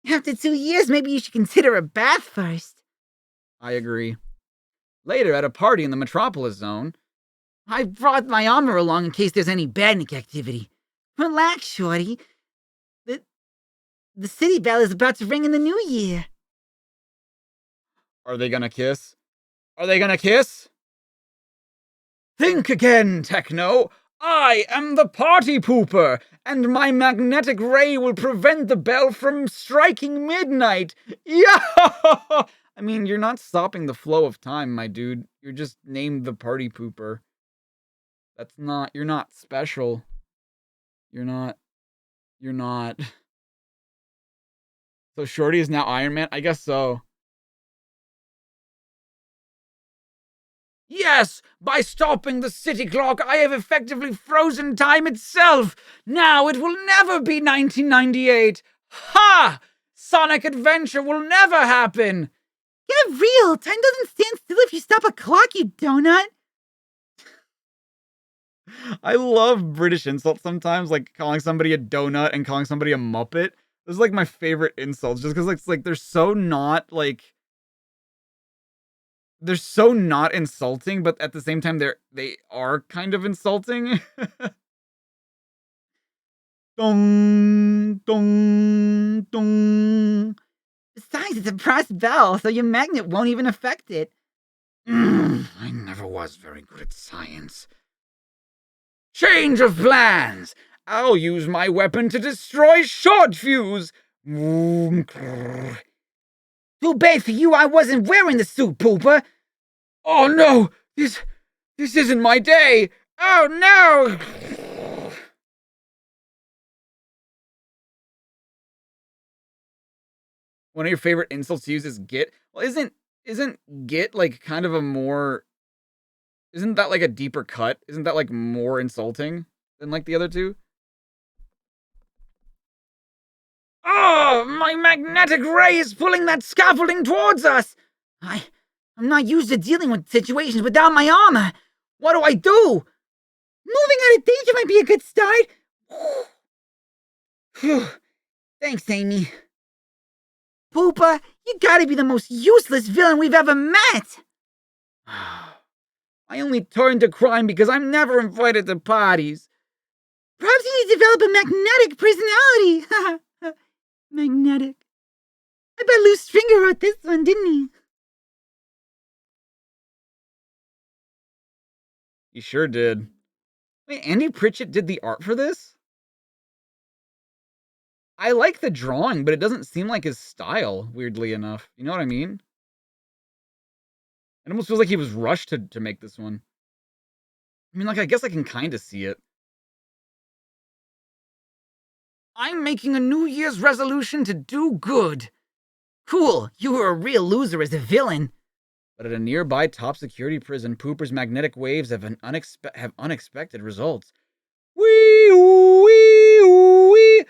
After 2 years, maybe you should consider a bath first. I agree. Later, at a party in the Metropolis Zone, I brought my armor along in case there's any badnik activity. Relax, Shorty. The city bell is about to ring in the new year. Are they gonna kiss? Are they gonna kiss? Think again, Techno. I am the party pooper, and my magnetic ray will prevent the bell from striking midnight. Yeah! I mean, you're not stopping the flow of time, my dude. You're just named the party pooper. You're not special. You're not. So Shorty is now Iron Man? I guess so. Yes, by stopping the city clock, I have effectively frozen time itself. Now it will never be 1998. Ha! Sonic Adventure will never happen. Get real! Time doesn't stand still if you stop a clock, you donut! I love British insults sometimes, like calling somebody a donut and calling somebody a muppet. This is like my favorite insults, just because it's like they're so not insulting, but at the same time they are kind of insulting. Dong dong dong. Besides, it's a brass bell, so your magnet won't even affect it. I never was very good at science. Change of plans. I'll use my weapon to destroy Short Fuse. Too bad for you I wasn't wearing the suit, Pooper. Oh no, this isn't my day. Oh no. One of your favorite insults to use is git. Well, isn't git like kind of a more? Isn't that like a deeper cut? Isn't that like more insulting than like the other two? Oh, my magnetic ray is pulling that scaffolding towards us. I'm not used to dealing with situations without my armor. What do I do? Moving out of danger might be a good start. Phew. Thanks, Amy. Poopa, you gotta be the most useless villain we've ever met! I only turn to crime because I'm never invited to parties. Perhaps you need to develop a magnetic personality. Magnetic. I bet Lou Stringer wrote this one, didn't he? He sure did. Wait, Andy Pritchett did the art for this? I like the drawing, but it doesn't seem like his style, weirdly enough. You know what I mean? It almost feels like he was rushed to make this one. I mean, like, I guess I can kind of see it. I'm making a New Year's resolution to do good. Cool, you were a real loser as a villain. But at a nearby top security prison, Pooper's magnetic waves have unexpected results. Wee wee wee.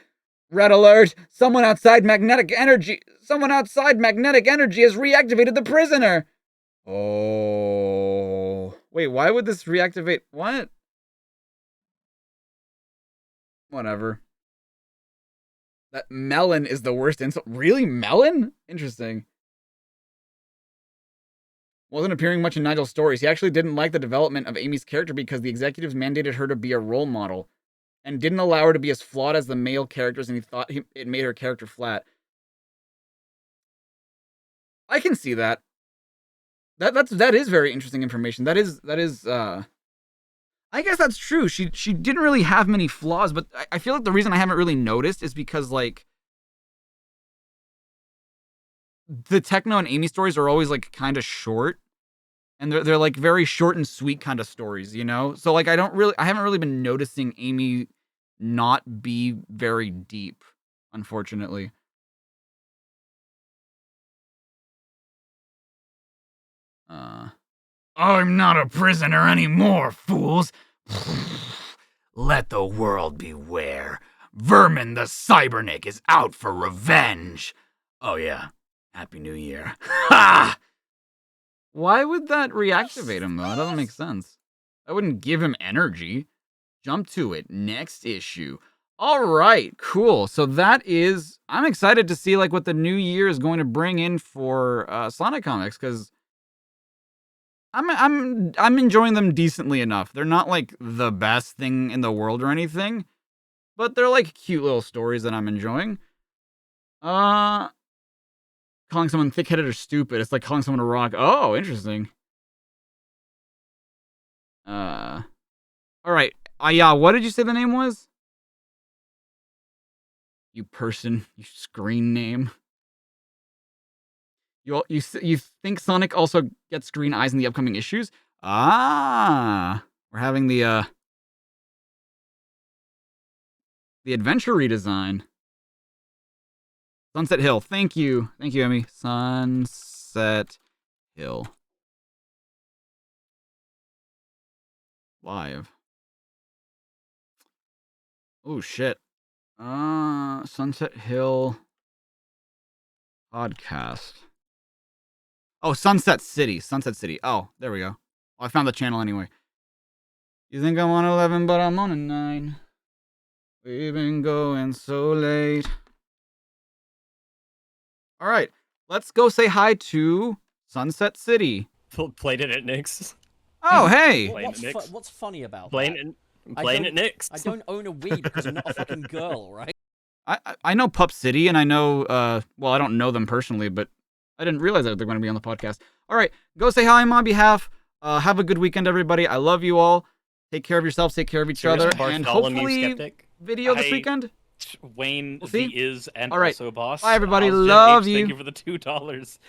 Red alert! Someone outside magnetic energy has reactivated the prisoner. Oh. Wait, why would this reactivate? What? Whatever. That melon is the worst insult. Really? Melon? Interesting. Wasn't appearing much in Nigel's stories. He actually didn't like the development of Amy's character because the executives mandated her to be a role model and didn't allow her to be as flawed as the male characters, and he thought it made her character flat. I can see that. That is very interesting information. That is I guess that's true. She didn't really have many flaws, but I feel like the reason I haven't really noticed is because like the Techno and Amy stories are always like kind of short, and they're like very short and sweet kind of stories, you know? So like I haven't really been noticing Amy not be very deep, unfortunately. I'm not a prisoner anymore, fools. Let the world beware. Vermin the Cybernick is out for revenge. Oh yeah, Happy New Year. Ha! Why would that reactivate him, though? That doesn't make sense. That wouldn't give him energy. Jump to it. Next issue. All right, cool. So I'm excited to see like what the new year is going to bring in for Sonic comics, because I'm enjoying them decently enough. They're not like the best thing in the world or anything, but they're like cute little stories that I'm enjoying. Calling someone thick-headed or stupid, it's like calling someone a rock. Oh, interesting. All right. Yeah. What did you say the name was? You person. You screen name. You think Sonic also gets green eyes in the upcoming issues? Ah, we're having the adventure redesign. Sunset Hill. Thank you, Emmy. Sunset Hill. Live. Oh shit. Sunset Hill podcast. Oh, Sunset City. Oh, there we go. Well, I found the channel anyway. You think I'm on 11, but I'm on a 9. We've been going so late. All right, let's go say hi to Sunset City. Played it at Nick's. Oh, hey. What's funny about Playing at Nick's. I don't own a Wii because I'm not a fucking girl, right? I know Pup City, and I know, well, I don't know them personally, but I didn't realize that they're going to be on the podcast. All right, go say hi on my behalf. Have a good weekend, everybody. I love you all. Take care of yourselves, take care of each other, and hopefully video this weekend. Wayne, we'll see. is and all right. also boss. Bye, everybody. Love you. Thank you for the $2.